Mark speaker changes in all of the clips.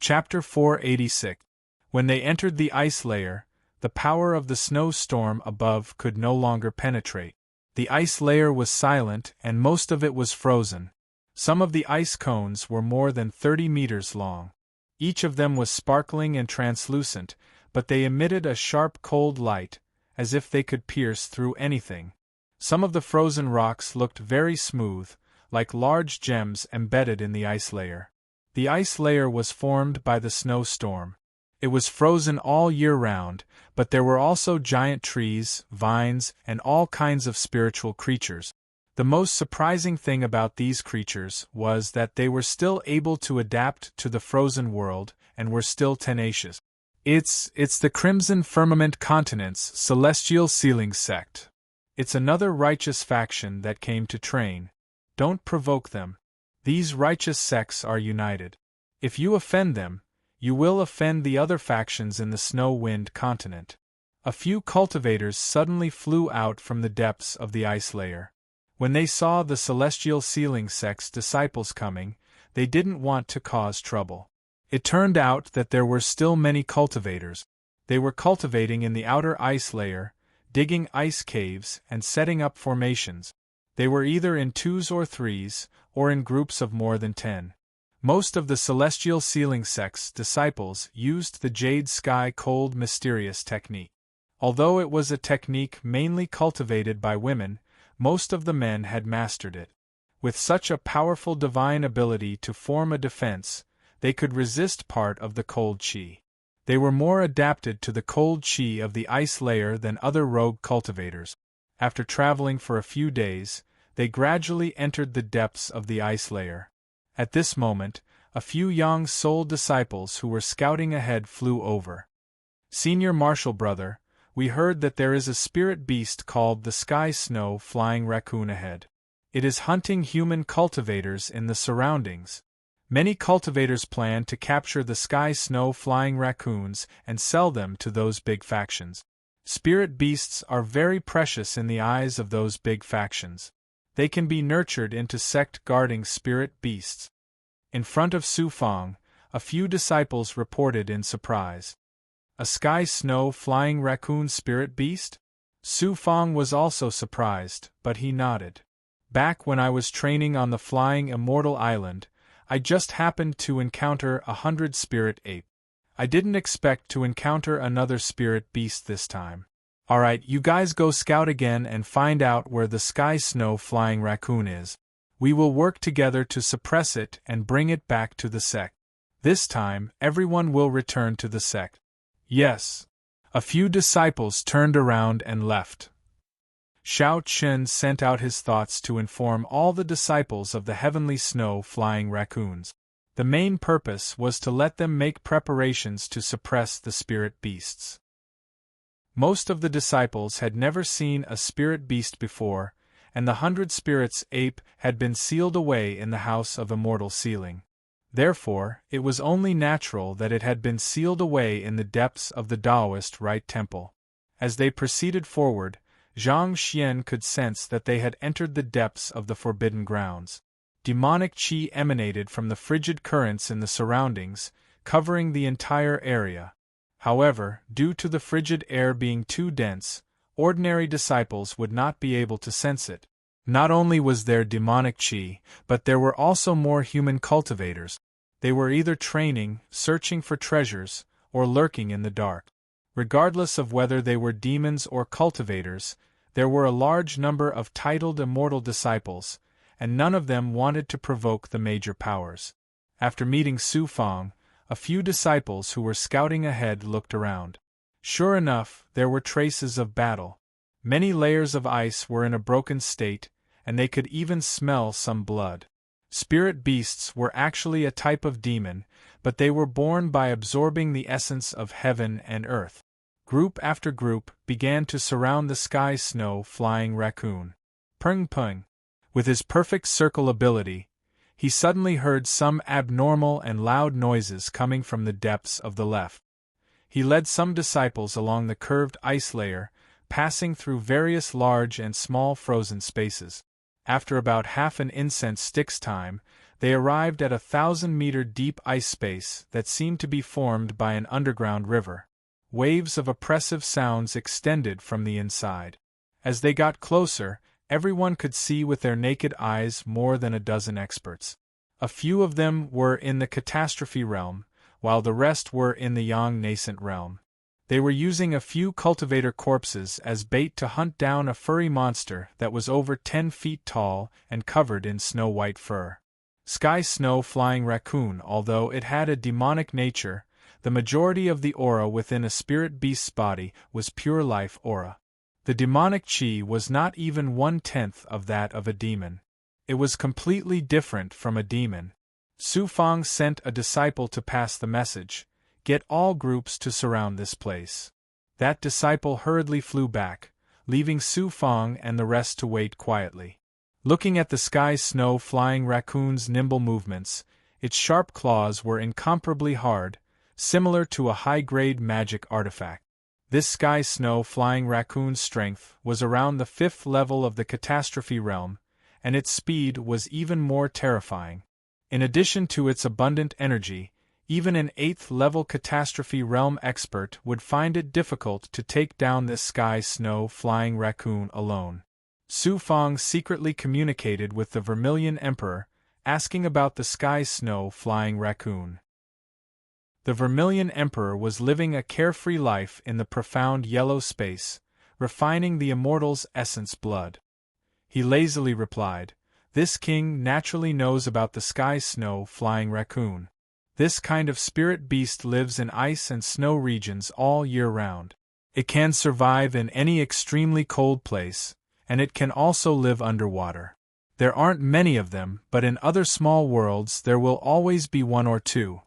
Speaker 1: Chapter 486. When they entered the ice layer, the power of the snowstorm above could no longer penetrate. The ice layer was silent and most of it was frozen. Some of the ice cones were more than 30 meters long. Each of them was sparkling and translucent, but they emitted a sharp cold light, as if they could pierce through anything. Some of the frozen rocks looked very smooth, like large gems embedded in the ice layer. The ice layer was formed by the snowstorm. It was frozen all year round, but there were also giant trees, vines, and all kinds of spiritual creatures. The most surprising thing about these creatures was that they were still able to adapt to the frozen world and were still tenacious. It's the Crimson Firmament Continent's Celestial Sealing Sect. It's another righteous faction that came to train. Don't provoke them. These righteous sects are united. If you offend them, you will offend the other factions in the Snow-Wind Continent. A few cultivators suddenly flew out from the depths of the ice layer. When they saw the Celestial Sealing Sect's disciples coming, they didn't want to cause trouble. It turned out that there were still many cultivators. They were cultivating in the outer ice layer, digging ice caves and setting up formations. They were either in twos or threes, or in groups of more than 10. Most of the Celestial Sealing Sect's disciples used the Jade Sky Cold Mysterious technique. Although it was a technique mainly cultivated by women, most of the men had mastered it. With such a powerful divine ability to form a defense, they could resist part of the cold chi. They were more adapted to the cold chi of the ice layer than other rogue cultivators. After traveling for a few days, they gradually entered the depths of the ice layer. At this moment, a few young soul disciples who were scouting ahead flew over. "Senior Marshal Brother, we heard that there is a spirit beast called the Sky Snow Flying Raccoon ahead. It is hunting human cultivators in the surroundings. Many cultivators plan to capture the Sky Snow Flying Raccoons and sell them to those big factions. Spirit beasts are very precious in the eyes of those big factions. They can be nurtured into sect-guarding spirit beasts." In front of Su Fang, a few disciples reported in surprise. "A Sky Snow Flying Raccoon spirit beast?" Su Fang was also surprised, but he nodded. "Back when I was training on the Flying Immortal Island, I just happened to encounter 100 spirit ape. I didn't expect to encounter another spirit beast this time. Alright, you guys go scout again and find out where the Sky Snow Flying Raccoon is. We will work together to suppress it and bring it back to the sect. This time, everyone will return to the sect." "Yes." A few disciples turned around and left. Shao Chen sent out his thoughts to inform all the disciples of the heavenly snow flying raccoons. The main purpose was to let them make preparations to suppress the spirit beasts. Most of the disciples had never seen a spirit beast before, and the 100 spirits ape had been sealed away in the House of Immortal Sealing. Therefore, it was only natural that it had been sealed away in the depths of the Taoist Right Temple. As they proceeded forward, Zhang Xian could sense that they had entered the depths of the forbidden grounds. Demonic qi emanated from the frigid currents in the surroundings, covering the entire area. However, due to the frigid air being too dense, ordinary disciples would not be able to sense it. Not only was there demonic qi, but there were also more human cultivators. They were either training, searching for treasures, or lurking in the dark. Regardless of whether they were demons or cultivators, there were a large number of titled immortal disciples, and none of them wanted to provoke the major powers. After meeting Su Fang, a few disciples who were scouting ahead looked around. Sure enough, there were traces of battle. Many layers of ice were in a broken state, and they could even smell some blood. Spirit beasts were actually a type of demon, but they were born by absorbing the essence of heaven and earth. Group after group began to surround the Sky Snow Flying Raccoon. Pung pung. With his perfect circle ability, he suddenly heard some abnormal and loud noises coming from the depths of the left. He led some disciples along the curved ice layer, passing through various large and small frozen spaces. After about half an incense stick's time, They arrived at a 1,000-meter deep ice space that seemed to be formed by an underground river. Waves of oppressive sounds extended from the inside. As they got closer, everyone could see with their naked eyes more than a dozen experts. A few of them were in the catastrophe realm, while the rest were in the young nascent realm. They were using a few cultivator corpses as bait to hunt down a furry monster that was over 10 feet tall and covered in snow-white fur. Sky Snow Flying Raccoon. Although it had a demonic nature, the majority of the aura within a spirit beast's body was pure life aura. The demonic chi was not even 1/10 of that of a demon. It was completely different from a demon. Su Fang sent a disciple to pass the message: "Get all groups to surround this place." That disciple hurriedly flew back, leaving Su Fang and the rest to wait quietly. Looking at the Sky Snow Flying Raccoon's nimble movements, its sharp claws were incomparably hard, similar to a high-grade magic artifact. This Sky Snow Flying Raccoon's strength was around the 5th level of the Catastrophe Realm, and its speed was even more terrifying. In addition to its abundant energy, even an 8th-level Catastrophe Realm expert would find it difficult to take down this Sky Snow Flying Raccoon alone. Su Fang secretly communicated with the Vermilion Emperor, asking about the Sky Snow Flying Raccoon. The Vermilion Emperor was living a carefree life in the profound yellow space, refining the immortal's essence blood. He lazily replied, "This king naturally knows about the Sky Snow Flying Raccoon. This kind of spirit beast lives in ice and snow regions all year round. It can survive in any extremely cold place, and it can also live underwater. There aren't many of them, but in other small worlds there will always be one or two.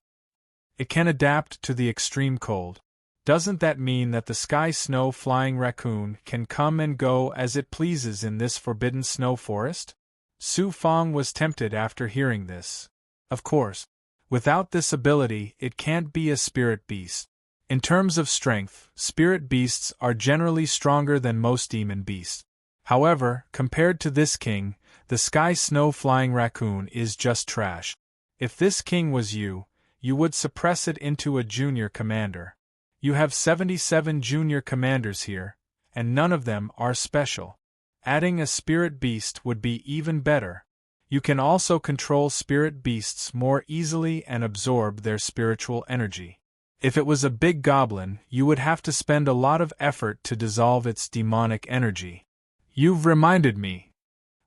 Speaker 1: It can adapt to the extreme cold. Doesn't that mean that the Sky Snow Flying Raccoon can come and go as it pleases in this forbidden snow forest?" Su Fang was tempted after hearing this. Of course, without this ability it can't be a spirit beast. In terms of strength, spirit beasts are generally stronger than most demon beasts. However, compared to this king, the Sky Snow Flying Raccoon is just trash. If this king was you, you would suppress it into a junior commander. You have 77 junior commanders here, and none of them are special. Adding a spirit beast would be even better. You can also control spirit beasts more easily and absorb their spiritual energy. If it was a big goblin, you would have to spend a lot of effort to dissolve its demonic energy. You've reminded me.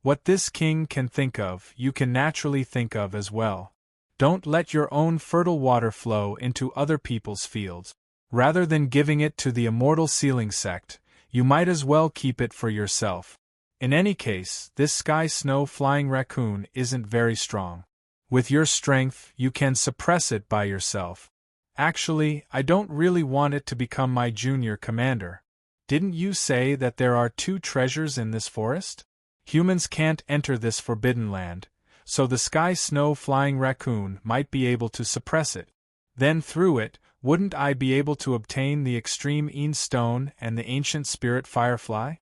Speaker 1: What this king can think of, you can naturally think of as well. Don't let your own fertile water flow into other people's fields. Rather than giving it to the immortal Sealing Sect, you might as well keep it for yourself. In any case, this Sky Snow Flying Raccoon isn't very strong. With your strength, you can suppress it by yourself. Actually, I don't really want it to become my junior commander. Didn't you say that there are 2 treasures in this forest? Humans can't enter this forbidden land, so the Sky Snow Flying Raccoon might be able to suppress it. Then through it, wouldn't I be able to obtain the extreme Een Stone and the ancient spirit Firefly?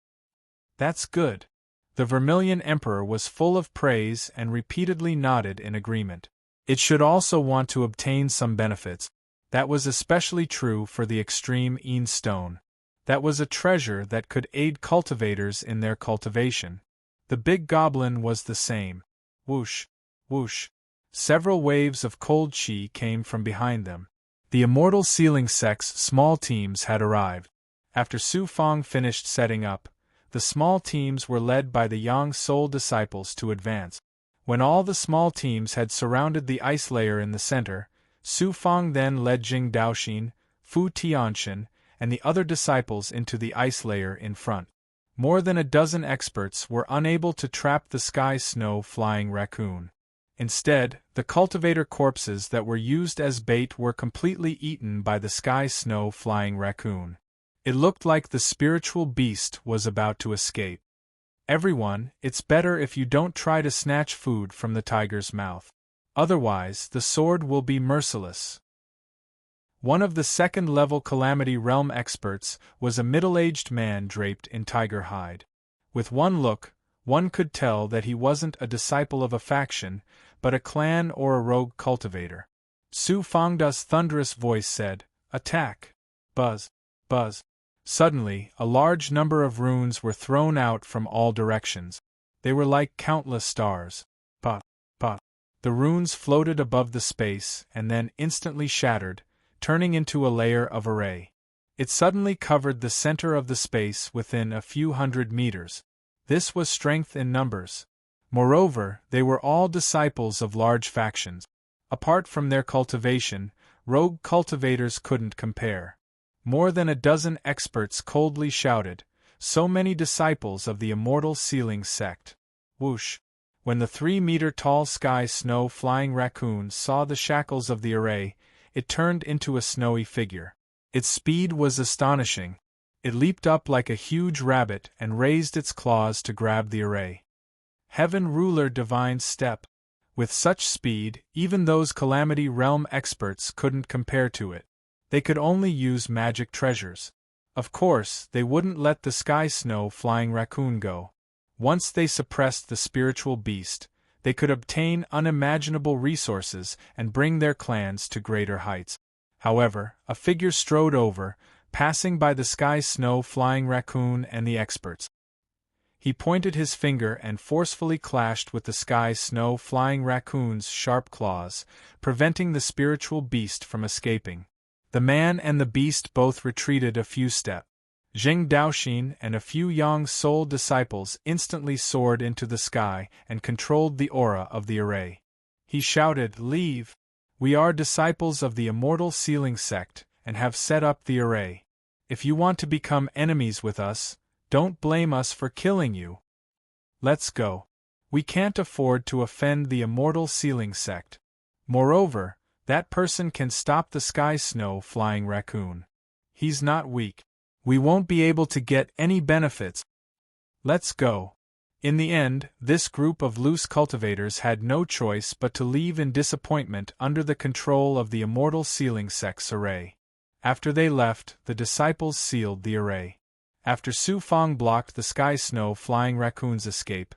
Speaker 1: That's good. The Vermilion Emperor was full of praise and repeatedly nodded in agreement. It should also want to obtain some benefits. That was especially true for the extreme Een Stone. That was a treasure that could aid cultivators in their cultivation. The big goblin was the same. Whoosh, whoosh. Several waves of cold chi came from behind them. The immortal Sealing Sect's small teams had arrived. After Su Fang finished setting up, the small teams were led by the Yang Soul disciples to advance. When all the small teams had surrounded the ice layer in the center, Su Fang then led Jing Daoxin, Fu Tianxin, and the other disciples into the ice layer in front. More than a dozen experts were unable to trap the Sky Snow Flying Raccoon. Instead, the cultivator corpses that were used as bait were completely eaten by the Sky Snow Flying Raccoon. It looked like the spiritual beast was about to escape. Everyone, it's better if you don't try to snatch food from the tiger's mouth. Otherwise, the sword will be merciless. One of the second-level Calamity Realm experts was a middle-aged man draped in tiger hide. With one look, one could tell that he wasn't a disciple of a faction, but a clan or a rogue cultivator. Su Fangda's thunderous voice said, "Attack!" Buzz, buzz. Suddenly, a large number of runes were thrown out from all directions. They were like countless stars. Pa, pa. The runes floated above the space and then instantly shattered, turning into a layer of array. It suddenly covered the center of the space within a few hundred meters. This was strength in numbers. Moreover, they were all disciples of large factions. Apart from their cultivation, rogue cultivators couldn't compare. More than a dozen experts coldly shouted, "So many disciples of the immortal sealing sect." Whoosh! When the 3-meter-tall sky snow flying raccoon saw the shackles of the array, it turned into a snowy figure. Its speed was astonishing. It leaped up like a huge rabbit and raised its claws to grab the array. Heaven Ruler Divine Step. With such speed, even those Calamity Realm experts couldn't compare to it. They could only use magic treasures. Of course, they wouldn't let the sky snow flying raccoon go. Once they suppressed the spiritual beast, they could obtain unimaginable resources and bring their clans to greater heights. However, a figure strode over, passing by the sky snow flying raccoon and the experts. He pointed his finger and forcefully clashed with the sky snow flying raccoon's sharp claws, preventing the spiritual beast from escaping. The man and the beast both retreated a few steps. Zheng Daoxin and a few Yang Soul disciples instantly soared into the sky and controlled the aura of the array. He shouted, "Leave! We are disciples of the immortal sealing sect and have set up the array. If you want to become enemies with us, don't blame us for killing you. Let's go. We can't afford to offend the immortal sealing sect. Moreover, that person can stop the sky snow flying raccoon. He's not weak. We won't be able to get any benefits. Let's go." In the end, this group of loose cultivators had no choice but to leave in disappointment under the control of the immortal sealing sect's array. After they left, the disciples sealed the array. After Su Fang blocked the sky snow flying raccoon's escape,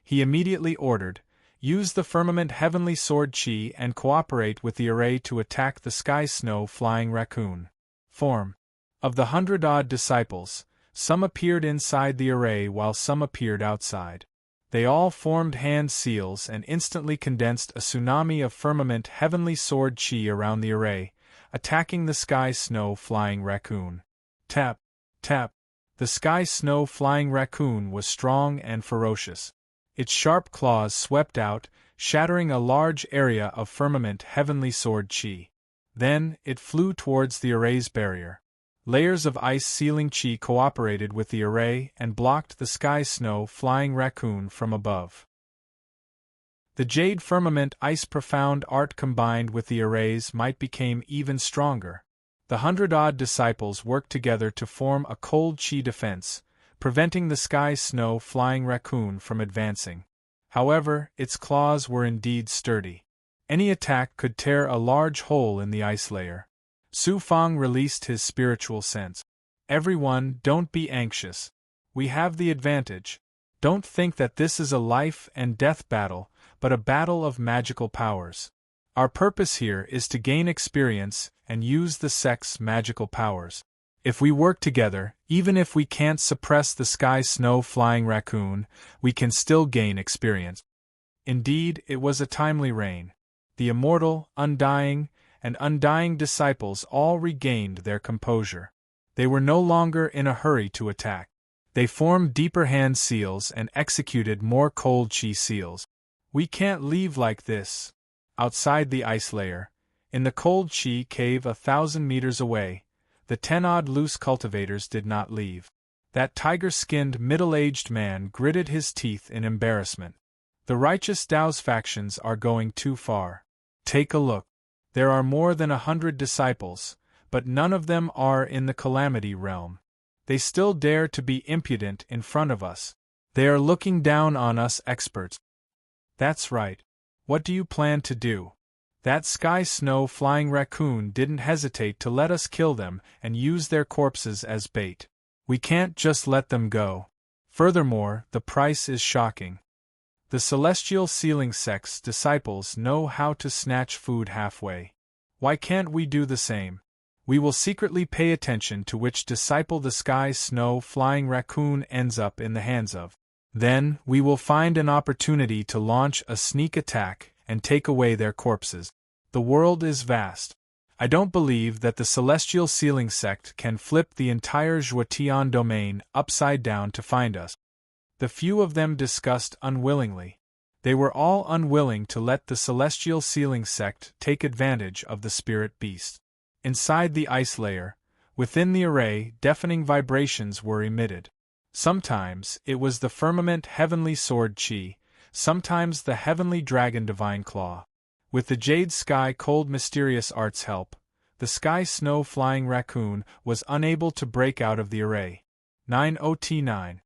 Speaker 1: he immediately ordered, "Use the firmament heavenly sword chi and cooperate with the array to attack the sky snow flying raccoon." Form. Of the 100-odd disciples, some appeared inside the array while some appeared outside. They all formed hand seals and instantly condensed a tsunami of firmament heavenly sword chi around the array, attacking the sky snow flying raccoon. Tap, tap. The sky snow flying raccoon was strong and ferocious. Its sharp claws swept out, shattering a large area of firmament heavenly sword chi. Then, it flew towards the array's barrier. Layers of ice sealing chi cooperated with the array and blocked the sky snow flying raccoon from above. The jade firmament ice profound art combined with the array's might became even stronger. The 100-odd disciples worked together to form a cold chi defense, preventing the sky snow flying raccoon from advancing. However, its claws were indeed sturdy. Any attack could tear a large hole in the ice layer. Su Fang released his spiritual sense. "Everyone, don't be anxious. We have the advantage. Don't think that this is a life and death battle, but a battle of magical powers. Our purpose here is to gain experience and use the sect's magical powers. If we work together, even if we can't suppress the sky snow flying raccoon, we can still gain experience." Indeed, it was a timely reign. The immortal, undying, and undying disciples all regained their composure. They were no longer in a hurry to attack. They formed deeper hand seals and executed more cold chi seals. "We can't leave like this." Outside the ice layer, in the cold chi cave 1,000 meters away, the 10-odd loose cultivators did not leave. That tiger-skinned middle-aged man gritted his teeth in embarrassment. "The righteous Dao's factions are going too far. Take a look. There are more than 100 disciples, but none of them are in the Calamity Realm. They still dare to be impudent in front of us. They are looking down on us experts." "That's right. What do you plan to do? That sky snow flying raccoon didn't hesitate to let us kill them and use their corpses as bait. We can't just let them go. Furthermore, the price is shocking." The celestial ceiling sect's disciples know how to snatch food halfway. Why can't we do the same? We will secretly pay attention to which disciple the sky snow flying raccoon ends up in the hands of. Then, we will find an opportunity to launch a sneak attack and take away their corpses. The world is vast. I don't believe that the celestial ceiling sect can flip the entire Zhuotian domain upside down to find us. The few of them discussed unwillingly. They were all unwilling to let the celestial ceiling sect take advantage of the spirit beast. Inside the ice layer, within the array, deafening vibrations were emitted. Sometimes it was the firmament heavenly sword Qi, sometimes the heavenly dragon divine claw. With the jade sky cold mysterious art's help, the sky snow flying raccoon was unable to break out of the array. 90T9.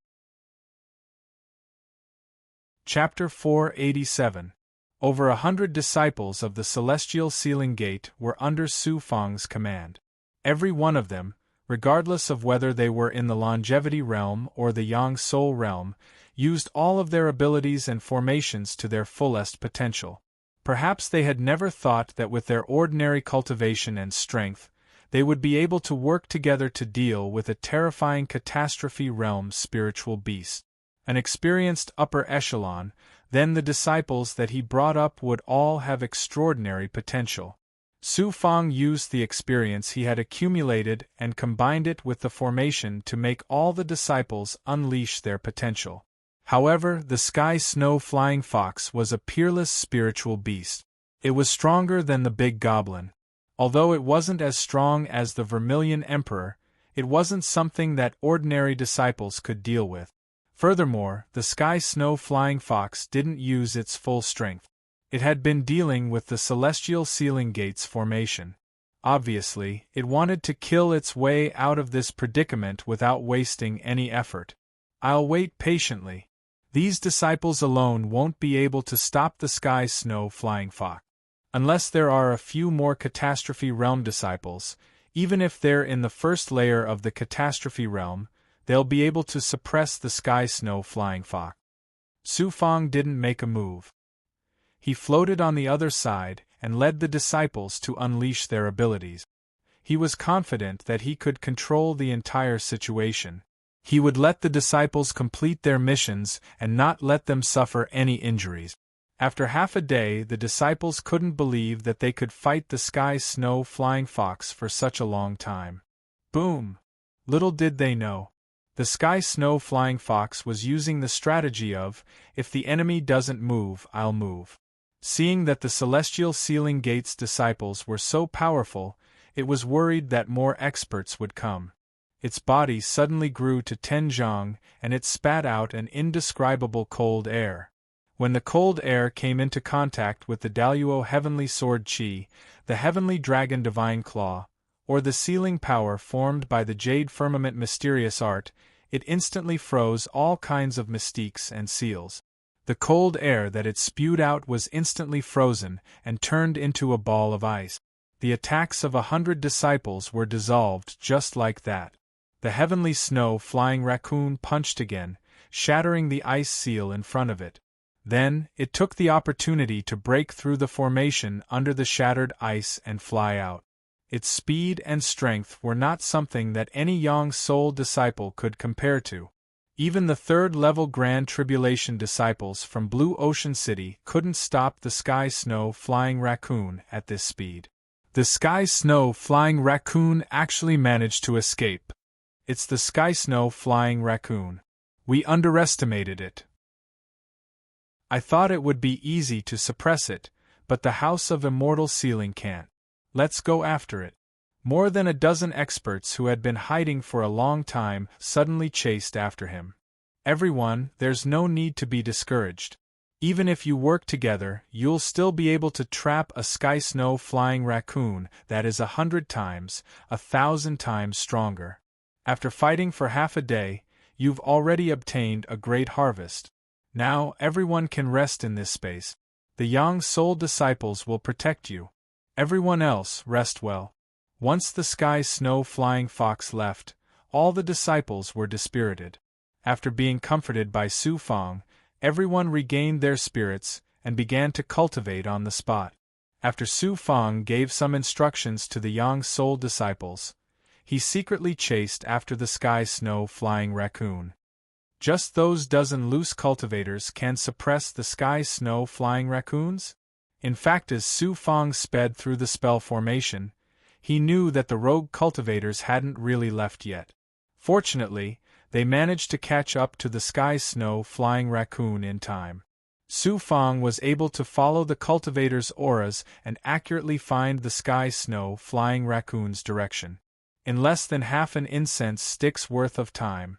Speaker 1: Chapter 487. Over 100 disciples of the Celestial Ceiling Gate were under Su Fang's command. Every one of them, regardless of whether they were in the Longevity Realm or the Yang Soul Realm, used all of their abilities and formations to their fullest potential. Perhaps they had never thought that with their ordinary cultivation and strength, they would be able to work together to deal with a terrifying catastrophe realm spiritual beast. An experienced upper echelon, then the disciples that he brought up would all have extraordinary potential. Su Fang used the experience he had accumulated and combined it with the formation to make all the disciples unleash their potential. However, the sky snow flying fox was a peerless spiritual beast. It was stronger than the big goblin. Although it wasn't as strong as the Vermilion Emperor, it wasn't something that ordinary disciples could deal with. Furthermore, the sky snow flying fox didn't use its full strength. It had been dealing with the Celestial Ceiling Gate's formation. Obviously, it wanted to kill its way out of this predicament without wasting any effort. I'll wait patiently. These disciples alone won't be able to stop the sky snow flying fox. Unless there are a few more Catastrophe Realm disciples, even if they're in the first layer of the Catastrophe Realm, they'll be able to suppress the sky snow flying fox. Su Fang didn't make a move. He floated on the other side and led the disciples to unleash their abilities. He was confident that he could control the entire situation. He would let the disciples complete their missions and not let them suffer any injuries. After half a day, the disciples couldn't believe that they could fight the sky snow flying fox for such a long time. Boom! Little did they know. The sky snow flying fox was using the strategy of, if the enemy doesn't move, I'll move. Seeing that the Celestial Ceiling Gate's disciples were so powerful, it was worried that more experts would come. Its body suddenly grew to 10 zhang, and it spat out an indescribable cold air. When the cold air came into contact with the Daluo Heavenly Sword Qi, the Heavenly Dragon Divine Claw, or the sealing power formed by the Jade Firmament Mysterious Art, it instantly froze all kinds of mystiques and seals. The cold air that it spewed out was instantly frozen and turned into a ball of ice. The attacks of 100 disciples were dissolved just like that. The heavenly snow flying raccoon punched again, shattering the ice seal in front of it. Then, it took the opportunity to break through the formation under the shattered ice and fly out. Its speed and strength were not something that any Yang Soul disciple could compare to. Even the third-level Grand Tribulation disciples from Blue Ocean City couldn't stop the Sky Snow Flying Raccoon at this speed. The Sky Snow Flying Raccoon actually managed to escape. It's the Sky Snow Flying Raccoon. We underestimated it. I thought it would be easy to suppress it, but the House of Immortal Sealing can't. Let's go after it. More than a dozen experts who had been hiding for a long time suddenly chased after him. Everyone, there's no need to be discouraged. Even if you work together, you'll still be able to trap a sky snow flying raccoon that is 100 times, 1,000 times stronger. After fighting for half a day, you've already obtained a great harvest. Now everyone can rest in this space. The Yang Soul disciples will protect you. Everyone else, rest well. Once the sky snow flying fox left, all the disciples were dispirited. After being comforted by Su Fang, Everyone regained their spirits and began to cultivate on the spot. After Su Fang gave some instructions to the Yang Soul disciples, he secretly chased after the sky snow flying raccoon. Just those dozen loose cultivators can suppress the sky snow flying raccoons? In fact, as Su Fang sped through the spell formation, he knew that the rogue cultivators hadn't really left yet. Fortunately, they managed to catch up to the sky snow flying raccoon in time. Su Fang was able to follow the cultivators' auras and accurately find the sky snow flying raccoon's direction. In less than half an incense stick's worth of time,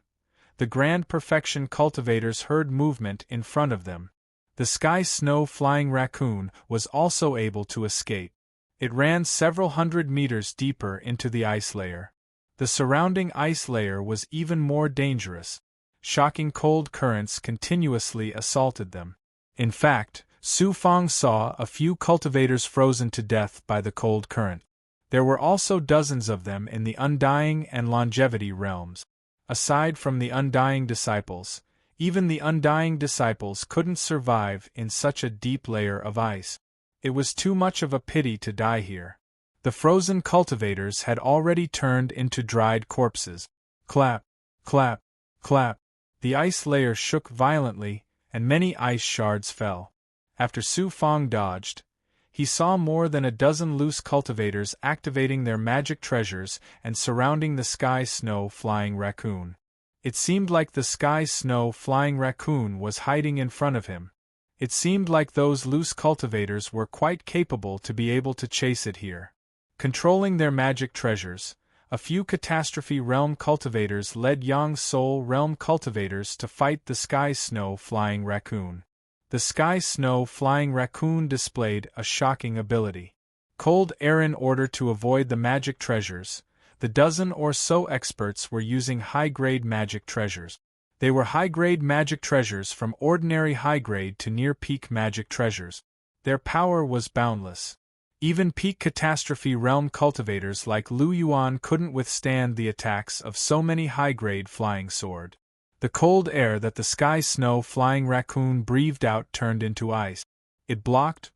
Speaker 1: the Grand Perfection cultivators heard movement in front of them. The sky snow flying raccoon was also able to escape. It ran several hundred meters deeper into the ice layer. The surrounding ice layer was even more dangerous. Shocking cold currents continuously assaulted them. In fact, Su Fang saw a few cultivators frozen to death by the cold current. There were also dozens of them in the Undying and Longevity realms. Aside from the Undying disciples, even the Undying disciples couldn't survive in such a deep layer of ice. It was too much of a pity to die here. The frozen cultivators had already turned into dried corpses. Clap, clap, clap. The ice layer shook violently, and many ice shards fell. After Su Fang dodged, he saw more than a dozen loose cultivators activating their magic treasures and surrounding the sky snow flying raccoon. It seemed like the sky snow flying raccoon was hiding in front of him. It seemed like those loose cultivators were quite capable to be able to chase it here. Controlling their magic treasures, a few Catastrophe Realm cultivators led Yang Soul Realm cultivators to fight the sky snow flying raccoon. The sky snow flying raccoon displayed a shocking ability. Cold air. In order to avoid the magic treasures, the dozen or so experts were using high-grade magic treasures. They were high-grade magic treasures from ordinary high-grade to near-peak magic treasures. Their power was boundless. Even peak Catastrophe Realm cultivators like Lu Yuan couldn't withstand the attacks of so many high-grade flying sword. The cold air that the sky snow flying raccoon breathed out turned into ice. It blocked,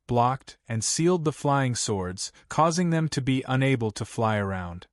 Speaker 1: and sealed the flying swords, causing them to be unable to fly around.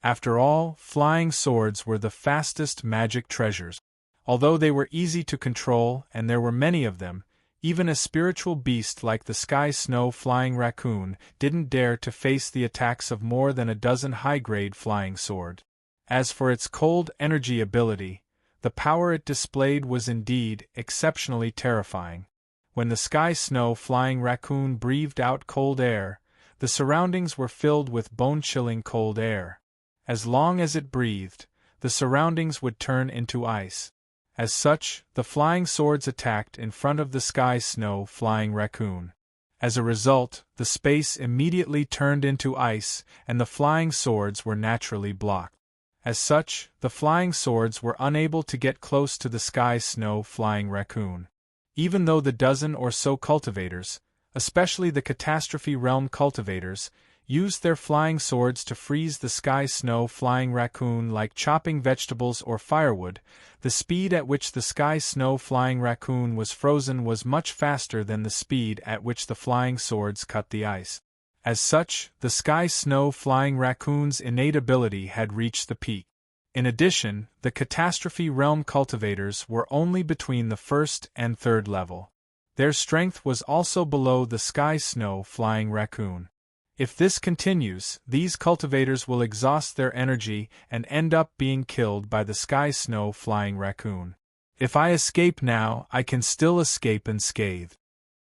Speaker 1: After all, flying swords were the fastest magic treasures. Although they were easy to control and there were many of them, even a spiritual beast like the sky snow flying raccoon didn't dare to face the attacks of more than a dozen high-grade flying sword. As for its cold energy ability, the power it displayed was indeed exceptionally terrifying. When the sky snow flying raccoon breathed out cold air, the surroundings were filled with bone-chilling cold air. As long as it breathed, the surroundings would turn into ice. As such, the flying swords attacked in front of the sky snow flying raccoon. As a result, the space immediately turned into ice, and the flying swords were naturally blocked. As such, the flying swords were unable to get close to the sky snow flying raccoon. Even though the dozen or so cultivators, especially the Catastrophe Realm cultivators, used their flying swords to freeze the sky snow flying raccoon like chopping vegetables or firewood, the speed at which the sky snow flying raccoon was frozen was much faster than the speed at which the flying swords cut the ice. As such, the sky snow flying raccoon's innate ability had reached the peak. In addition, the Catastrophe Realm cultivators were only between the first and third level. Their strength was also below the sky snow flying raccoon. If this continues, these cultivators will exhaust their energy and end up being killed by the sky snow flying raccoon. If I escape now, I can still escape unscathed.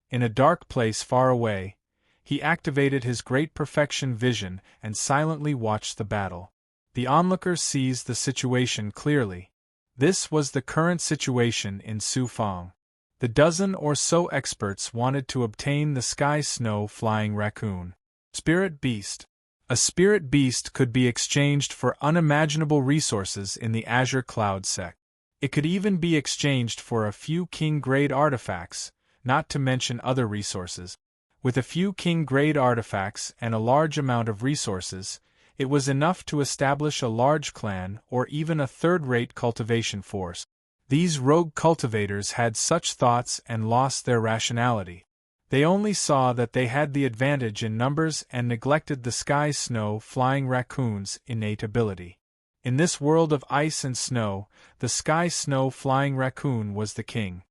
Speaker 1: In a dark place far away, he activated his Great Perfection vision and silently watched the battle. The onlooker sees the situation clearly. This was the current situation in Su Fang. The dozen or so experts wanted to obtain the sky snow flying raccoon. Spirit Beast. A spirit beast could be exchanged for unimaginable resources in the Azure Cloud sect. It could even be exchanged for a few king-grade artifacts, not to mention other resources. With a few king-grade artifacts and a large amount of resources, it was enough to establish a large clan or even a third-rate cultivation force. These rogue cultivators had such thoughts and lost their rationality. They only saw that they had the advantage in numbers and neglected the sky snow flying raccoon's innate ability. In this world of ice and snow, the sky snow flying raccoon was the king.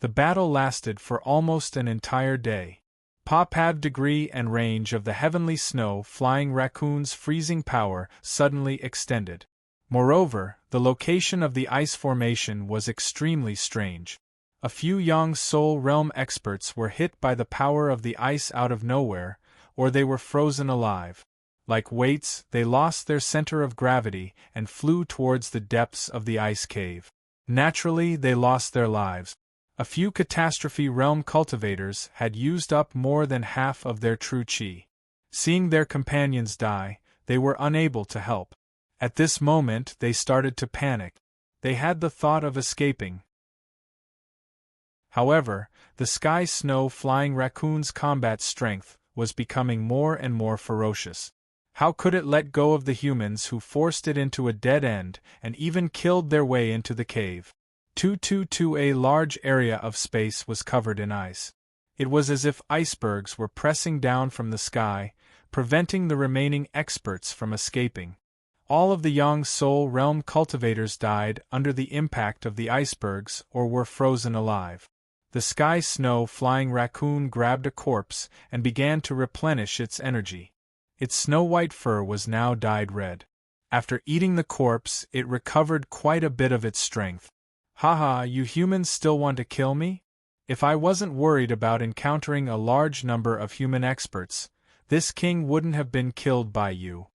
Speaker 1: The battle lasted for almost an entire day. Papav degree and range of the heavenly snow flying raccoon's freezing power suddenly extended. Moreover, the location of the ice formation was extremely strange. A few young Soul Realm experts were hit by the power of the ice out of nowhere, or they were frozen alive. Like weights, they lost their center of gravity and flew towards the depths of the ice cave. Naturally, they lost their lives. A few Catastrophe Realm cultivators had used up more than half of their true chi. Seeing their companions die, they were unable to help. At this moment, they started to panic. They had the thought of escaping. However, the sky snow flying raccoon's combat strength was becoming more and more ferocious. How could it let go of the humans who forced it into a dead end and even killed their way into the cave? A large area of space was covered in ice. It was as if icebergs were pressing down from the sky, preventing the remaining experts from escaping. All of the young Soul Realm cultivators died under the impact of the icebergs or were frozen alive. The sky snow flying raccoon grabbed a corpse and began to replenish its energy. Its snow-white fur was now dyed red. After eating the corpse, it recovered quite a bit of its strength. Haha, you humans still want to kill me? If I wasn't worried about encountering a large number of human experts, this king wouldn't have been killed by you.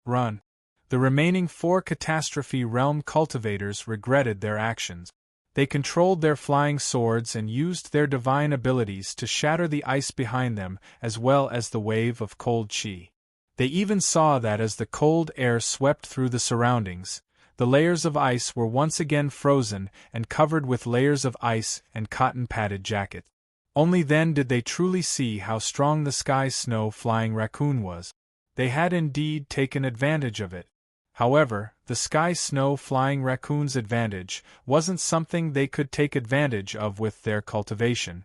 Speaker 1: Run. The remaining 4 Catastrophe Realm cultivators regretted their actions. They controlled their flying swords and used their divine abilities to shatter the ice behind them as well as the wave of cold chi. They even saw that as the cold air swept through the surroundings, the layers of ice were once again frozen and covered with layers of ice and cotton-padded jackets. Only then did they truly see how strong the sky snow flying raccoon was. They had indeed taken advantage of it. However, the sky snow flying raccoon's advantage wasn't something they could take advantage of with their cultivation.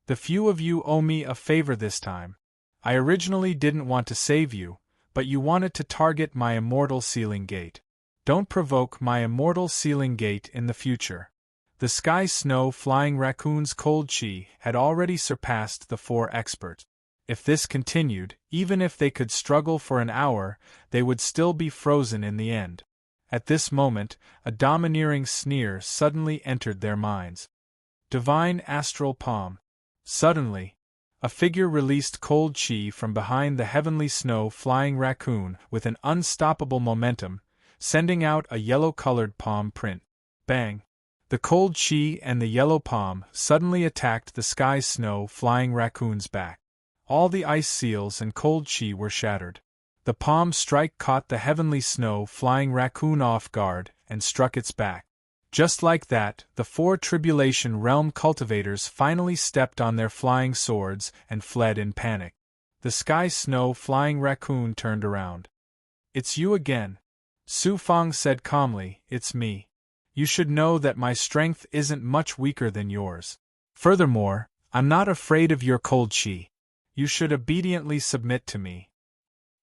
Speaker 1: The few of you owe me a favor this time. I originally didn't want to save you, but you wanted to target my immortal sealing gate. Don't provoke my immortal sealing gate in the future. The sky snow flying raccoon's cold chi had already surpassed the 4 experts. If this continued, even if they could struggle for an hour, they would still be frozen in the end. At this moment, a domineering sneer suddenly entered their minds. Divine Astral Palm. Suddenly, a figure released cold chi from behind the heavenly snow flying raccoon with an unstoppable momentum, sending out a yellow-colored palm print. Bang! The cold chi and the yellow palm suddenly attacked the sky snow flying raccoon's back. All the ice seals and cold chi were shattered. The palm strike caught the heavenly snow flying raccoon off guard and struck its back. Just like that, the 4 Tribulation Realm cultivators finally stepped on their flying swords and fled in panic. The sky snow flying raccoon turned around. "It's you again," Su Fang said calmly. "It's me. You should know that my strength isn't much weaker than yours. Furthermore, I'm not afraid of your cold chi. You should obediently submit to me.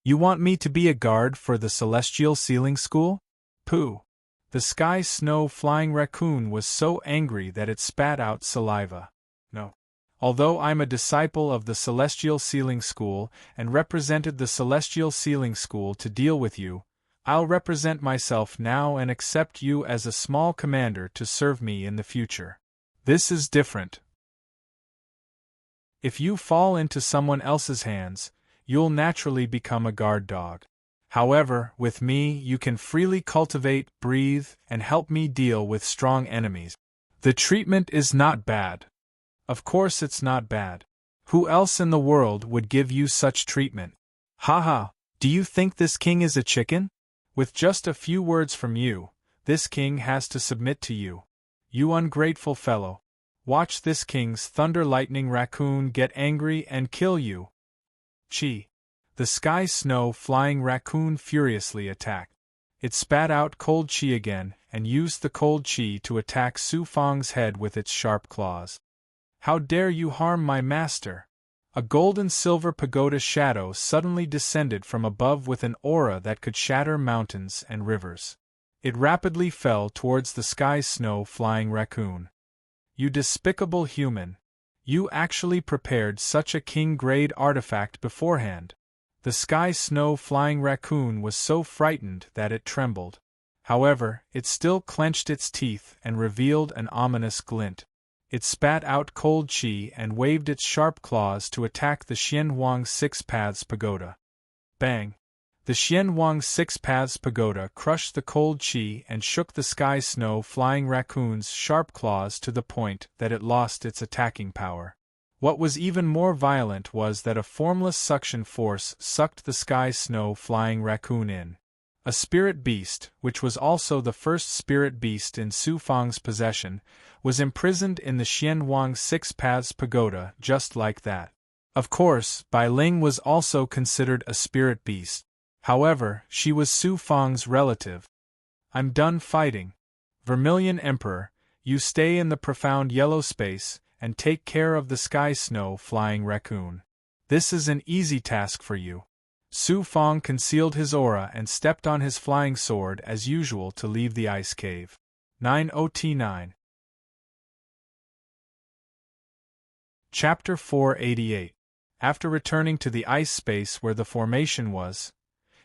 Speaker 1: You want me to be a guard for the Celestial Sealing School? Pooh." The sky snow flying raccoon was so angry that it spat out saliva. "No. Although I'm a disciple of the Celestial Sealing School and represented the Celestial Sealing School to deal with you, I'll represent myself now and accept you as a small commander to serve me in the future. This is different. If you fall into someone else's hands, you'll naturally become a guard dog. However, with me you can freely cultivate, breathe, and help me deal with strong enemies. The treatment is not bad." "Of course it's not bad. Who else in the world would give you such treatment? Haha, do you think this king is a chicken? With just a few words from you, this king has to submit to you. You ungrateful fellow. Watch this king's thunder lightning raccoon get angry and kill you." Chi. The sky snow flying raccoon furiously attacked. It spat out cold chi again and used the cold chi to attack Su Fang's head with its sharp claws. "How dare you harm my master?" A gold-and-silver pagoda shadow suddenly descended from above with an aura that could shatter mountains and rivers. It rapidly fell towards the sky snow flying raccoon. "You despicable human! You actually prepared such a king-grade artifact beforehand." The sky snow flying raccoon was so frightened that it trembled. However, it still clenched its teeth and revealed an ominous glint. It spat out cold chi and waved its sharp claws to attack the Xianhuang Six Paths Pagoda. Bang! The Xianhuang Six Paths Pagoda crushed the cold chi and shook the sky snow flying raccoon's sharp claws to the point that it lost its attacking power. What was even more violent was that a formless suction force sucked the sky snow flying raccoon in. A spirit beast, which was also the first spirit beast in Su Fang's possession, was imprisoned in the Xianhuang Six Paths Pagoda just like that. Of course, Bai Ling was also considered a spirit beast. However, she was Su Fang's relative. "I'm done fighting. Vermilion Emperor, you stay in the profound yellow space, and take care of the sky snow flying raccoon. This is an easy task for you." Su Fang concealed his aura and stepped on his flying sword as usual to leave the ice cave. 90T9 Chapter 488. After returning to the ice space where the formation was,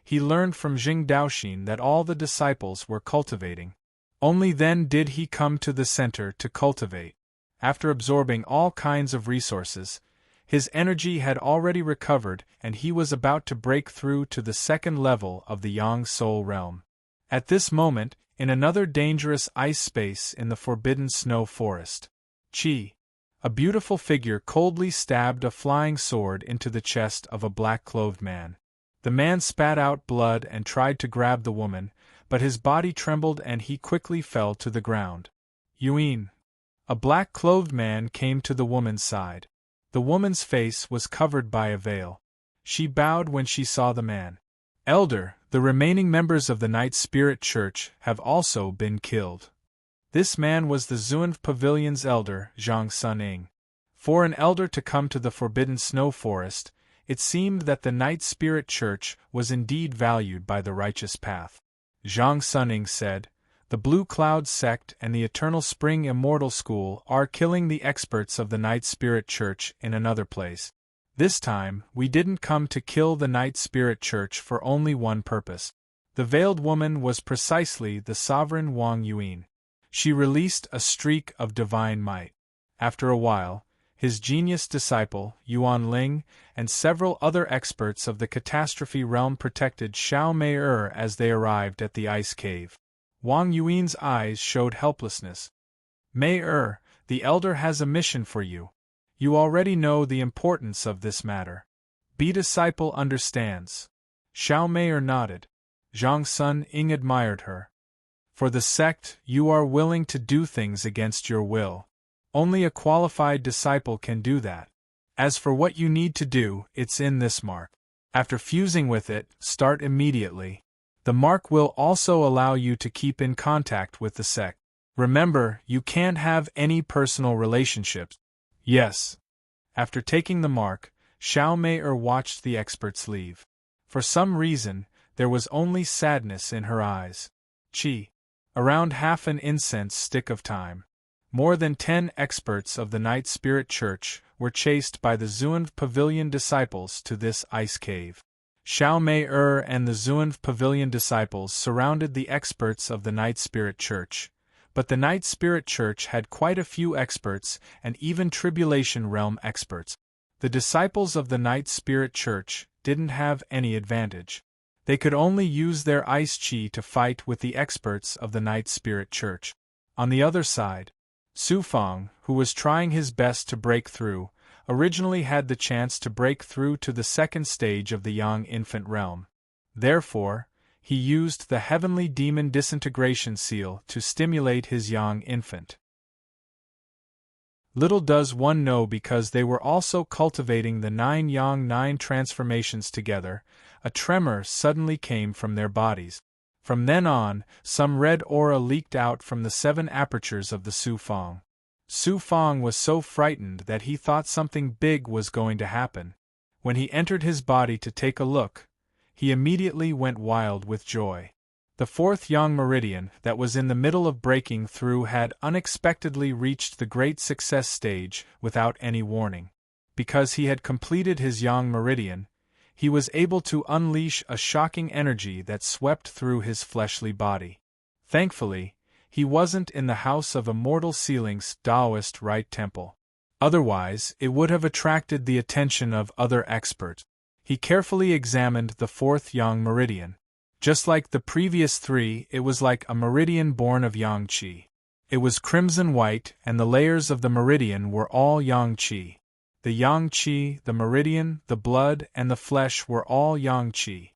Speaker 1: he learned from Jing Daoxin that all the disciples were cultivating. Only then did he come to the center to cultivate. After absorbing all kinds of resources, his energy had already recovered and he was about to break through to the second level of the Yang Soul realm. At this moment, in another dangerous ice space in the forbidden snow forest, Qi, a beautiful figure, coldly stabbed a flying sword into the chest of a black-clothed man. The man spat out blood and tried to grab the woman, but his body trembled and he quickly fell to the ground. Yuan, a black-clothed man, came to the woman's side. The woman's face was covered by a veil. She bowed when she saw the man. "Elder, the remaining members of the Night Spirit Church have also been killed." This man was the Zunv Pavilion's elder, Zhang Suning. For an elder to come to the Forbidden Snow Forest, it seemed that the Night Spirit Church was indeed valued by the righteous path. Zhang Suning said, "The Blue Cloud Sect and the Eternal Spring Immortal School are killing the experts of the Night Spirit Church in another place. This time, we didn't come to kill the Night Spirit Church for only one purpose." The veiled woman was precisely the sovereign Wang Yuan. She released a streak of divine might. After a while, his genius disciple, Yuan Ling, and several other experts of the catastrophe realm protected Xiao Mei as they arrived at the ice cave. Wang Yuan's eyes showed helplessness. "Mei the elder has a mission for you. You already know the importance of this matter." "B disciple understands." Xiao Mei nodded. Zhang Suning admired her. "For the sect, you are willing to do things against your will. Only a qualified disciple can do that. As for what you need to do, it's in this mark. After fusing with it, start immediately. The mark will also allow you to keep in contact with the sect. Remember, you can't have any personal relationships." "Yes." After taking the mark, Xiao Mei watched the experts leave. For some reason, there was only sadness in her eyes. Qi. Around half an incense stick of time. More than 10 experts of the Night Spirit Church were chased by the Zunv Pavilion disciples to this ice cave. Xiao Mei and the Zunv Pavilion disciples surrounded the experts of the Night Spirit Church, but the Night Spirit Church had quite a few experts and even Tribulation Realm experts. The disciples of the Night Spirit Church didn't have any advantage. They could only use their ice chi to fight with the experts of the Night Spirit Church. On the other side, Su Fang, who was trying his best to break through, originally had the chance to break through to the second stage of the Yang Infant Realm. Therefore, he used the Heavenly Demon Disintegration Seal to stimulate his Yang Infant. Little does one know, because they were also cultivating the 9 Yang 9 transformations together, a tremor suddenly came from their bodies. From then on, some red aura leaked out from the 7 apertures of the Su Fang. Su Fang was so frightened that he thought something big was going to happen. When he entered his body to take a look, he immediately went wild with joy. The 4th Yang Meridian that was in the middle of breaking through had unexpectedly reached the great success stage without any warning. Because he had completed his Yang Meridian, he was able to unleash a shocking energy that swept through his fleshly body. Thankfully, he wasn't in the House of Immortal Ceiling's Taoist Right Temple. Otherwise, it would have attracted the attention of other experts. He carefully examined the 4th Yang Meridian. Just like the previous 3, it was like a meridian born of Yang Qi. It was crimson white, and the layers of the meridian were all Yang Qi. The Yang Qi, the meridian, the blood, and the flesh were all Yang Qi.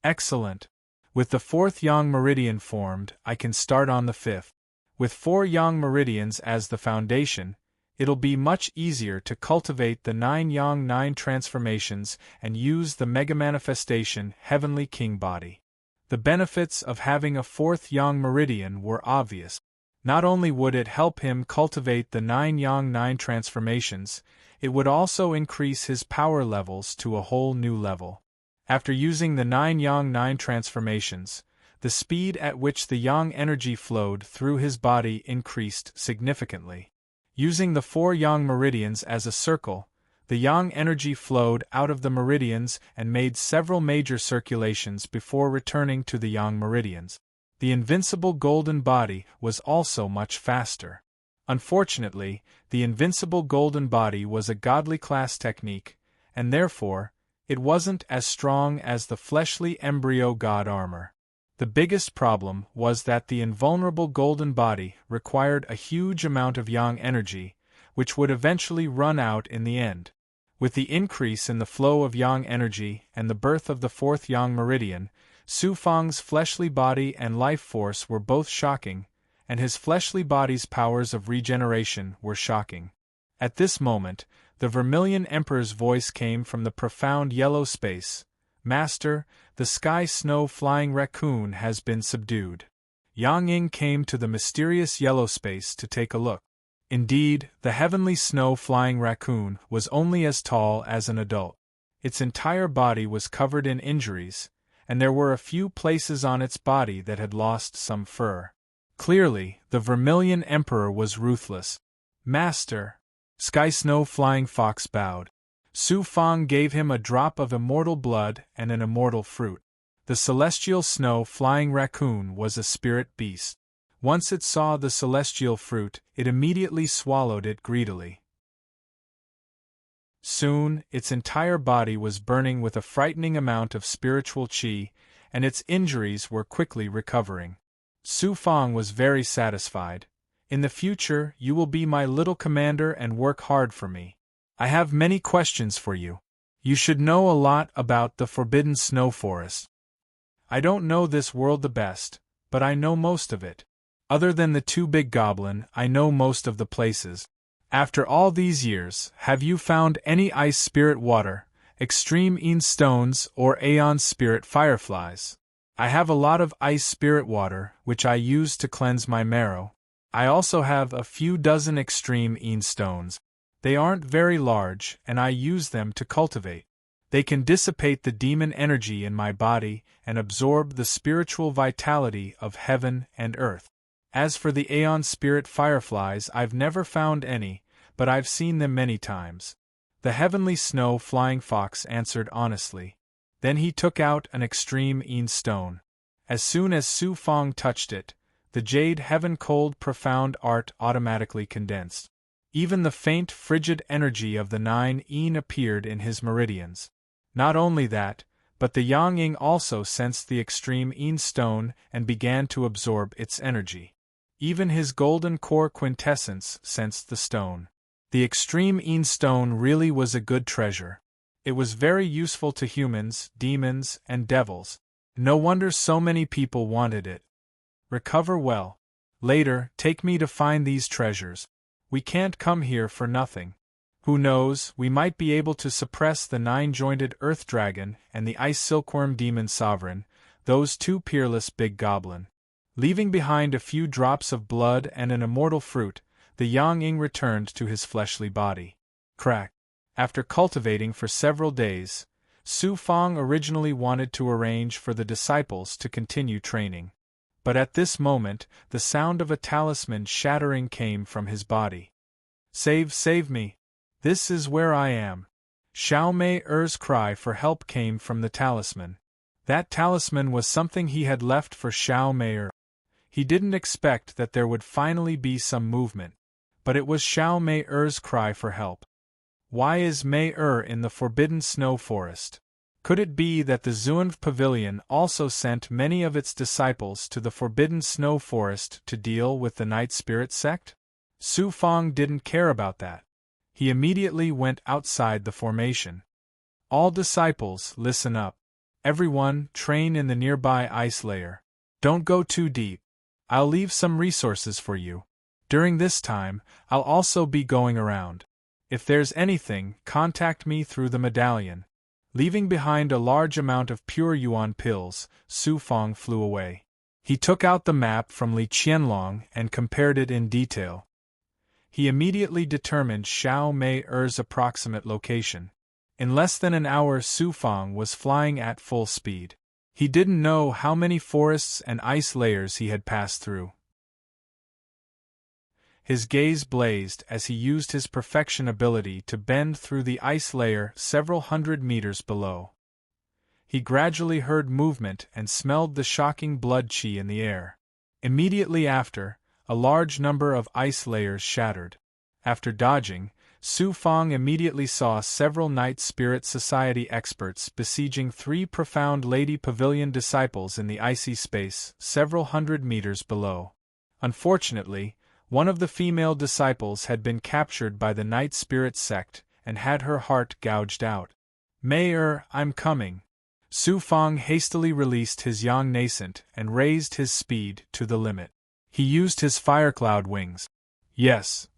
Speaker 1: Excellent. With the 4th Yang Meridian formed, I can start on the 5th. With 4 Yang Meridians as the foundation, it'll be much easier to cultivate the 9 Yang 9 transformations and use the Mega Manifestation Heavenly King body. The benefits of having a 4th Yang Meridian were obvious. Not only would it help him cultivate the 9 Yang 9 transformations, it would also increase his power levels to a whole new level. After using the 9 Yang 9 transformations, the speed at which the Yang energy flowed through his body increased significantly. Using the 4 Yang meridians as a circle, the Yang energy flowed out of the meridians and made several major circulations before returning to the Yang meridians. The invincible golden body was also much faster. Unfortunately, the invincible golden body was a godly class technique, and therefore, it wasn't as strong as the fleshly embryo god armor. The biggest problem was that the invulnerable golden body required a huge amount of Yang energy, which would eventually run out in the end. With the increase in the flow of Yang energy and the birth of the 4th Yang Meridian, Su Fang's fleshly body and life force were both shocking, and his fleshly body's powers of regeneration were shocking. At this moment, the Vermilion Emperor's voice came from the profound yellow space. Master, the sky snow flying raccoon has been subdued. Yang Ying came to the mysterious yellow space to take a look. Indeed, the heavenly snow flying raccoon was only as tall as an adult. Its entire body was covered in injuries, and there were a few places on its body that had lost some fur. Clearly, the Vermilion Emperor was ruthless. Master! Sky Snow Flying Fox bowed. Su Fang gave him a drop of immortal blood and an immortal fruit. The celestial snow flying raccoon was a spirit beast. Once it saw the celestial fruit, it immediately swallowed it greedily. Soon, its entire body was burning with a frightening amount of spiritual qi, and its injuries were quickly recovering. Su Fang was very satisfied. In the future, you will be my little commander and work hard for me. I have many questions for you. You should know a lot about the Forbidden Snow Forest. I don't know this world the best, but I know most of it. Other than the 2 big goblin, I know most of the places. After all these years, have you found any ice spirit water, extreme Een stones, or Aeon spirit fireflies? I have a lot of ice spirit water, which I use to cleanse my marrow. I also have a few dozen extreme Een stones. They aren't very large, and I use them to cultivate. They can dissipate the demon energy in my body and absorb the spiritual vitality of heaven and earth. As for the Aeon spirit fireflies, I've never found any, but I've seen them many times. The heavenly snow flying fox answered honestly. Then he took out an extreme Een stone. As soon as Su Fang touched it, the jade heaven cold profound art automatically condensed. Even the faint frigid energy of the 9 Een appeared in his meridians. Not only that, but the Yang Ying also sensed the extreme Een stone and began to absorb its energy. Even his golden core quintessence sensed the stone. The extreme Een stone really was a good treasure. It was very useful to humans, demons, and devils. No wonder so many people wanted it. Recover well. Later, take me to find these treasures. We can't come here for nothing. Who knows, we might be able to suppress the 9-jointed earth dragon and the ice silkworm demon sovereign, those two peerless big goblin. Leaving behind a few drops of blood and an immortal fruit, the Yang Ying returned to his fleshly body. Crack. After cultivating for several days, Su Fang originally wanted to arrange for the disciples to continue training. But at this moment, the sound of a talisman shattering came from his body. Save me! This is where I am. Xiao Mei Er's cry for help came from the talisman. That talisman was something he had left for Xiao Mei Er. He didn't expect that there would finally be some movement, but it was Xiao Mei Er's cry for help. Why is Mei Er in the Forbidden Snow Forest? Could it be that the Zunv Pavilion also sent many of its disciples to the Forbidden Snow Forest to deal with the Night Spirit sect? Su Fang didn't care about that. He immediately went outside the formation. All disciples, listen up. Everyone, train in the nearby ice layer. Don't go too deep. I'll leave some resources for you. During this time, I'll also be going around. If there's anything, contact me through the medallion. Leaving behind a large amount of pure yuan pills, Su Fang flew away. He took out the map from Li Qianlong and compared it in detail. He immediately determined Xiao Mei Er's approximate location. In less than an hour Su Fang was flying at full speed. He didn't know how many forests and ice layers he had passed through. His gaze blazed as he used his perfection ability to bend through the ice layer several hundred meters below. He gradually heard movement and smelled the shocking blood qi in the air. Immediately after, a large number of ice layers shattered. After dodging, Su Fang immediately saw several Night Spirit Society experts besieging 3 profound Lady Pavilion disciples in the icy space several hundred meters below. Unfortunately, one of the female disciples had been captured by the Night Spirit sect and had her heart gouged out. Mei Er, I'm coming. Su Fang hastily released his Yang Nascent and raised his speed to the limit. He used his Firecloud wings. Yes.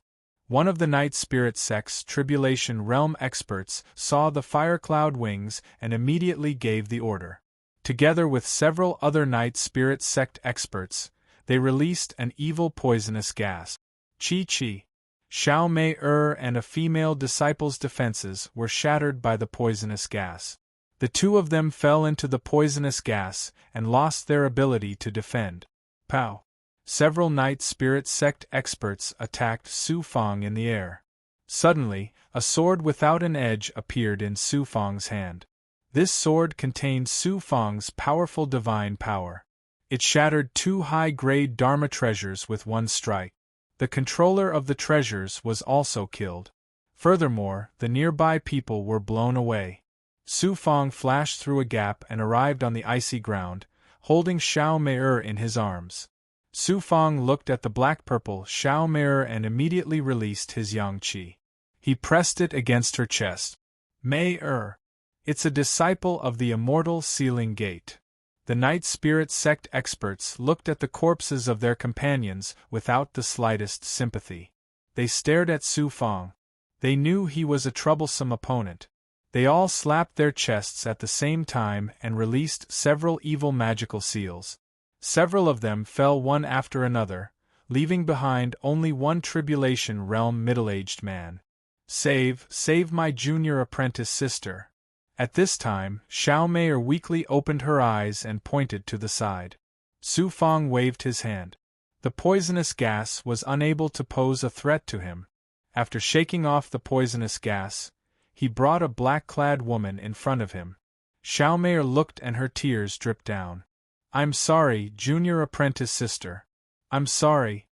Speaker 1: One of the Night Spirit sect's Tribulation Realm experts saw the Firecloud wings and immediately gave the order. Together with several other Night Spirit sect experts, they released an evil poisonous gas. Chi. Xiao Mei Er and a female disciple's defenses were shattered by the poisonous gas. The two of them fell into the poisonous gas and lost their ability to defend. Pow! Several Night Spirit sect experts attacked Su Fang in the air. Suddenly, a sword without an edge appeared in Su Fang's hand. This sword contained Su Fang's powerful divine power. It shattered 2 high-grade Dharma treasures with one strike. The controller of the treasures was also killed. Furthermore, the nearby people were blown away. Su Fang flashed through a gap and arrived on the icy ground, holding Xiao Mei Er in his arms. Su Fang looked at the black-purple Xiao Mei Er and immediately released his Yang Qi. He pressed it against her chest. Mei Er. It's a disciple of the immortal Sealing Gate. The Night Spirit sect experts looked at the corpses of their companions without the slightest sympathy. They stared at Su Fang. They knew he was a troublesome opponent. They all slapped their chests at the same time and released several evil magical seals. Several of them fell one after another, leaving behind only one Tribulation Realm middle-aged man. Save my junior apprentice sister. At this time, Xiao Mei Er weakly opened her eyes and pointed to the side. Su Fang waved his hand. The poisonous gas was unable to pose a threat to him. After shaking off the poisonous gas, he brought a black-clad woman in front of him. Xiao Mei Er looked and her tears dripped down. I'm sorry, junior apprentice sister. I'm sorry.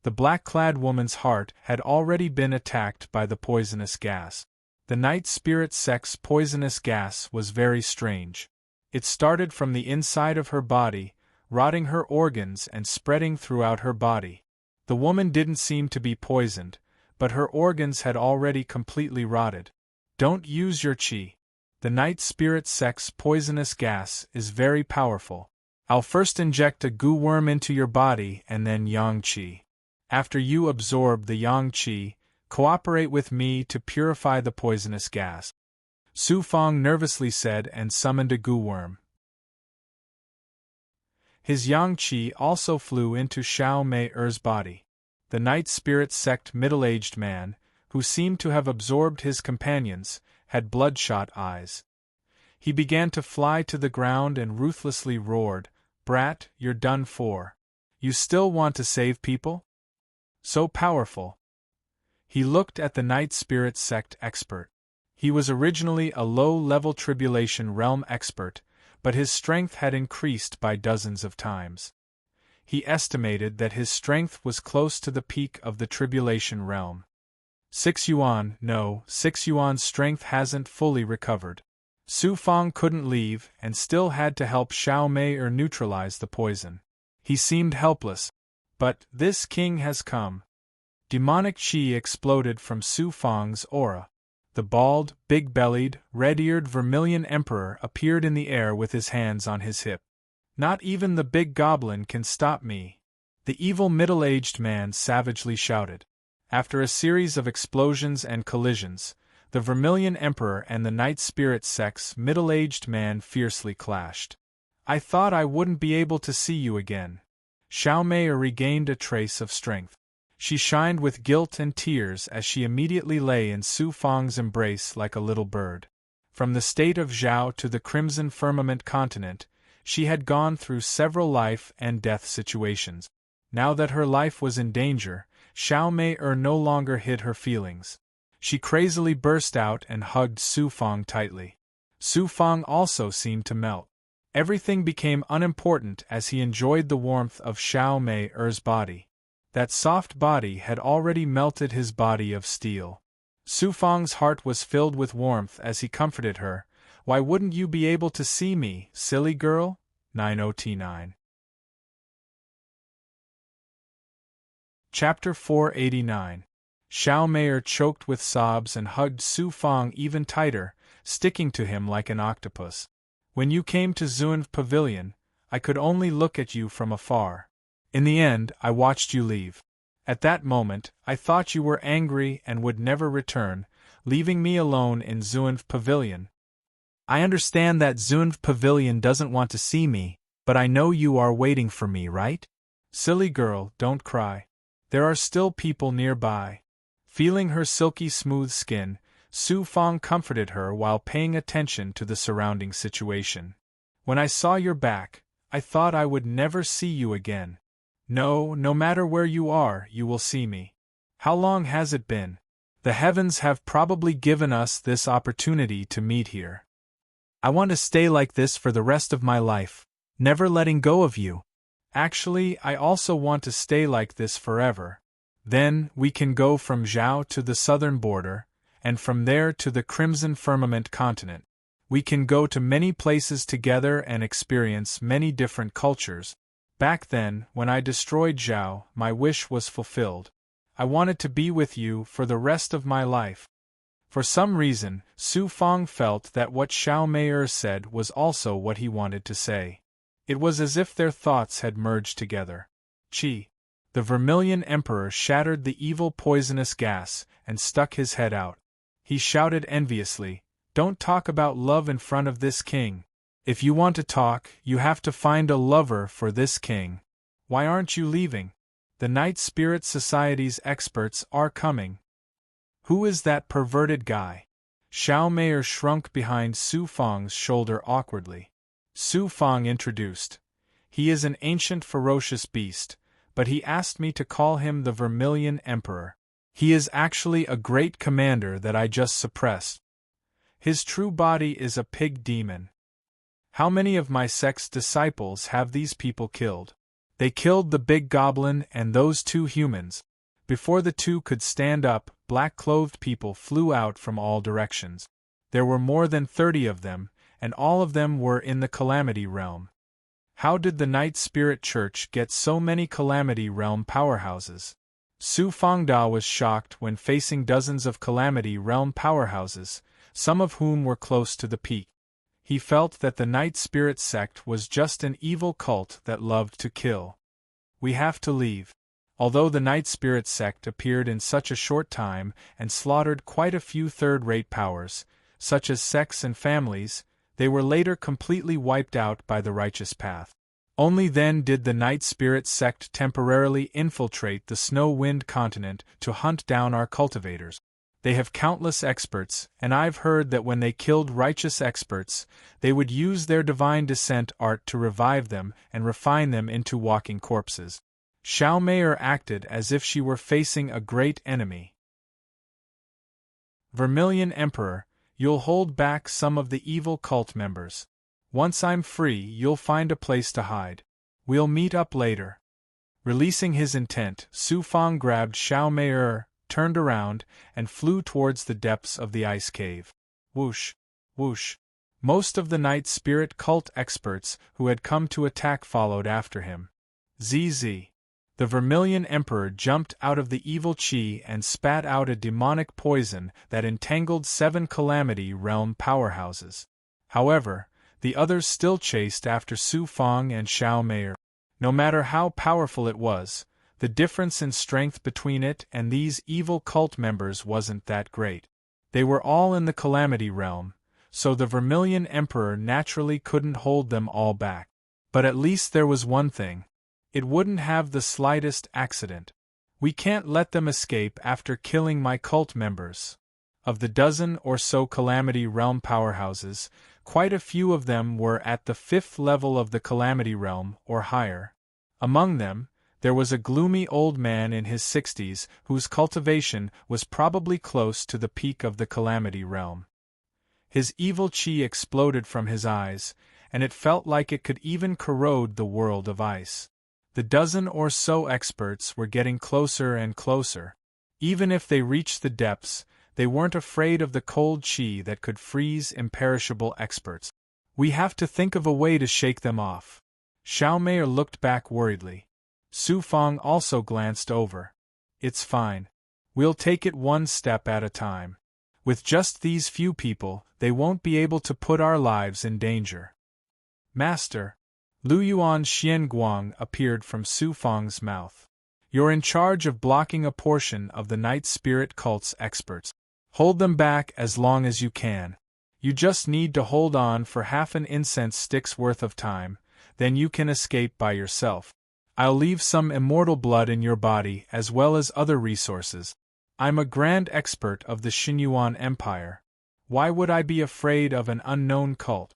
Speaker 1: The black-clad woman's heart had already been attacked by the poisonous gas. The Night Spirit sect's poisonous gas was very strange. It started from the inside of her body, rotting her organs and spreading throughout her body. The woman didn't seem to be poisoned, but her organs had already completely rotted. Don't use your qi. The Night Spirit sect's poisonous gas is very powerful. I'll first inject a goo worm into your body and then yang qi. After you absorb the yang qi, cooperate with me to purify the poisonous gas. Su Fang nervously said and summoned a goo worm. His yang qi also flew into Xiao Mei-er's body. The Night Spirit sect middle-aged man, who seemed to have absorbed his companions, had bloodshot eyes. He began to fly to the ground and ruthlessly roared, "Brat, you're done for. You still want to save people? So powerful." He looked at the Night Spirit sect expert. He was originally a low-level Tribulation Realm expert, but his strength had increased by dozens of times. He estimated that his strength was close to the peak of the Tribulation Realm. 6 yuan, no, 6 yuan's strength hasn't fully recovered. Su Fang couldn't leave and still had to help Xiao Mei neutralize the poison. He seemed helpless. But this king has come. Demonic qi exploded from Su Fang's aura. The bald, big-bellied, red-eared vermilion emperor appeared in the air with his hands on his hip. "Not even the big goblin can stop me," the evil middle-aged man savagely shouted. After a series of explosions and collisions, the Vermilion Emperor and the Night Spirit sect's middle-aged man fiercely clashed. "I thought I wouldn't be able to see you again." Xiao Mei regained a trace of strength. She shined with guilt and tears as she immediately lay in Su Fang's embrace like a little bird. From the state of Zhao to the Crimson Firmament continent, she had gone through several life and death situations. Now that her life was in danger, Xiao Mei no longer hid her feelings. She crazily burst out and hugged Su Fang tightly. Su Fang also seemed to melt. Everything became unimportant as he enjoyed the warmth of Xiao Mei-er's body. That soft body had already melted his body of steel. Su Fang's heart was filled with warmth as he comforted her. "Why wouldn't you be able to see me, silly girl?" 90T9. Chapter 489. Xiao Mei choked with sobs and hugged Su Fang even tighter, sticking to him like an octopus. "When you came to Zunv Pavilion, I could only look at you from afar. In the end, I watched you leave. At that moment, I thought you were angry and would never return, leaving me alone in Zunv Pavilion. I understand that Zunv Pavilion doesn't want to see me, but I know you are waiting for me, right? Silly girl, don't cry. There are still people nearby." Feeling her silky smooth skin, Su Fang comforted her while paying attention to the surrounding situation. "When I saw your back, I thought I would never see you again. No matter where you are, you will see me. How long has it been? The heavens have probably given us this opportunity to meet here. I want to stay like this for the rest of my life, never letting go of you. Actually, I also want to stay like this forever. Then, we can go from Zhao to the southern border, and from there to the Crimson Firmament continent. We can go to many places together and experience many different cultures. Back then, when I destroyed Zhao, my wish was fulfilled. I wanted to be with you for the rest of my life." For some reason, Su Fang felt that what Xiao Mei said was also what he wanted to say. It was as if their thoughts had merged together. "Qi." The Vermilion Emperor shattered the evil poisonous gas and stuck his head out. He shouted enviously, "Don't talk about love in front of this king. If you want to talk, you have to find a lover for this king. Why aren't you leaving? The Night Spirit Society's experts are coming." "Who is that perverted guy?" Xiao Mei shrunk behind Su Fang's shoulder awkwardly. Su Fang introduced. "He is an ancient ferocious beast, but he asked me to call him the Vermilion Emperor. He is actually a great commander that I just suppressed. His true body is a pig demon. How many of my sect's disciples have these people killed? They killed the big goblin and those 2 humans. Before the 2 could stand up, black-clothed people flew out from all directions. There were more than 30 of them, and all of them were in the Calamity Realm. How did the Night Spirit Church get so many Calamity Realm powerhouses?" Su Fangda was shocked when facing dozens of Calamity Realm powerhouses, some of whom were close to the peak. He felt that the Night Spirit sect was just an evil cult that loved to kill. "We have to leave." Although the Night Spirit sect appeared in such a short time and slaughtered quite a few third-rate powers, such as sects and families, they were later completely wiped out by the righteous path. Only then did the Night Spirit sect temporarily infiltrate the Snow-Wind continent to hunt down our cultivators. They have countless experts, and I've heard that when they killed righteous experts, they would use their divine descent art to revive them and refine them into walking corpses. Xiao Meier acted as if she were facing a great enemy. Vermilion Emperor, you'll hold back some of the evil cult members. Once I'm free, you'll find a place to hide. We'll meet up later. Releasing his intent, Su Fang grabbed Xiao Meier, turned around, and flew towards the depths of the ice cave. Whoosh! Whoosh! Most of the Night Spirit cult experts who had come to attack followed after him. ZZ. The Vermilion Emperor jumped out of the evil chi and spat out a demonic poison that entangled 7 Calamity Realm powerhouses. However, the others still chased after Su Fang and Xiao Meier. No matter how powerful it was, the difference in strength between it and these evil cult members wasn't that great. They were all in the Calamity Realm, so the Vermilion Emperor naturally couldn't hold them all back. But at least there was one thing. It wouldn't have the slightest accident. We can't let them escape after killing my cult members. Of the dozen or so Calamity Realm powerhouses, quite a few of them were at the 5th level of the Calamity Realm or higher. Among them, there was a gloomy old man in his 60s whose cultivation was probably close to the peak of the Calamity Realm. His evil chi exploded from his eyes, and it felt like it could even corrode the world of ice. The dozen or so experts were getting closer and closer. Even if they reached the depths, they weren't afraid of the cold chi that could freeze imperishable experts. We have to think of a way to shake them off. Xiao Meier looked back worriedly. Su Fang also glanced over. It's fine. We'll take it one step at a time. With just these few people, they won't be able to put our lives in danger. Master. Lu Yuan Xian Guang appeared from Su Fang's mouth. You're in charge of blocking a portion of the Night Spirit cult's experts. Hold them back as long as you can. You just need to hold on for half an incense stick's worth of time, then you can escape by yourself. I'll leave some immortal blood in your body as well as other resources. I'm a grand expert of the Xinyuan Empire. Why would I be afraid of an unknown cult?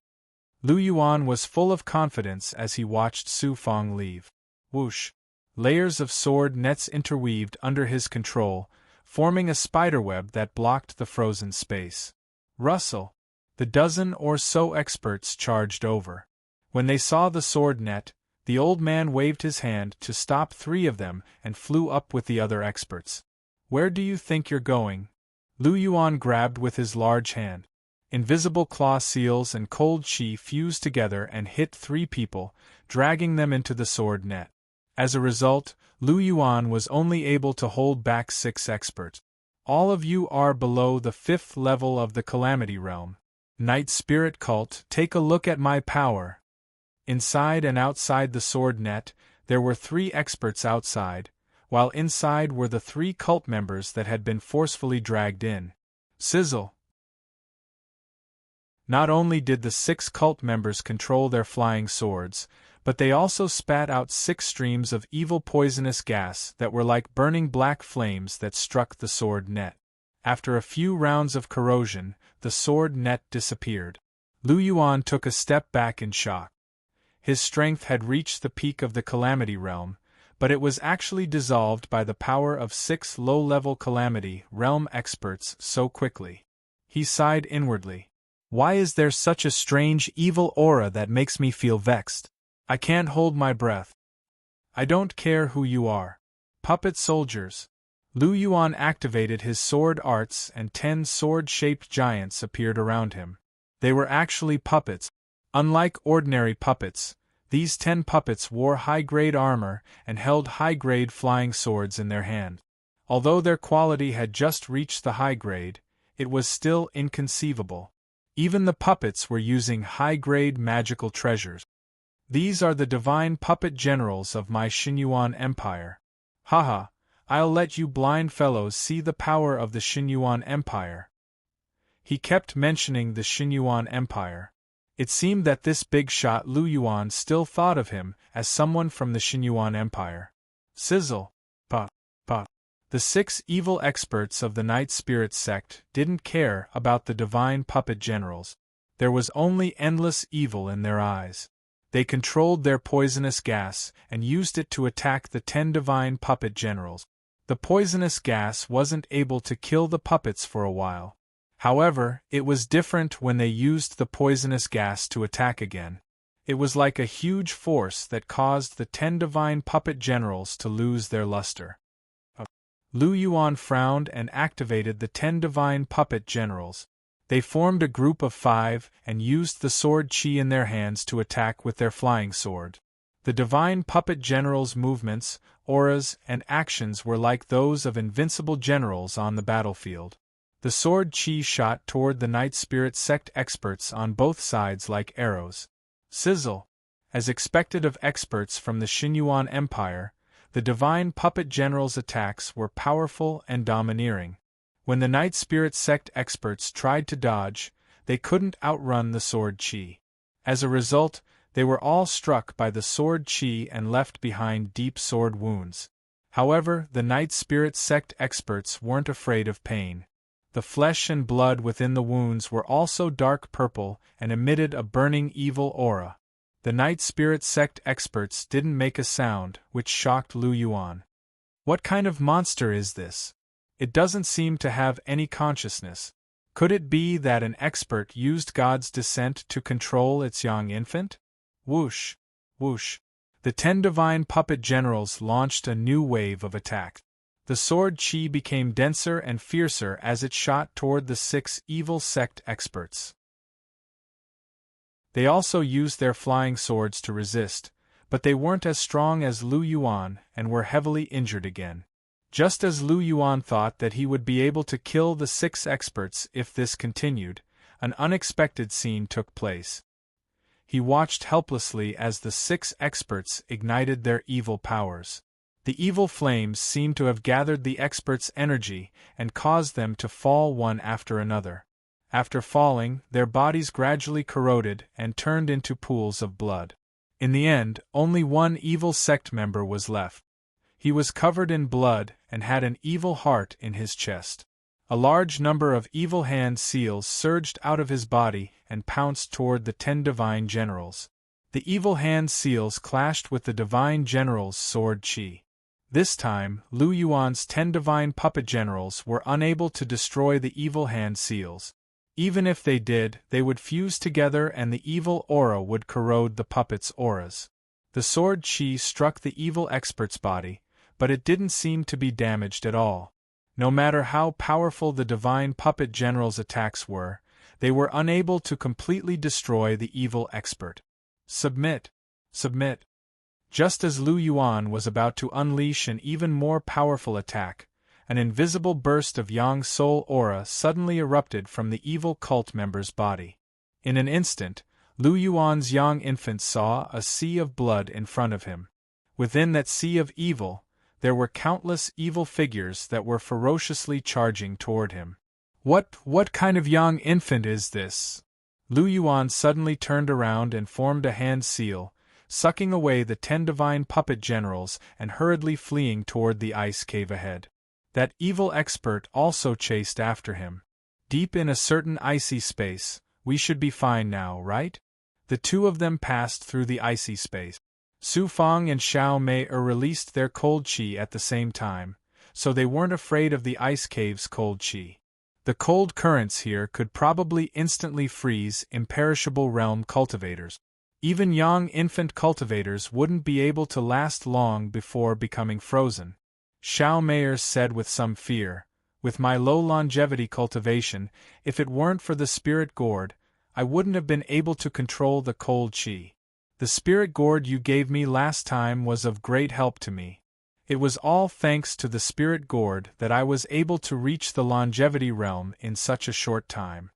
Speaker 1: Lu Yuan was full of confidence as he watched Su Fang leave. Whoosh! Layers of sword nets interweaved under his control, forming a spiderweb that blocked the frozen space. Rustle! The dozen or so experts charged over. When they saw the sword net, the old man waved his hand to stop 3 of them and flew up with the other experts. Where do you think you're going? Lu Yuan grabbed with his large hand. Invisible claw seals and cold chi fused together and hit 3 people, dragging them into the sword net. As a result, Lu Yuan was only able to hold back 6 experts. All of you are below the 5th level of the Calamity Realm. Night Spirit Cult, take a look at my power. Inside and outside the sword net, there were 3 experts outside, while inside were the 3 cult members that had been forcefully dragged in. Sizzle! Not only did the 6 cult members control their flying swords, but they also spat out 6 streams of evil poisonous gas that were like burning black flames that struck the sword net. After a few rounds of corrosion, the sword net disappeared. Lu Yuan took a step back in shock. His strength had reached the peak of the Calamity Realm, but it was actually dissolved by the power of 6 low-level Calamity Realm experts so quickly. He sighed inwardly. Why is there such a strange evil aura that makes me feel vexed? I can't hold my breath. I don't care who you are. Puppet soldiers. Lu Yuan activated his sword arts and 10 sword-shaped giants appeared around him. They were actually puppets. Unlike ordinary puppets, these 10 puppets wore high-grade armor and held high-grade flying swords in their hand. Although their quality had just reached the high grade, it was still inconceivable. Even the puppets were using high-grade magical treasures. These are the divine puppet generals of my Xinyuan Empire. Haha, I'll let you blind fellows see the power of the Xinyuan Empire. He kept mentioning the Xinyuan Empire. It seemed that this big shot Lu Yuan still thought of him as someone from the Xinyuan Empire. Sizzle. Pa. Pa. The 6 evil experts of the Night Spirit sect didn't care about the divine puppet generals. There was only endless evil in their eyes. They controlled their poisonous gas and used it to attack the 10 divine puppet generals. The poisonous gas wasn't able to kill the puppets for a while. However, it was different when they used the poisonous gas to attack again. It was like a huge force that caused the 10 divine puppet generals to lose their luster. Lu Yuan frowned and activated the 10 divine puppet generals. They formed a group of 5 and used the sword qi in their hands to attack with their flying sword. The divine puppet generals' movements, auras, and actions were like those of invincible generals on the battlefield. The sword qi shot toward the Night Spirit sect experts on both sides like arrows. Sizzle. As expected of experts from the Xinyuan Empire, the divine puppet generals' attacks were powerful and domineering. When the Night Spirit sect experts tried to dodge, they couldn't outrun the sword qi. As a result, they were all struck by the sword qi and left behind deep sword wounds. However, the Night Spirit sect experts weren't afraid of pain. The flesh and blood within the wounds were also dark purple and emitted a burning evil aura. The Night Spirit sect experts didn't make a sound, which shocked Lu Yuan. What kind of monster is this? It doesn't seem to have any consciousness. Could it be that an expert used God's descent to control its young infant? Whoosh! Whoosh! The 10 divine puppet generals launched a new wave of attack. The sword qi became denser and fiercer as it shot toward the 6 evil sect experts. They also used their flying swords to resist, but they weren't as strong as Lu Yuan and were heavily injured again. Just as Lu Yuan thought that he would be able to kill the 6 experts if this continued, an unexpected scene took place. He watched helplessly as the 6 experts ignited their evil powers. The evil flames seemed to have gathered the experts' energy and caused them to fall one after another. After falling, their bodies gradually corroded and turned into pools of blood. In the end, only one evil sect member was left. He was covered in blood and had an evil heart in his chest. A large number of evil hand seals surged out of his body and pounced toward the 10 divine generals. The evil hand seals clashed with the divine generals' sword qi. This time, Lu Yuan's 10 divine puppet generals were unable to destroy the evil hand seals. Even if they did, they would fuse together and the evil aura would corrode the puppets' auras. The sword qi struck the evil expert's body, but it didn't seem to be damaged at all. No matter how powerful the divine puppet generals' attacks were, they were unable to completely destroy the evil expert. Submit! Submit! Just as Lu Yuan was about to unleash an even more powerful attack, an invisible burst of Yang Soul aura suddenly erupted from the evil cult member's body. In an instant, Lu Yuan's young infant saw a sea of blood in front of him. Within that sea of evil, there were countless evil figures that were ferociously charging toward him. What kind of young infant is this? Lu Yuan suddenly turned around and formed a hand seal, sucking away the 10 divine puppet generals and hurriedly fleeing toward the ice cave ahead. That evil expert also chased after him. Deep in a certain icy space, we should be fine now, right? The two of them passed through the icy space. Su Fang and Xiao Mei released their cold qi at the same time, so they weren't afraid of the ice cave's cold qi. The cold currents here could probably instantly freeze imperishable realm cultivators. Even young infant cultivators wouldn't be able to last long before becoming frozen. Xiao Mei said with some fear, "With my low longevity cultivation, if it weren't for the spirit gourd, I wouldn't have been able to control the cold qi. The spirit gourd you gave me last time was of great help to me. It was all thanks to the spirit gourd that I was able to reach the longevity realm in such a short time."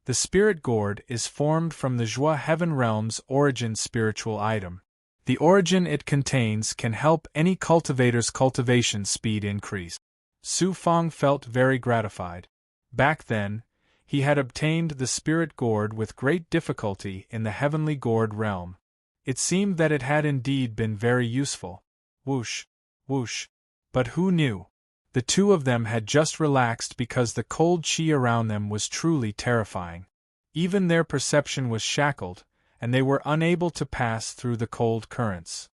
Speaker 1: The spirit gourd is formed from the Zhua Heaven Realm's origin spiritual item. The origin it contains can help any cultivator's cultivation speed increase. Su Fang felt very gratified. Back then, He had obtained the spirit gourd with great difficulty in the heavenly gourd realm. It seemed that it had indeed been very useful. Whoosh, whoosh. But who knew? The two of them had just relaxed because the cold chi around them was truly terrifying. Even their perception was shackled, and they were unable to pass through the cold currents.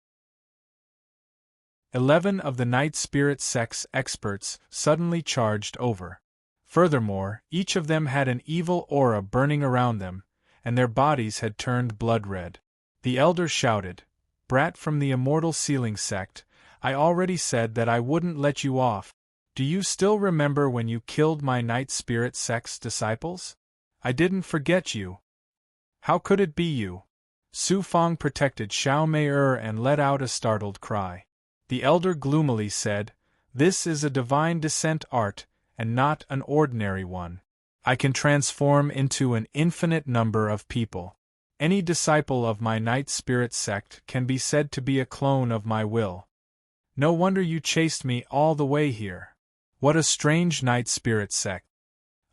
Speaker 1: 11 of the night spirit sect's experts suddenly charged over. Furthermore, each of them had an evil aura burning around them, and their bodies had turned blood red. The elder shouted, "Brat from the immortal ceiling sect, I already said that I wouldn't let you off. Do you still remember when you killed my night spirit sect's disciples? I didn't forget you." "How could it be you?" Su Fang protected Xiao Mei and let out a startled cry. The elder gloomily said, "This is a divine descent art, and not an ordinary one. I can transform into an infinite number of people. Any disciple of my night spirit sect can be said to be a clone of my will. No wonder you chased me all the way here. What a strange night spirit sect.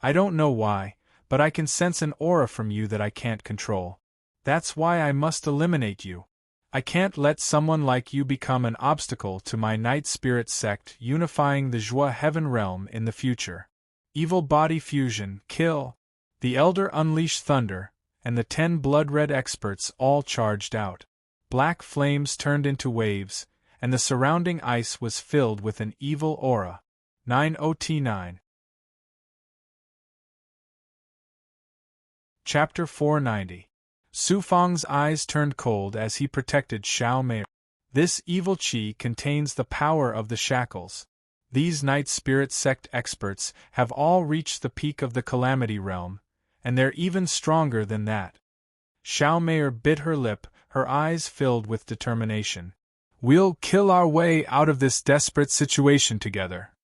Speaker 1: I don't know why, but I can sense an aura from you that I can't control. That's why I must eliminate you. I can't let someone like you become an obstacle to my night spirit sect unifying the Jua heaven realm in the future. Evil body fusion, kill!" The elder unleashed thunder, and the 10 blood-red experts all charged out. Black flames turned into waves, and the surrounding ice was filled with an evil aura. 90T9. Chapter 490. Su Fang's eyes turned cold as he protected Xiao Mei. This evil qi contains the power of the shackles. These night spirit sect experts have all reached the peak of the calamity realm, and they're even stronger than that. Xiao Mei bit her lip, her eyes filled with determination. "We'll kill our way out of this desperate situation together.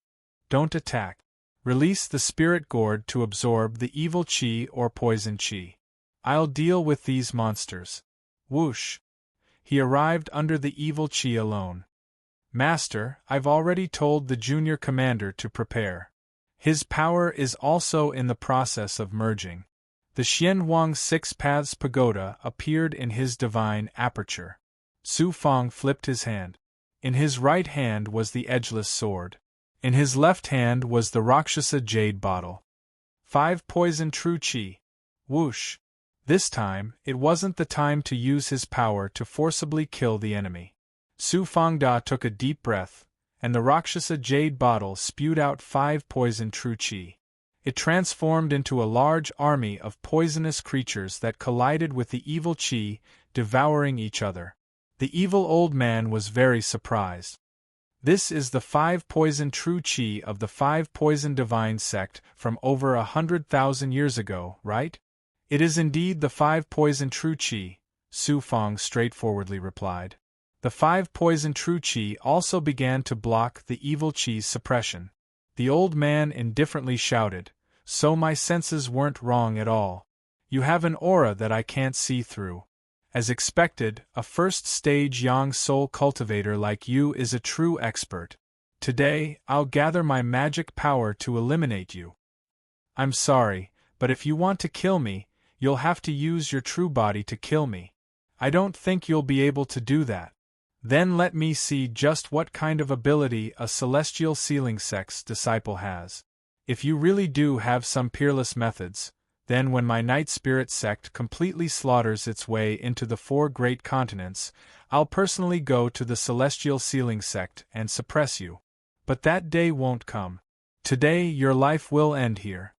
Speaker 1: Don't attack. Release the spirit gourd to absorb the evil qi or poison qi. I'll deal with these monsters." Whoosh! He arrived under the evil qi alone. "Master, I've already told the junior commander to prepare. His power is also in the process of merging." The Xianhuang Six Paths Pagoda appeared in his divine aperture. Su Fang flipped his hand. In his right hand was the edgeless sword. In his left hand was the Rakshasa jade bottle. 5 poison true qi. Whoosh! This time, it wasn't the time to use his power to forcibly kill the enemy. Su Fangda took a deep breath, and the Rakshasa jade bottle spewed out 5 poison true qi. It transformed into a large army of poisonous creatures that collided with the evil qi, devouring each other. The evil old man was very surprised. "This is the 5 poison true qi of the 5 poison divine sect from over 100,000 years ago, right?" "It is indeed the 5 poison true qi," Su Fang straightforwardly replied. The 5 poison true qi also began to block the evil qi's suppression. The old man indifferently shouted, "So my senses weren't wrong at all. You have an aura that I can't see through. As expected, a first-stage yang soul cultivator like you is a true expert. Today, I'll gather my magic power to eliminate you. I'm sorry, but if you want to kill me, you'll have to use your true body to kill me. I don't think you'll be able to do that. Then let me see just what kind of ability a celestial ceiling sect's disciple has. If you really do have some peerless methods, then when my night spirit sect completely slaughters its way into the 4 great continents, I'll personally go to the celestial ceiling sect and suppress you. But that day won't come. Today your life will end here."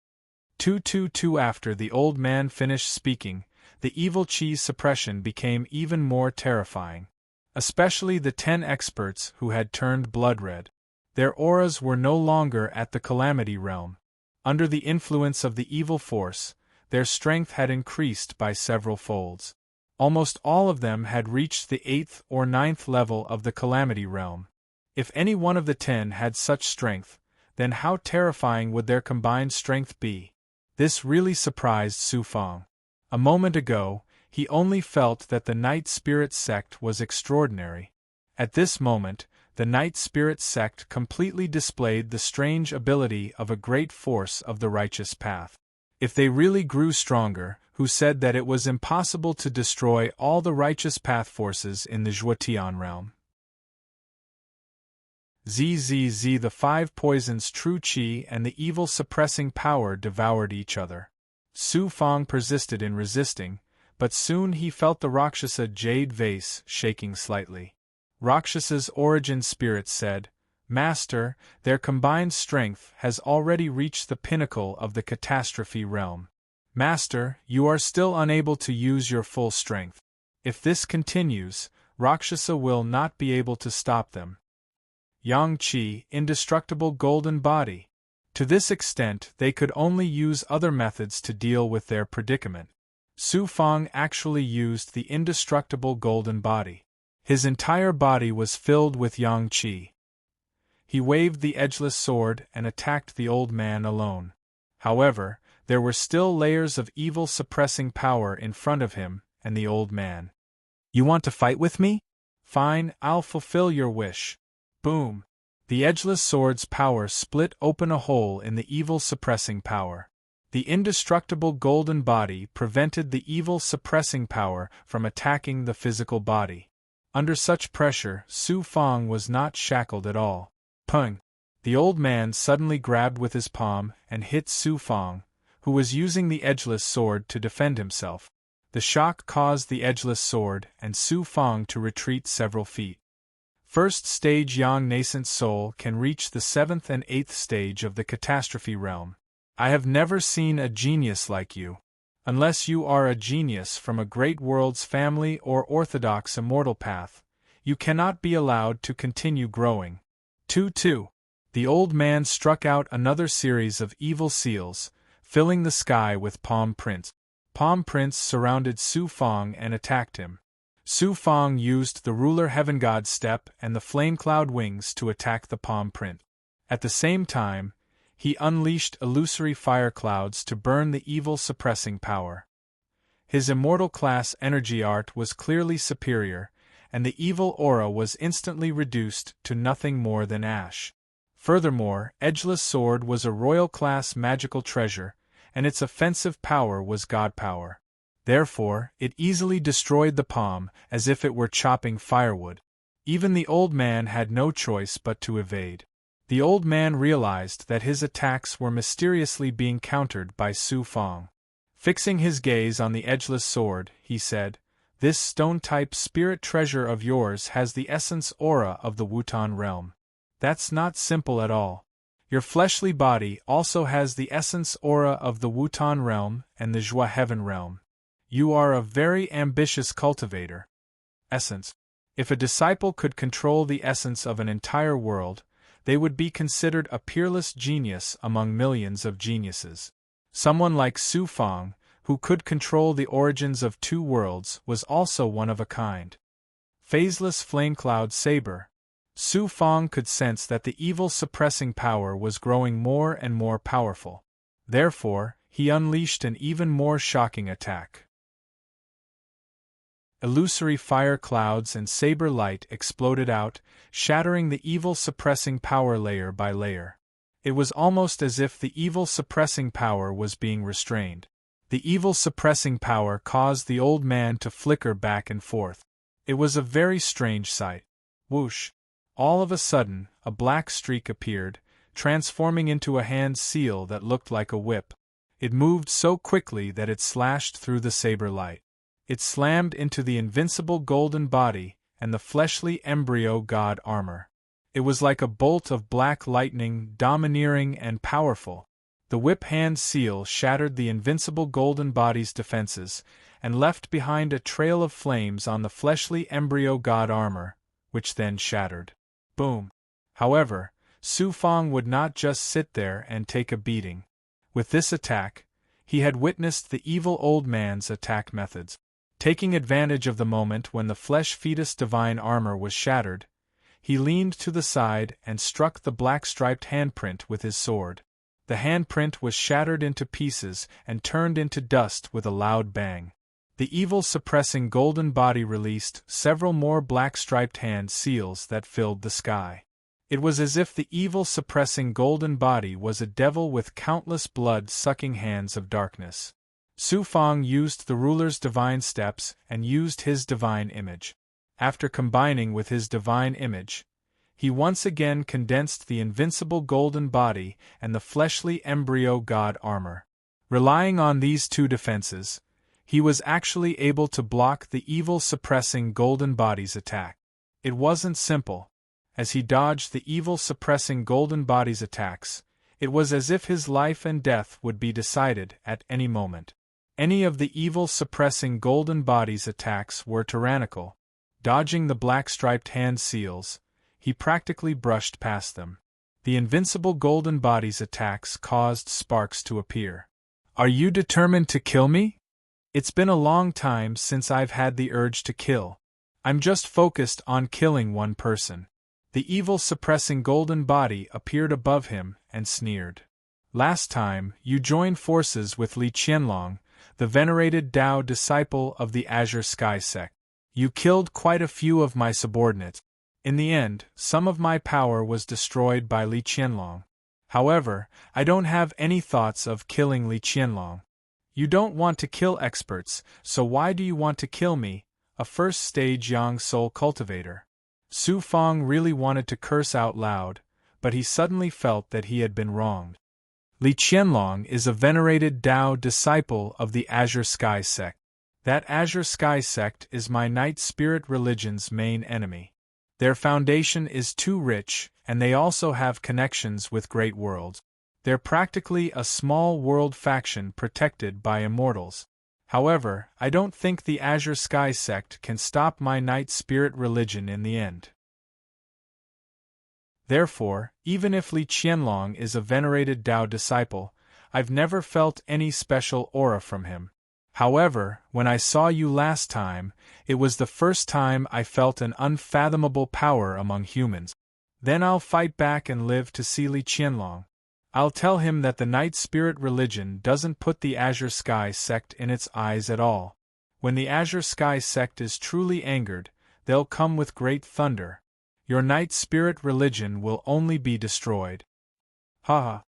Speaker 1: 222 After the old man finished speaking, the evil qi's suppression became even more terrifying. Especially the 10 experts who had turned blood-red. Their auras were no longer at the calamity realm. Under the influence of the evil force, their strength had increased by several folds. Almost all of them had reached the 8th or 9th level of the calamity realm. If any one of the 10 had such strength, then how terrifying would their combined strength be? This really surprised Su Fang. A moment ago, he only felt that the Night Spirit sect was extraordinary. At this moment, the Night Spirit sect completely displayed the strange ability of a great force of the righteous path. If they really grew stronger, who said that it was impossible to destroy all the righteous path forces in the Zhuotian realm? ZZZ. The five poisons, true qi and the evil suppressing power, devoured each other. Su Fang persisted in resisting, but soon he felt the Rakshasa jade vase shaking slightly. Rakshasa's origin spirit said, "Master, their combined strength has already reached the pinnacle of the catastrophe realm. Master, you are still unable to use your full strength. If this continues, Rakshasa will not be able to stop them." Yang Qi, indestructible golden body. To this extent, they could only use other methods to deal with their predicament. Su Fang actually used the indestructible golden body. His entire body was filled with Yang Qi. He waved the edgeless sword and attacked the old man alone. However, there were still layers of evil suppressing power in front of him and the old man. "You want to fight with me? Fine, I'll fulfill your wish." Boom! The edgeless sword's power split open a hole in the evil suppressing power. The indestructible golden body prevented the evil suppressing power from attacking the physical body. Under such pressure, Su Fang was not shackled at all. Pung! The old man suddenly grabbed with his palm and hit Su Fang, who was using the edgeless sword to defend himself. The shock caused the edgeless sword and Su Fang to retreat several feet. First stage Yang nascent soul can reach the 7th and 8th stage of the catastrophe realm. I have never seen a genius like you. Unless you are a genius from a great world's family or orthodox immortal path, you cannot be allowed to continue growing. 2-2. The old man struck out another series of evil seals, filling the sky with palm prints. Palm prints surrounded Su Fang and attacked him. Su Fang used the ruler heaven god step and the flame cloud wings to attack the palm print. At the same time, he unleashed illusory fire clouds to burn the evil suppressing power. His immortal class energy art was clearly superior, and the evil aura was instantly reduced to nothing more than ash. Furthermore, Edgeless Sword was a royal class magical treasure, and its offensive power was god power. Therefore, it easily destroyed the palm as if it were chopping firewood. Even the old man had no choice but to evade. The old man realized that his attacks were mysteriously being countered by Su Fang. Fixing his gaze on the edgeless sword, he said, "This stone-type spirit treasure of yours has the essence aura of the Wutan realm. That's not simple at all. Your fleshly body also has the essence aura of the Wutan realm and the Zhua heaven realm. You are a very ambitious cultivator." Essence. If a disciple could control the essence of an entire world, they would be considered a peerless genius among millions of geniuses. Someone like Su Fang, who could control the origins of two worlds, was also one of a kind. Phaseless Flamecloud Saber. Su Fang could sense that the evil suppressing power was growing more and more powerful. Therefore, he unleashed an even more shocking attack. Illusory fire clouds and saber light exploded out, shattering the evil suppressing power layer by layer. It was almost as if the evil suppressing power was being restrained. The evil suppressing power caused the old man to flicker back and forth. It was a very strange sight. Whoosh! All of a sudden, a black streak appeared, transforming into a hand seal that looked like a whip. It moved so quickly that it slashed through the saber light. It slammed into the invincible golden body and the fleshly embryo god armor. It was like a bolt of black lightning, domineering and powerful. The whip hand seal shattered the invincible golden body's defenses, and left behind a trail of flames on the fleshly embryo god armor, which then shattered. Boom! However, Su Fang would not just sit there and take a beating. With this attack, he had witnessed the evil old man's attack methods. Taking advantage of the moment when the flesh fetus divine armor was shattered, he leaned to the side and struck the black-striped handprint with his sword. The handprint was shattered into pieces and turned into dust with a loud bang. The evil-suppressing golden body released several more black-striped hand seals that filled the sky. It was as if the evil-suppressing golden body was a devil with countless blood-sucking hands of darkness. Su Fang used the ruler's divine steps and used his divine image. After combining with his divine image, he once again condensed the invincible golden body and the fleshly embryo god armor. Relying on these two defenses, he was actually able to block the evil-suppressing golden body's attack. It wasn't simple. As he dodged the evil-suppressing golden body's attacks, it was as if his life and death would be decided at any moment. Any of the evil-suppressing golden body's attacks were tyrannical. Dodging the black-striped hand seals, he practically brushed past them. The invincible golden body's attacks caused sparks to appear. "Are you determined to kill me?" "It's been a long time since I've had the urge to kill. I'm just focused on killing one person." The evil-suppressing golden body appeared above him and sneered. "Last time, you joined forces with Li Qianlong, the venerated Tao disciple of the Azure Sky sect. You killed quite a few of my subordinates. In the end, some of my power was destroyed by Li Qianlong. However, I don't have any thoughts of killing Li Qianlong. You don't want to kill experts, so why do you want to kill me, a first-stage Yang Soul cultivator?" Su Fang really wanted to curse out loud, but he suddenly felt that he had been wronged. Li Qianlong is a venerated Tao disciple of the Azure Sky sect. That Azure Sky sect is my Night Spirit religion's main enemy. Their foundation is too rich, and they also have connections with great worlds. They're practically a small world faction protected by immortals. However, I don't think the Azure Sky sect can stop my Night Spirit religion in the end. Therefore, even if Li Qianlong is a venerated Tao disciple, I've never felt any special aura from him. However, when I saw you last time, it was the first time I felt an unfathomable power among humans. Then I'll fight back and live to see Li Qianlong. I'll tell him that the Night Spirit religion doesn't put the Azure Sky sect in its eyes at all. When the Azure Sky sect is truly angered, they'll come with great thunder. Your Night Spirit religion will only be destroyed. Ha!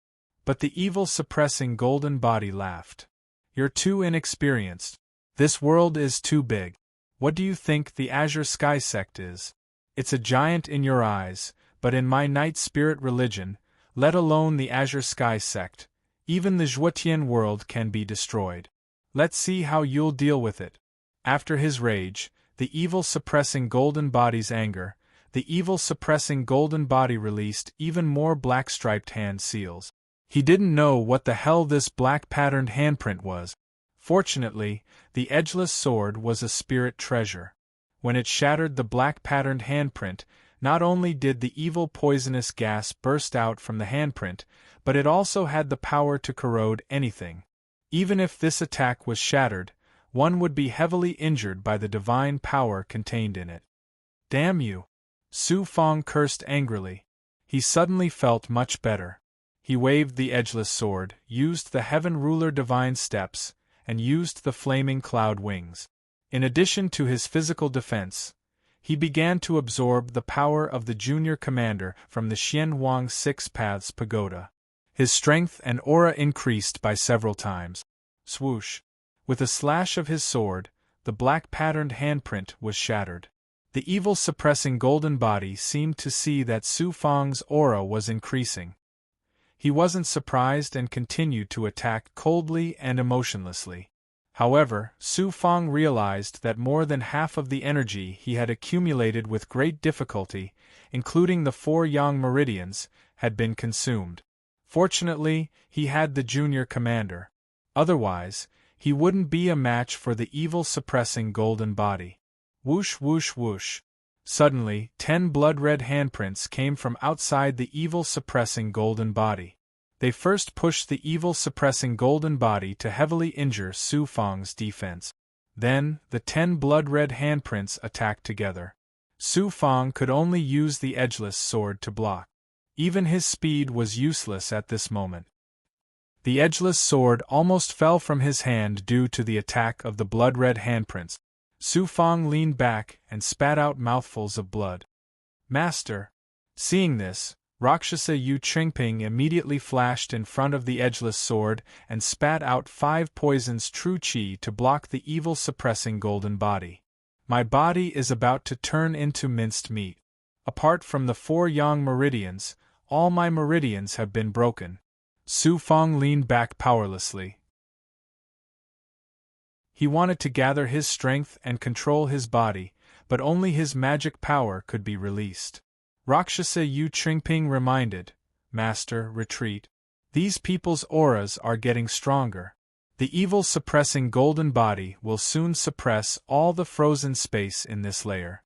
Speaker 1: But the evil-suppressing golden body laughed. You're too inexperienced. This world is too big. What do you think the Azure Sky sect is? It's a giant in your eyes, but in my Night Spirit religion, let alone the Azure Sky sect, even the Zhuotian world can be destroyed. Let's see how you'll deal with it. After his rage, the evil-suppressing golden body's anger, the evil-suppressing golden body released even more black-striped hand seals. He didn't know what the hell this black-patterned handprint was. Fortunately, the edgeless sword was a spirit treasure. When it shattered the black-patterned handprint, not only did the evil poisonous gas burst out from the handprint, but it also had the power to corrode anything. Even if this attack was shattered, one would be heavily injured by the divine power contained in it. Damn you! Su Fang cursed angrily. He suddenly felt much better. He waved the edgeless sword, used the Heaven Ruler divine steps, and used the flaming cloud wings. In addition to his physical defense, he began to absorb the power of the junior commander from the Xianhuang Six Paths Pagoda. His strength and aura increased by several times. Swoosh! With a slash of his sword, the black-patterned handprint was shattered. The evil-suppressing golden body seemed to see that Su Fang's aura was increasing. He wasn't surprised and continued to attack coldly and emotionlessly. However, Su Fang realized that more than half of the energy he had accumulated with great difficulty, including the 4 yang meridians, had been consumed. Fortunately, he had the junior commander. Otherwise, he wouldn't be a match for the evil-suppressing golden body. Whoosh whoosh whoosh. Suddenly, 10 blood-red handprints came from outside the evil-suppressing golden body. They first pushed the evil-suppressing golden body to heavily injure Su Fang's defense. Then, the 10 blood-red handprints attacked together. Su Fang could only use the edgeless sword to block. Even his speed was useless at this moment. The edgeless sword almost fell from his hand due to the attack of the blood-red handprints. Su Fang leaned back and spat out mouthfuls of blood. "Master!" Seeing this, Rakshasa Yu Chingping immediately flashed in front of the edgeless sword and spat out 5 poisons true chi to block the evil suppressing golden body. My body is about to turn into minced meat. Apart from the 4 yang meridians, all my meridians have been broken. Su Fong leaned back powerlessly. He wanted to gather his strength and control his body, but only his magic power could be released. Rakshasa Yu Chingping reminded, Master, retreat. These people's auras are getting stronger. The evil suppressing golden body will soon suppress all the frozen space in this layer.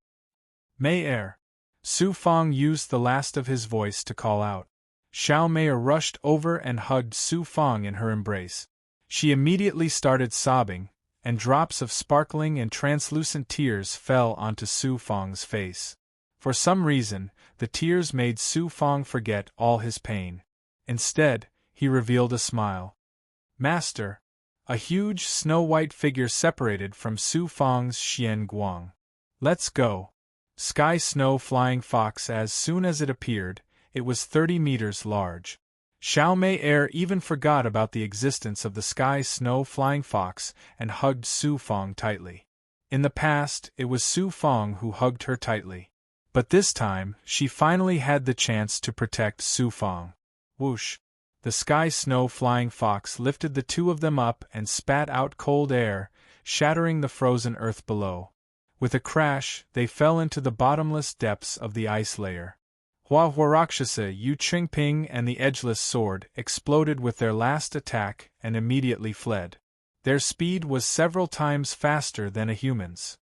Speaker 1: May Er. Su Fong used the last of his voice to call out. Xiao Mei rushed over and hugged Su Fong in her embrace. She immediately started sobbing, and drops of sparkling and translucent tears fell onto Su Fong's face. For some reason, the tears made Su Fong forget all his pain. Instead, he revealed a smile. Master! A huge snow-white figure separated from Su Fong's Xian Guang. Let's go! Sky Snow Flying Fox. As soon as it appeared, it was 30 meters large. Xiao Mei Er even forgot about the existence of the Sky Snow Flying Fox and hugged Su Fong tightly. In the past, it was Su Fong who hugged her tightly. But this time, she finally had the chance to protect Su Fong. Whoosh! The Sky Snow Flying Fox lifted the 2 of them up and spat out cold air, shattering the frozen earth below. With a crash, they fell into the bottomless depths of the ice layer. Hua Rakshasa Yu Chingping and the edgeless sword exploded with their last attack and immediately fled. Their speed was several times faster than a human's.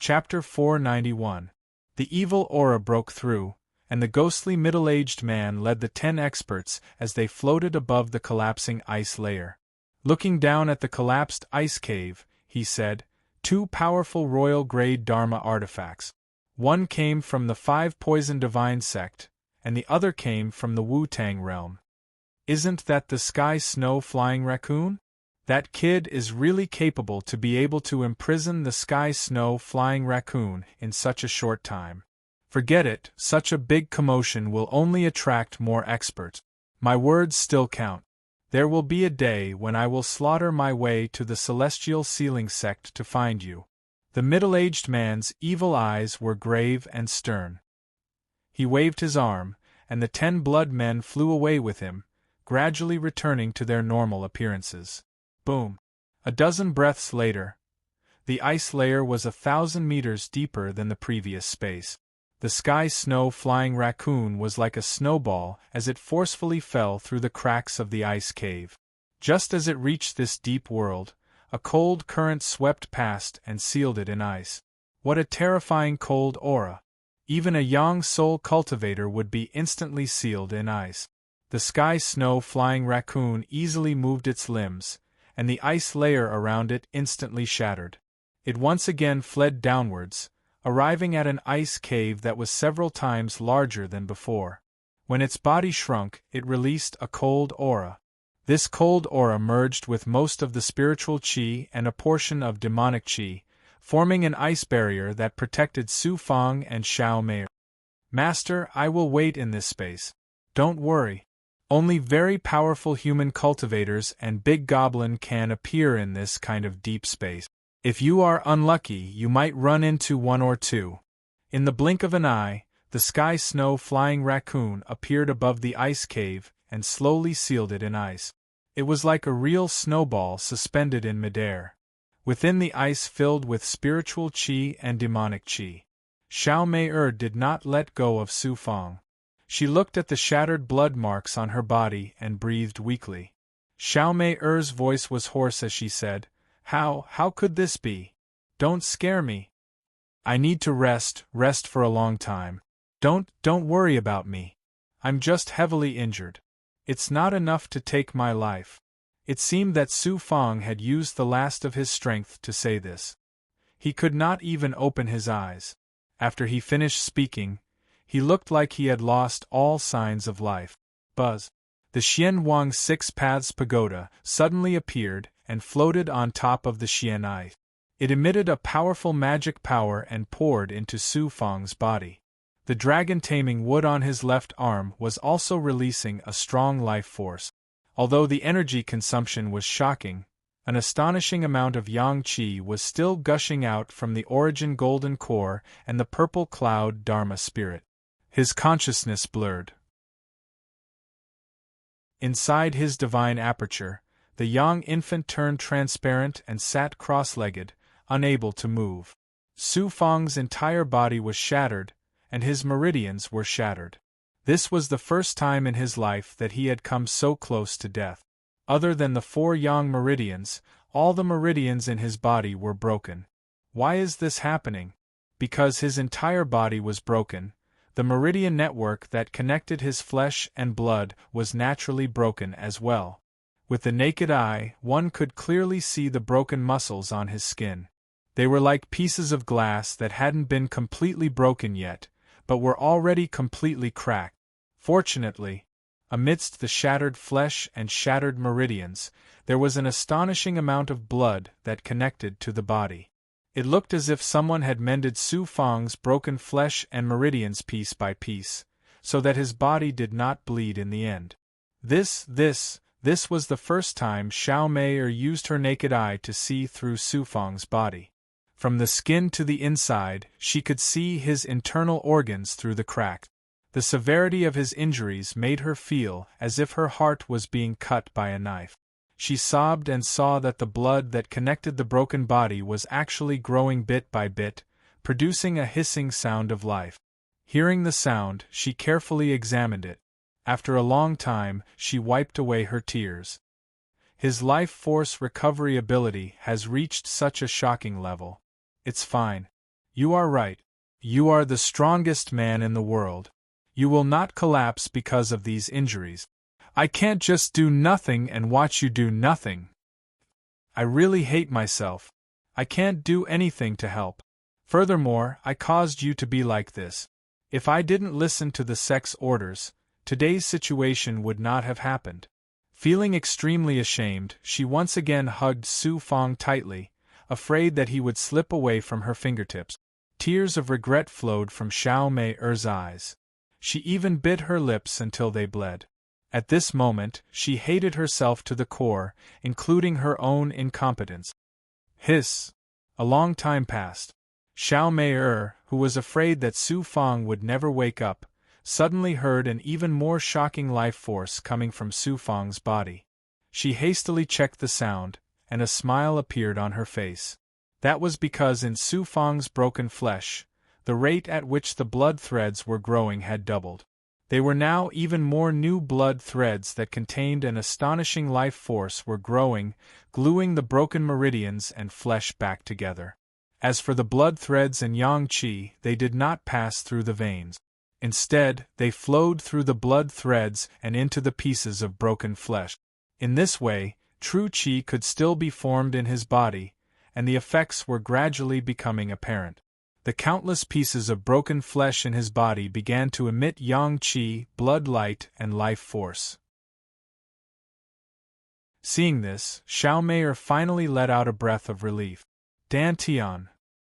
Speaker 1: Chapter 491. The evil aura broke through, and the ghostly middle-aged man led the 10 experts as they floated above the collapsing ice layer. Looking down at the collapsed ice cave, he said, 2 powerful royal-grade Dharma artifacts. One came from the 5 Poison Divine sect, and the other came from the Wu-Tang realm. Isn't that the Sky Snow Flying Raccoon? That kid is really capable to be able to imprison the Sky Snow Flying Raccoon in such a short time. Forget it, such a big commotion will only attract more experts. My words still count. There will be a day when I will slaughter my way to the Celestial Sealing Sect to find you. The middle-aged man's evil eyes were grave and stern. He waved his arm, and the 10 blood men flew away with him, gradually returning to their normal appearances. Boom! A dozen breaths later, the ice layer was 1,000 meters deeper than the previous space. The Sky Snow Flying Raccoon was like a snowball as it forcefully fell through the cracks of the ice cave. Just as it reached this deep world, a cold current swept past and sealed it in ice. What a terrifying cold aura! Even a Yang Soul cultivator would be instantly sealed in ice. The Sky Snow Flying Raccoon easily moved its limbs, and the ice layer around it instantly shattered. It once again fled downwards, arriving at an ice cave that was several times larger than before. When its body shrunk, it released a cold aura. This cold aura merged with most of the spiritual chi and a portion of demonic chi, forming an ice barrier that protected Su Fong and Xiao Mei. Master, I will wait in this space. Don't worry. Only very powerful human cultivators and big goblin can appear in this kind of deep space. If you are unlucky, you might run into 1 or 2. In the blink of an eye, the Sky Snow Flying Raccoon appeared above the ice cave and slowly sealed it in ice. It was like a real snowball suspended in midair. Within the ice filled with spiritual chi and demonic chi. Xiao Mei did not let go of Su Fong. She looked at the shattered blood marks on her body and breathed weakly. Xiao Mei's voice was hoarse as she said, How could this be? Don't scare me. I need to rest for a long time. Don't worry about me. I'm just heavily injured. It's not enough to take my life. It seemed that Su Fong had used the last of his strength to say this. He could not even open his eyes. After he finished speaking, he looked like he had lost all signs of life. Buzz. The Xianwang 6 Paths Pagoda suddenly appeared and floated on top of the Xian ice. It emitted a powerful magic power and poured into Su Fang's body. The dragon-taming wood on his left arm was also releasing a strong life force. Although the energy consumption was shocking, an astonishing amount of yang qi was still gushing out from the origin golden core and the purple cloud Dharma spirit. His consciousness blurred. Inside his divine aperture, the young infant turned transparent and sat cross-legged, unable to move. Su Fang's entire body was shattered, and his meridians were shattered. This was the first time in his life that he had come so close to death. Other than the 4 yang meridians, all the meridians in his body were broken. Why is this happening? Because his entire body was broken. The meridian network that connected his flesh and blood was naturally broken as well. With the naked eye, one could clearly see the broken muscles on his skin. They were like pieces of glass that hadn't been completely broken yet, but were already completely cracked. Fortunately, amidst the shattered flesh and shattered meridians, there was an astonishing amount of blood that connected to the body. It looked as if someone had mended Su Fang's broken flesh and meridians piece by piece, so that his body did not bleed in the end. This was the first time Xiao Mei used her naked eye to see through Su Fang's body. From the skin to the inside, she could see his internal organs through the crack. The severity of his injuries made her feel as if her heart was being cut by a knife. She sobbed and saw that the blood that connected the broken body was actually growing bit by bit, producing a hissing sound of life. Hearing the sound, she carefully examined it. After a long time, she wiped away her tears. His life force recovery ability has reached such a shocking level. It's fine. You are right. You are the strongest man in the world. You will not collapse because of these injuries. I can't just do nothing and watch you do nothing. I really hate myself. I can't do anything to help. Furthermore, I caused you to be like this. If I didn't listen to the sex orders, today's situation would not have happened. Feeling extremely ashamed, she once again hugged Su Fang tightly, afraid that he would slip away from her fingertips. Tears of regret flowed from Xiao Mei's eyes. She even bit her lips until they bled. At this moment, she hated herself to the core, including her own incompetence. Hiss! A long time passed. Xiao Mei, who was afraid that Su Fang would never wake up, suddenly heard an even more shocking life force coming from Su Fang's body. She hastily checked the sound, and a smile appeared on her face. That was because in Su Fang's broken flesh, the rate at which the blood threads were growing had doubled. They were now even more new blood threads that contained an astonishing life force were growing, gluing the broken meridians and flesh back together. As for the blood threads and yang qi, they did not pass through the veins. Instead, they flowed through the blood threads and into the pieces of broken flesh. In this way, true qi could still be formed in his body, and the effects were gradually becoming apparent. The countless pieces of broken flesh in his body began to emit yang qi, blood light, and life force. Seeing this, Xiao Mei finally let out a breath of relief. Dan Tian.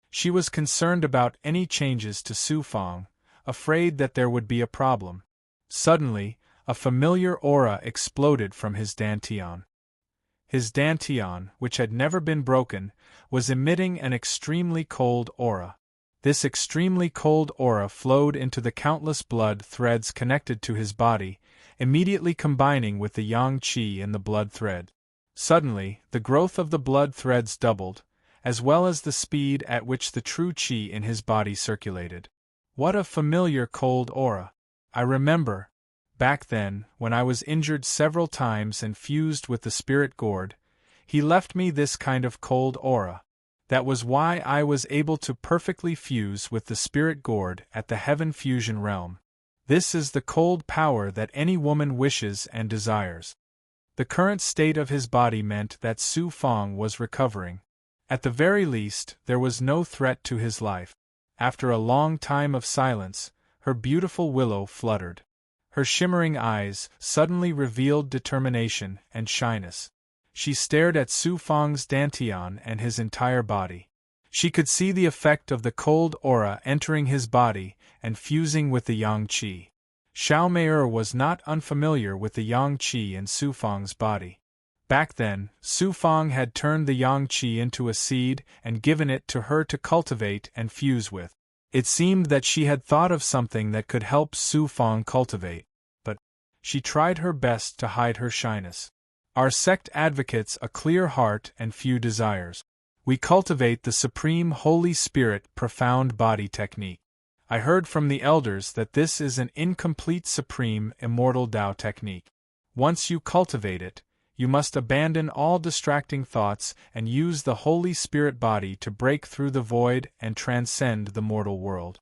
Speaker 1: She was concerned about any changes to Su Fang, afraid that there would be a problem. Suddenly, a familiar aura exploded from his dantian. His dantian, which had never been broken, was emitting an extremely cold aura. This extremely cold aura flowed into the countless blood threads connected to his body, immediately combining with the yang qi in the blood thread. Suddenly, the growth of the blood threads doubled, as well as the speed at which the true qi in his body circulated. What a familiar cold aura! I remember, back then, when I was injured several times and fused with the spirit gourd, he left me this kind of cold aura. That was why I was able to perfectly fuse with the spirit gourd at the heaven fusion realm. This is the cold power that any woman wishes and desires. The current state of his body meant that Su Fang was recovering. At the very least, there was no threat to his life. After a long time of silence, her beautiful willow fluttered. Her shimmering eyes suddenly revealed determination and shyness. She stared at Su Fang's dantian and his entire body. She could see the effect of the cold aura entering his body and fusing with the yang qi. Xiao Mei was not unfamiliar with the yang qi in Su Fang's body. Back then, Su Fang had turned the yang qi into a seed and given it to her to cultivate and fuse with. It seemed that she had thought of something that could help Su Fang cultivate, but she tried her best to hide her shyness. Our sect advocates a clear heart and few desires. We cultivate the Supreme Holy Spirit profound body technique. I heard from the elders that this is an incomplete Supreme Immortal Tao technique. Once you cultivate it, you must abandon all distracting thoughts and use the Holy Spirit body to break through the void and transcend the mortal world.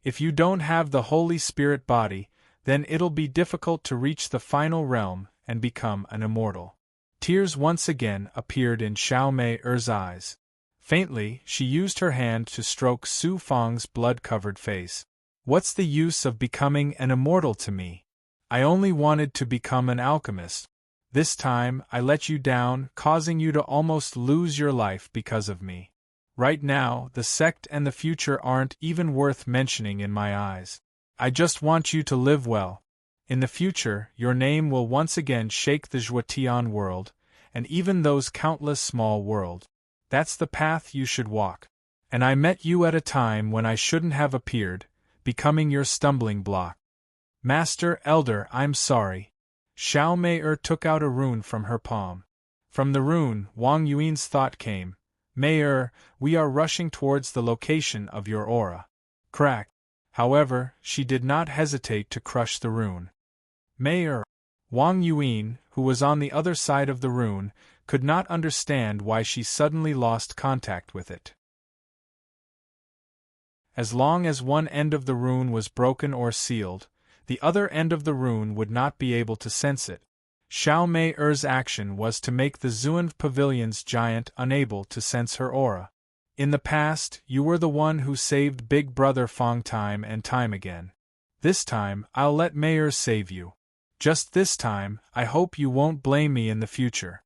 Speaker 1: If you don't have the Holy Spirit body, then it'll be difficult to reach the final realm and become an immortal. Tears once again appeared in Xiao Mei-er's eyes. Faintly, she used her hand to stroke Su Fang's blood-covered face. What's the use of becoming an immortal to me? I only wanted to become an alchemist. This time, I let you down, causing you to almost lose your life because of me. Right now, the sect and the future aren't even worth mentioning in my eyes. I just want you to live well. In the future, your name will once again shake the Zhuotian world, and even those countless small worlds. That's the path you should walk. And I met you at a time when I shouldn't have appeared, becoming your stumbling block. Master Elder, I'm sorry. Xiao Mei took out a rune from her palm. From the rune, Wang Yuan's thought came. Mei, we are rushing towards the location of your aura. Crack. However, she did not hesitate to crush the rune. Mei, Wang Yuan, who was on the other side of the rune, could not understand why she suddenly lost contact with it. As long as one end of the rune was broken or sealed, the other end of the rune would not be able to sense it. Xiao Mei-er's action was to make the Xuan Pavilion's giant unable to sense her aura. In the past, you were the one who saved Big Brother Fang time and time again. This time, I'll let Mei save you. Just this time, I hope you won't blame me in the future.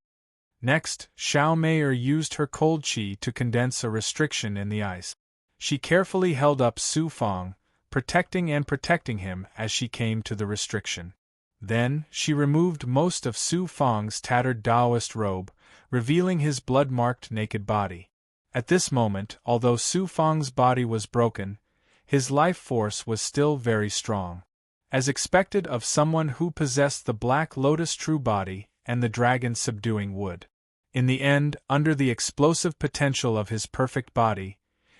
Speaker 1: Next, Xiao Mei used her cold qi to condense a restriction in the ice. She carefully held up Su Fang, protecting him as she came to the restriction. Then, she removed most of Su Fang's tattered Taoist robe, revealing his blood-marked naked body. At this moment, although Su Fang's body was broken, his life force was still very strong. As expected of someone who possessed the Black Lotus true body and the dragon subduing wood. In the end, under the explosive potential of his perfect body,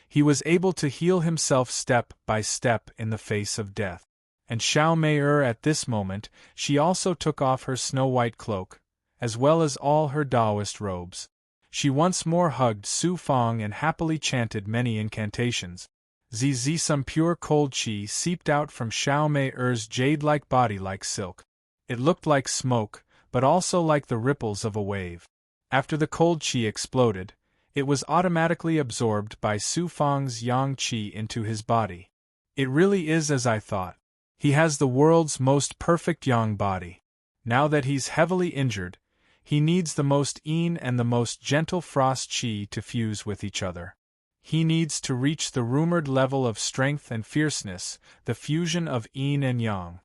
Speaker 1: he was able to heal himself step by step in the face of death. And Xiao Mei at this moment, she also took off her snow-white cloak, as well as all her Taoist robes. She once more hugged Su Fang and happily chanted many incantations. Some pure cold qi seeped out from Xiao Mei-er's jade-like body like silk. It looked like smoke, but also like the ripples of a wave. After the cold qi exploded, it was automatically absorbed by Su Fang's yang qi into his body. It really is as I thought. He has the world's most perfect yang body. Now that he's heavily injured, he needs the most yin and the most gentle frost qi to fuse with each other. He needs to reach the rumored level of strength and fierceness, the fusion of yin and yang.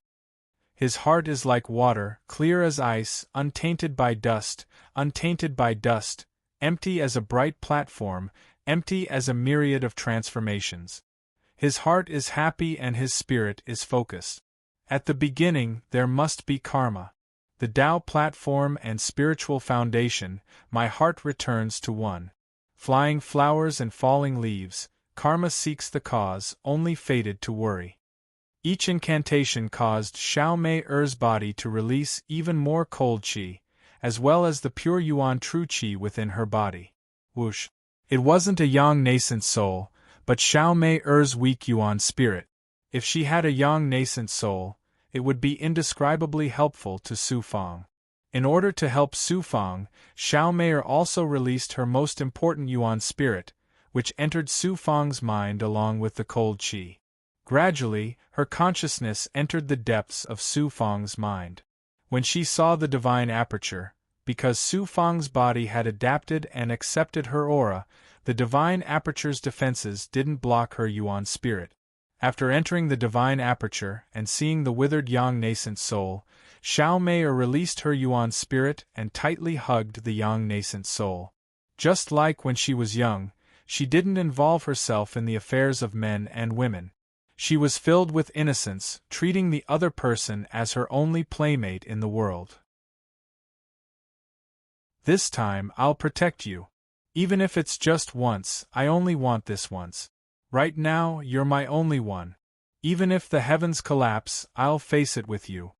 Speaker 1: His heart is like water, clear as ice, untainted by dust, empty as a bright platform, empty as a myriad of transformations. His heart is happy and his spirit is focused. At the beginning, there must be karma. The Tao platform and spiritual foundation, my heart returns to one. Flying flowers and falling leaves, karma seeks the cause, only fated to worry. Each incantation caused Xiao Mei-er's body to release even more cold qi, as well as the pure Yuan true qi within her body. Whoosh! It wasn't a yang nascent soul, but Xiao Mei-er's weak Yuan spirit. If she had a yang nascent soul, it would be indescribably helpful to Su Fang. In order to help Su Fang, Xiao Mei also released her most important Yuan spirit, which entered Su Fang's mind along with the cold qi. Gradually, her consciousness entered the depths of Su Fang's mind. When she saw the divine aperture, because Su Fang's body had adapted and accepted her aura, The divine aperture's defenses didn't block her yuan spirit. After entering the divine aperture and seeing the withered yang nascent soul, Xiao Mei released her yuan spirit and tightly hugged the yang nascent soul. Just like when she was young, she didn't involve herself in the affairs of men and women. She was filled with innocence, treating the other person as her only playmate in the world. This time I'll protect you. Even if it's just once, I only want this once. Right now, you're my only one. Even if the heavens collapse, I'll face it with you.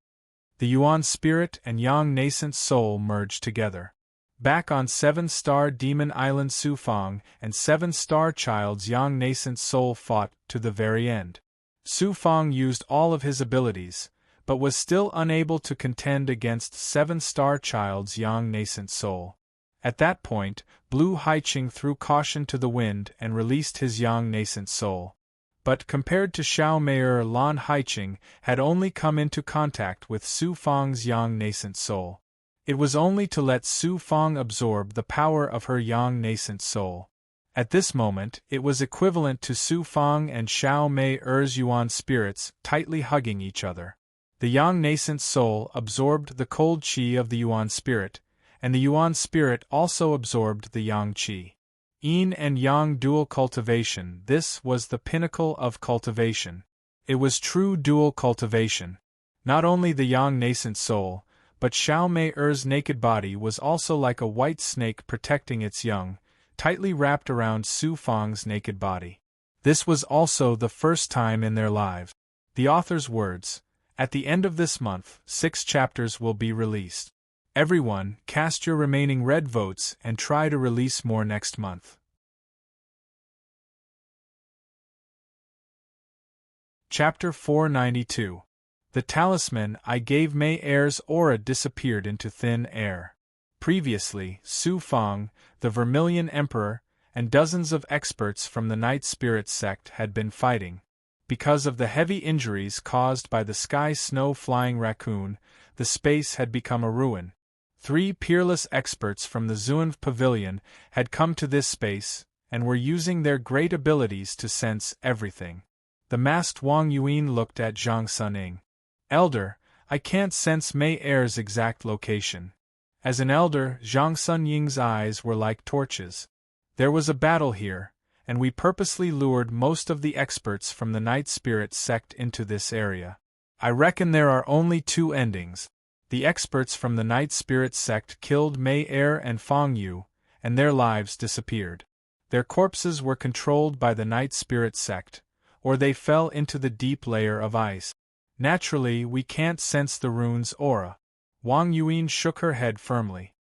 Speaker 1: The yuan spirit and yang nascent soul merged together. Back on 7-star Demon Island, Su Fang and 7-star Child's yang nascent soul fought to the very end. Su Fang used all of his abilities, but was still unable to contend against 7-star Child's yang nascent soul. At that point, Blue Haiqing threw caution to the wind and released his yang nascent soul. But compared to Xiao Mei, Lan Haiqing had only come into contact with Su Fang's yang nascent soul. It was only to let Su Fang absorb the power of her yang nascent soul. At this moment, it was equivalent to Su Fang and Xiao Mei's yuan spirits tightly hugging each other. The yang nascent soul absorbed the cold qi of the yuan spirit, and the yuan spirit also absorbed the yang qi. Yin and yang dual cultivation. This was the pinnacle of cultivation. It was true dual cultivation. Not only the yang nascent soul, but Xiao Mei's naked body was also like a white snake protecting its young, tightly wrapped around Su Fang's naked body. This was also the first time in their lives. The author's words: at the end of this month, 6 chapters will be released. Everyone, cast your remaining red votes and try to release more next month. Chapter 492. The talisman I gave Mei-er's aura disappeared into thin air. Previously, Su Fang, the Vermilion Emperor, and dozens of experts from the Night Spirit sect had been fighting. Because of the heavy injuries caused by the Sky Snow Flying Raccoon, the space had become a ruin. 3 peerless experts from the Zunv Pavilion had come to this space, and were using their great abilities to sense everything. The masked Wang Yuan looked at Zhang Suning. Elder, I can't sense Mei-er's exact location. As an elder, Zhang Sunying's eyes were like torches. There was a battle here, and we purposely lured most of the experts from the Night Spirit sect into this area. I reckon there are only 2 endings. The experts from the Night Spirit sect killed Mei-er and Fang Yu, and their lives disappeared. Their corpses were controlled by the Night Spirit sect, or they fell into the deep layer of ice. Naturally, we can't sense the rune's aura. Wang Yuan shook her head firmly.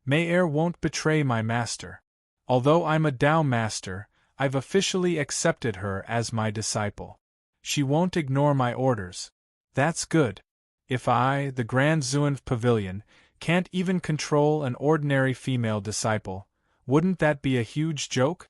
Speaker 1: Mei-er won't betray my master. Although I'm a Dao master, I've officially accepted her as my disciple. She won't ignore my orders. That's good. If I, the Grand Zunv Pavilion, can't even control an ordinary female disciple, wouldn't that be a huge joke?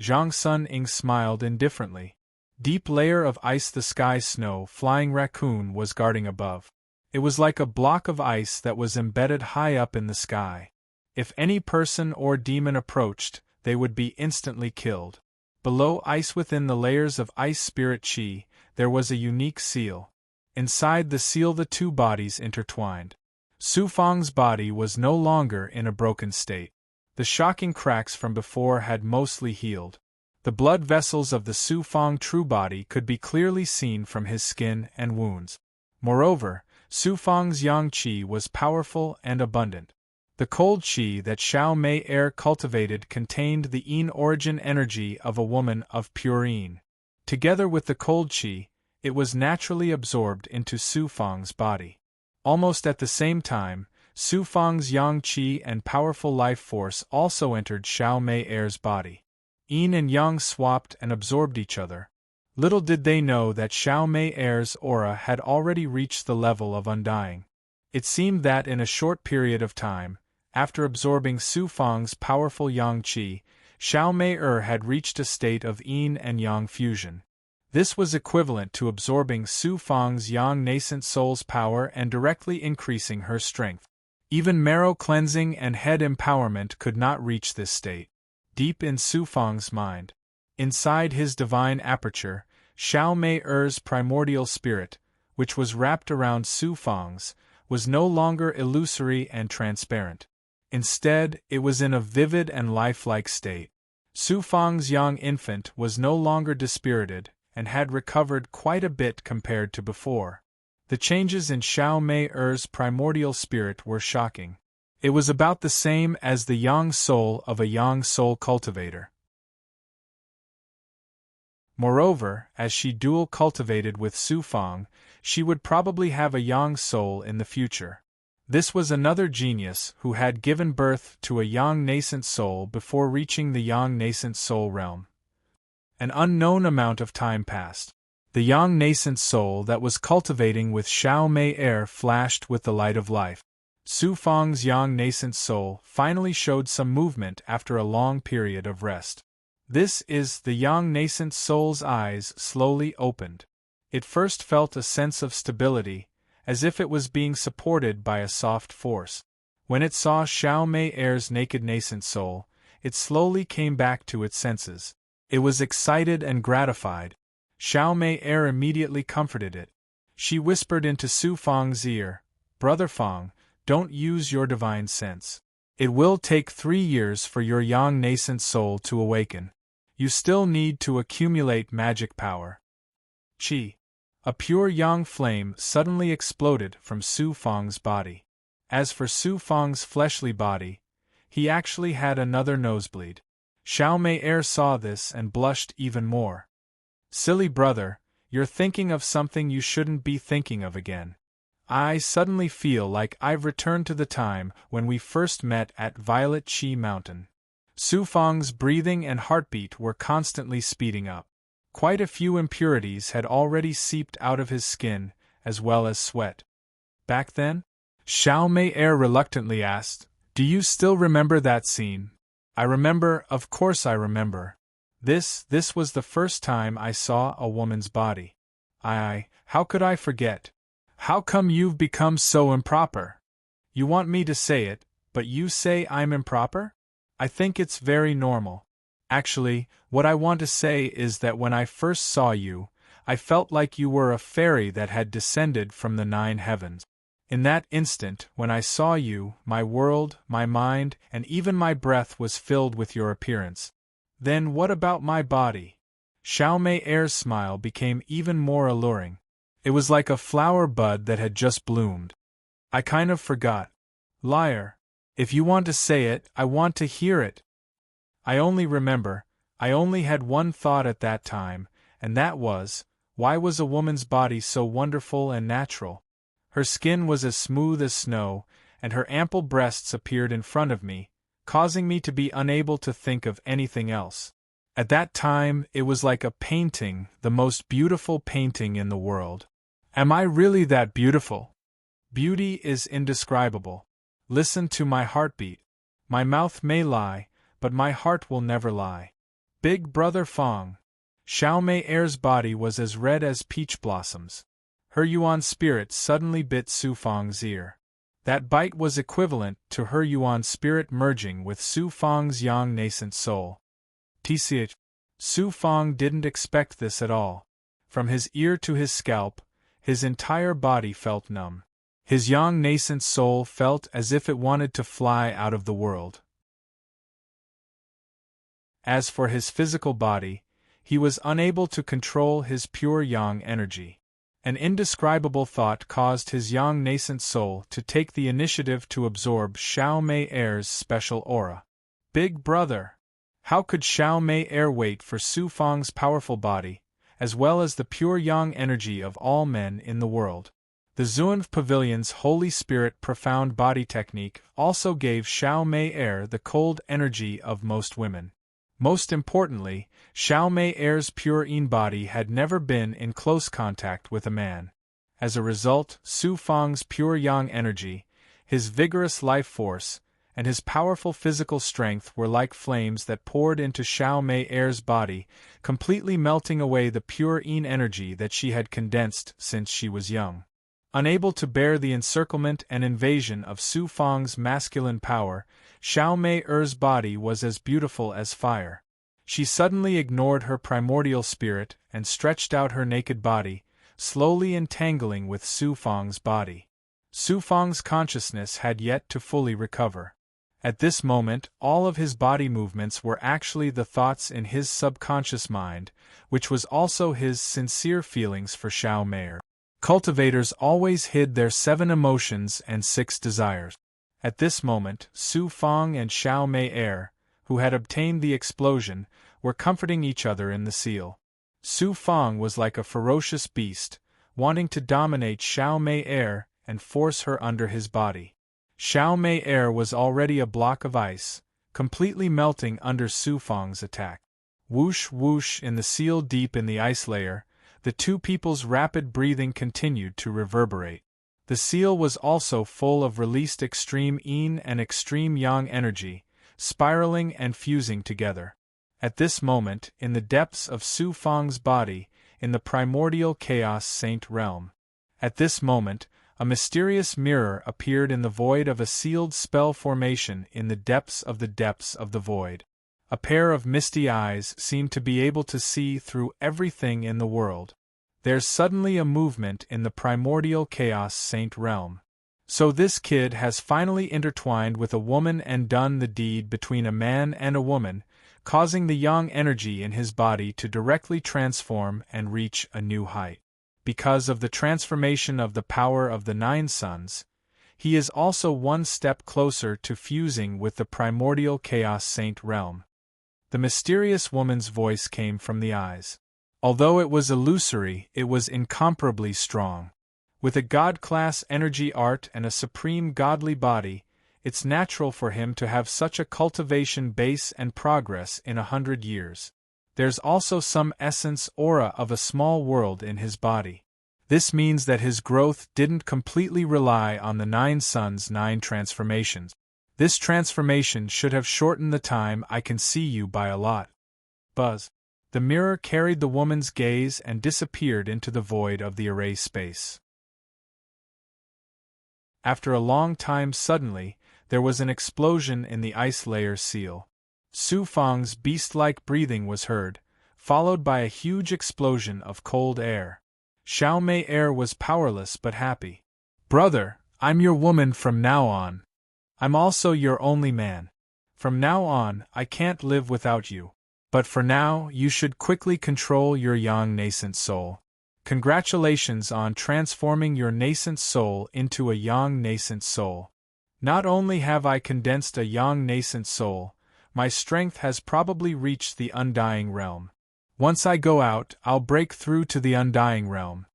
Speaker 1: Zhang Suning smiled indifferently. Deep layer of ice. The Sky Snow Flying Raccoon was guarding above. It was like a block of ice that was embedded high up in the sky. If any person or demon approached, they would be instantly killed. Below ice, within the layers of ice spirit chi, there was a unique seal. Inside the seal, the 2 bodies intertwined. Su Fang's body was no longer in a broken state. The shocking cracks from before had mostly healed. The blood vessels of the Su Fang true body could be clearly seen from his skin and wounds. Moreover, Su Fang's yang qi was powerful and abundant. The cold qi that Xiao Mei cultivated contained the yin origin energy of a woman of pure yin. Together with the cold qi, it was naturally absorbed into Su Fang's body. Almost at the same time, Su Fang's yang qi and powerful life force also entered Xiao Mei's body. Yin and yang swapped and absorbed each other. Little did they know that Xiao Mei's aura had already reached the level of undying. It seemed that in a short period of time, after absorbing Su Fang's powerful yang qi, Xiao Mei had reached a state of yin and yang fusion. This was equivalent to absorbing Su Fang's yang nascent soul's power and directly increasing her strength. Even marrow cleansing and head empowerment could not reach this state. deep in Su Fang's mind. Inside his divine aperture, Xiao Mei Er's primordial spirit, which was wrapped around Su Fang's, was no longer illusory and transparent. Instead, it was in a vivid and lifelike state. Su Fang's young infant was no longer dispirited, and had recovered quite a bit compared to before. The changes in Xiao Mei Er's primordial spirit were shocking. It was about the same as the yang soul of a yang soul cultivator. Moreover, as she dual cultivated with Su Fang, she would probably have a yang soul in the future. This was another genius who had given birth to a yang nascent soul before reaching the yang nascent soul realm. An unknown amount of time passed. The yang nascent soul that was cultivating with Xiao Mei Er flashed with the light of life. Su Fang's yang nascent soul finally showed some movement after a long period of rest. This is the yang nascent soul's eyes slowly opened. It first felt a sense of stability, as if it was being supported by a soft force. When it saw Xiao Mei Er's naked nascent soul, it slowly came back to its senses. It was excited and gratified. Xiao Mei Er immediately comforted it. She whispered into Su Fang's ear, "Brother Fang, don't use your divine sense. It will take 3 years for your yang nascent soul to awaken. You still need to accumulate magic power." Qi. A pure yang flame suddenly exploded from Su Fang's body. As for Su Fang's fleshly body, he actually had another nosebleed. Xiao Mei Er saw this and blushed even more. "Silly brother, you're thinking of something you shouldn't be thinking of again. I suddenly feel like I've returned to the time when we first met at Violet Qi Mountain." Su Fang's breathing and heartbeat were constantly speeding up. Quite a few impurities had already seeped out of his skin, as well as sweat. "Back then?" Xiao Mei Er reluctantly asked. "Do you still remember that scene?" "I remember, of course I remember. This was the first time I saw a woman's body. How could I forget? How come you've become so improper? You want me to say it, but you say I'm improper? I think it's very normal. Actually, what I want to say is that when I first saw you, I felt like you were a fairy that had descended from the 9 heavens. In that instant, when I saw you, my world, my mind, and even my breath was filled with your appearance. Then what about my body?" Xiao Mei Er's smile became even more alluring. It was like a flower bud that had just bloomed. "I kind of forgot." "Liar. If you want to say it, I want to hear it." I only had one thought at that time, and that was, why was a woman's body so wonderful and natural? Her skin was as smooth as snow, and her ample breasts appeared in front of me, causing me to be unable to think of anything else. At that time, it was like a painting, the most beautiful painting in the world. Am I really that beautiful? Beauty is indescribable. Listen to my heartbeat. My mouth may lie, but my heart will never lie. Big Brother Fang. Xiao Mei Er's body was as red as peach blossoms. Her Yuan spirit suddenly bit Su Fang's ear. That bite was equivalent to her Yuan spirit merging with Su Fang's yang nascent soul. TCH. Su Fang didn't expect this at all. From his ear to his scalp, his entire body felt numb. His yang nascent soul felt as if it wanted to fly out of the world. As for his physical body, he was unable to control his pure yang energy. An indescribable thought caused his yang nascent soul to take the initiative to absorb Xiao Mei Er's special aura. Big Brother! How could Xiao Mei Er wait for Su Fang's powerful body, as well as the pure yang energy of all men in the world? The Zunv Pavilion's Holy Spirit profound body technique also gave Xiao Mei Er the cold energy of most women. Most importantly, Xiao Mei Er's pure yin body had never been in close contact with a man. As a result, Su Fang's pure yang energy, his vigorous life force, and his powerful physical strength were like flames that poured into Xiao Mei Er's body, completely melting away the pure yin energy that she had condensed since she was young. Unable to bear the encirclement and invasion of Su Fang's masculine power, Xiao Mei Er's body was as beautiful as fire. She suddenly ignored her primordial spirit and stretched out her naked body, slowly entangling with Su Fang's body. Su Fang's consciousness had yet to fully recover. At this moment, all of his body movements were actually the thoughts in his subconscious mind, which was also his sincere feelings for Xiao Mei. Cultivators always hid their 7 emotions and 6 desires. At this moment, Su Fang and Xiao Mei, who had obtained the explosion, were comforting each other in the seal. Su Fang was like a ferocious beast, wanting to dominate Xiao Mei and force her under his body. Xiao Mei was already a block of ice, completely melting under Su Fang's attack. Whoosh whoosh in the seal deep in the ice layer, the two people's rapid breathing continued to reverberate. The seal was also full of released extreme yin and extreme yang energy, spiraling and fusing together. At this moment, in the depths of Su Fang's body, in the primordial chaos saint realm. At this moment, a mysterious mirror appeared in the void of a sealed spell formation in the depths of the void. A pair of misty eyes seemed to be able to see through everything in the world. There's suddenly a movement in the primordial chaos saint realm. So this kid has finally intertwined with a woman and done the deed between a man and a woman, causing the yang energy in his body to directly transform and reach a new height. Because of the transformation of the power of the 9 suns, he is also one step closer to fusing with the primordial chaos saint realm. The mysterious woman's voice came from the eyes. Although it was illusory, it was incomparably strong. With a god-class energy art and a supreme godly body, it's natural for him to have such a cultivation base and progress in 100 years. There's also some essence aura of a small world in his body. This means that his growth didn't completely rely on the 9 suns' 9 transformations. This transformation should have shortened the time I can see you by a lot. Buzz. The mirror carried the woman's gaze and disappeared into the void of the array space. After a long time suddenly, there was an explosion in the ice layer seal. Su Fang's beast-like breathing was heard, followed by a huge explosion of cold air. Xiao Mei was powerless but happy. "Brother, I'm your woman from now on. I'm also your only man. From now on, I can't live without you. But for now, you should quickly control your young nascent soul. Congratulations on transforming your nascent soul into a young nascent soul. Not only have I condensed a young nascent soul, my strength has probably reached the undying realm. Once I go out, I'll break through to the undying realm.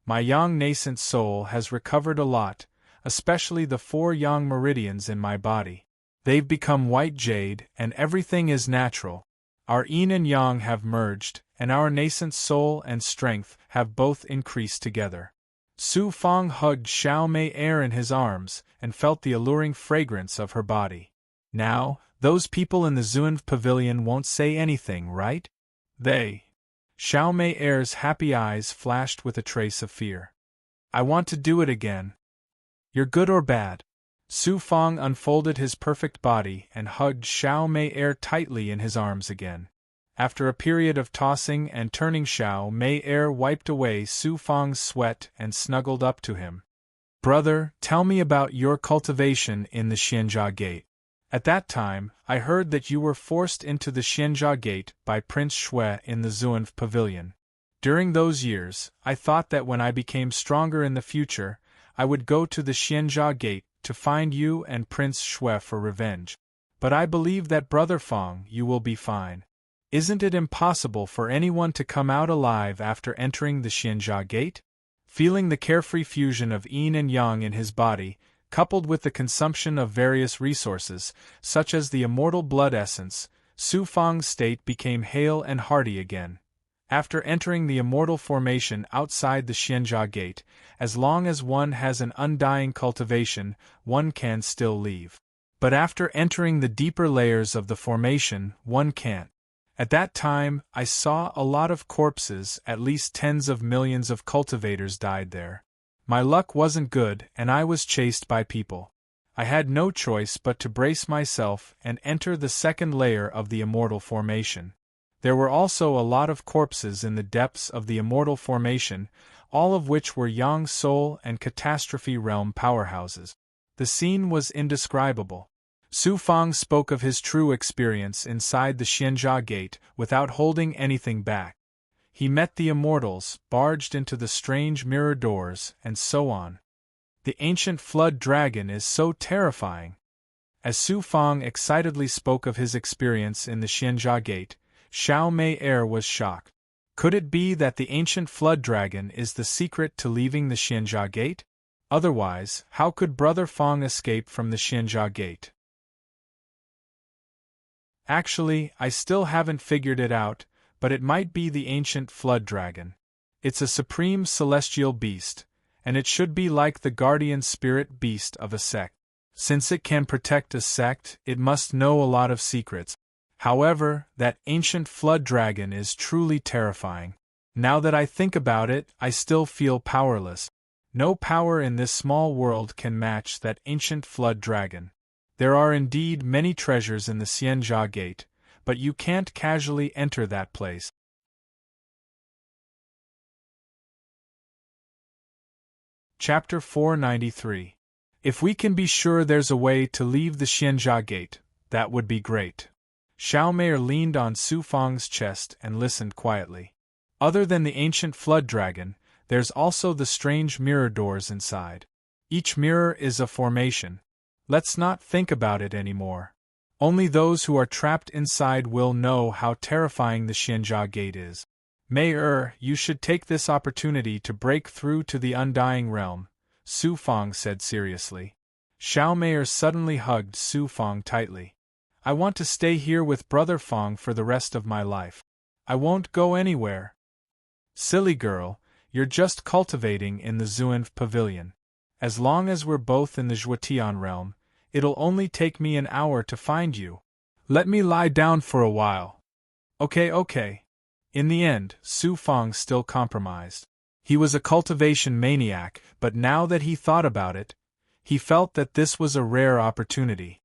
Speaker 1: My young nascent soul has recovered a lot, especially the 4 yang meridians in my body. They've become white jade, and everything is natural. Our yin and yang have merged, and our nascent soul and strength have both increased together." Su Fang hugged Xiao Mei in his arms and felt the alluring fragrance of her body. "Now, those people in the Zunv pavilion won't say anything, right?" "They." Xiao Mei's happy eyes flashed with a trace of fear. "I want to do it again." "You're good or bad?" Su Fang unfolded his perfect body and hugged Xiao Mei tightly in his arms again. After a period of tossing and turning, Xiao Mei wiped away Su Fang's sweat and snuggled up to him. "Brother, tell me about your cultivation in the Xianjia Gate. At that time, I heard that you were forced into the Xianjia Gate by Prince Shui in the Zunv pavilion. During those years, I thought that when I became stronger in the future, I would go to the Xianjia Gate to find you and Prince Shui for revenge. But I believe that Brother Fang, you will be fine. Isn't it impossible for anyone to come out alive after entering the Xianjia Gate?" Feeling the carefree fusion of yin and yang in his body, coupled with the consumption of various resources, such as the immortal blood essence, Su Fang's state became hale and hearty again. After entering the immortal formation outside the Xianjia Gate, as long as one has an undying cultivation, one can still leave. But after entering the deeper layers of the formation, one can't. At that time, I saw a lot of corpses, at least tens of millions of cultivators died there. My luck wasn't good and I was chased by people. I had no choice but to brace myself and enter the second layer of the immortal formation. There were also a lot of corpses in the depths of the immortal formation, all of which were Yang Soul and Catastrophe Realm powerhouses. The scene was indescribable. Su Fang spoke of his true experience inside the Xianjia Gate without holding anything back. He met the immortals, barged into the strange mirror doors, and so on. The ancient flood dragon is so terrifying. As Su Fang excitedly spoke of his experience in the Xianjia Gate, Xiao Mei Er was shocked. Could it be that the ancient flood dragon is the secret to leaving the Xianjia Gate? Otherwise, how could Brother Fang escape from the Xianjia Gate? Actually, I still haven't figured it out, but it might be the ancient flood dragon. It's a supreme celestial beast, and it should be like the guardian spirit beast of a sect. Since it can protect a sect, it must know a lot of secrets. However, that ancient flood dragon is truly terrifying. Now that I think about it, I still feel powerless. No power in this small world can match that ancient flood dragon. There are indeed many treasures in the Xianjia Gate, but you can't casually enter that place. Chapter 493. If we can be sure there's a way to leave the Xianjia Gate, that would be great. Xiao Mei leaned on Su Fang's chest and listened quietly. Other than the ancient flood dragon, there's also the strange mirror doors inside. Each mirror is a formation. Let's not think about it anymore. Only those who are trapped inside will know how terrifying the Xianjia Gate is. Mei you should take this opportunity to break through to the Undying Realm, Su Fang said seriously. Xiao Mei suddenly hugged Su Fang tightly. I want to stay here with Brother Fang for the rest of my life. I won't go anywhere. Silly girl, you're just cultivating in the Zhuanf Pavilion. As long as we're both in the Zhuotian realm, it'll only take me an hour to find you. Let me lie down for a while. Okay. In the end, Su Fang still compromised. He was a cultivation maniac, but now that he thought about it, he felt that this was a rare opportunity.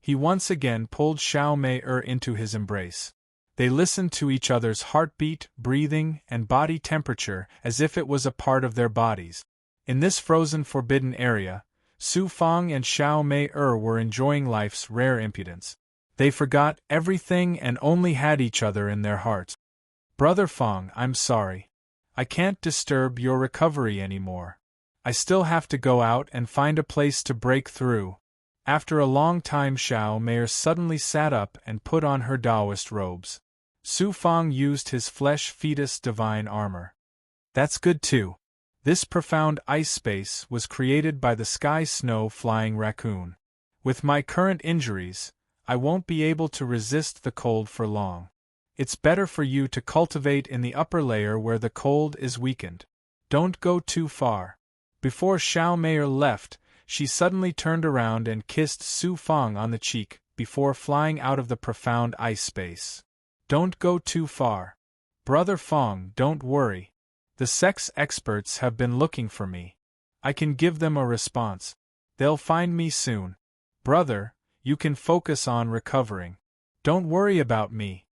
Speaker 1: He once again pulled Xiao Mei into his embrace. They listened to each other's heartbeat, breathing, and body temperature as if it was a part of their bodies. In this frozen forbidden area, Su Fang and Xiao Mei were enjoying life's rare impudence. They forgot everything and only had each other in their hearts. Brother Fang, I'm sorry. I can't disturb your recovery anymore. I still have to go out and find a place to break through. After a long time, Xiao Mei suddenly sat up and put on her Taoist robes. Su Fang used his flesh fetus divine armor. That's good too. This profound ice space was created by the sky snow flying raccoon. With my current injuries, I won't be able to resist the cold for long. It's better for you to cultivate in the upper layer where the cold is weakened. Don't go too far. Before Xiao Mei left, she suddenly turned around and kissed Su Fang on the cheek before flying out of the profound ice space. Don't go too far. Brother Fang, don't worry. The sex experts have been looking for me. I can give them a response. They'll find me soon. Brother, you can focus on recovering. Don't worry about me.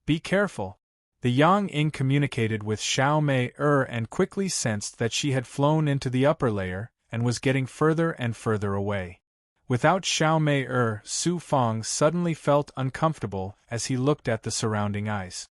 Speaker 1: Be careful. The Yang Ying communicated with Xiao Mei and quickly sensed that she had flown into the upper layer and was getting further and further away. Without Xiao Mei Su Fang suddenly felt uncomfortable as he looked at the surrounding ice.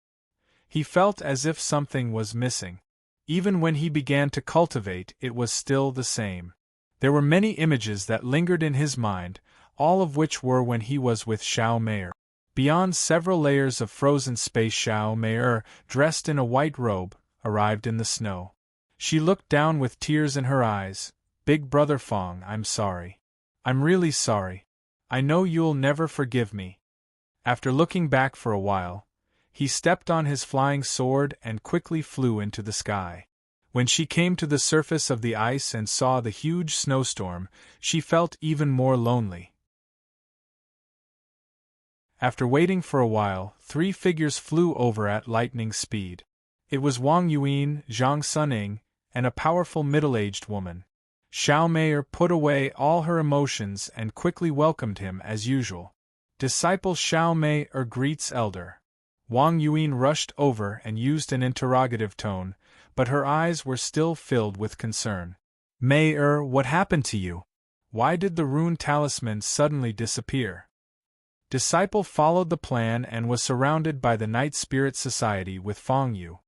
Speaker 1: He felt as if something was missing. Even when he began to cultivate, it was still the same. There were many images that lingered in his mind, all of which were when he was with Xiao Mei. Beyond several layers of frozen space, Xiao Mei, dressed in a white robe, arrived in the snow. She looked down with tears in her eyes. Big Brother Fang, I'm sorry. I'm really sorry. I know you'll never forgive me. After looking back for a while, he stepped on his flying sword and quickly flew into the sky. When she came to the surface of the ice and saw the huge snowstorm, she felt even more lonely. After waiting for a while, 3 figures flew over at lightning speed. It was Wang Yuan, Zhang Suning, and a powerful middle-aged woman. Xiao Mei put away all her emotions and quickly welcomed him as usual. Disciple Xiao Mei greets elder. Wang Yuan rushed over and used an interrogative tone, but her eyes were still filled with concern. Mei what happened to you? Why did the rune talisman suddenly disappear? Disciple followed the plan and was surrounded by the Night Spirit Society with Feng Yu.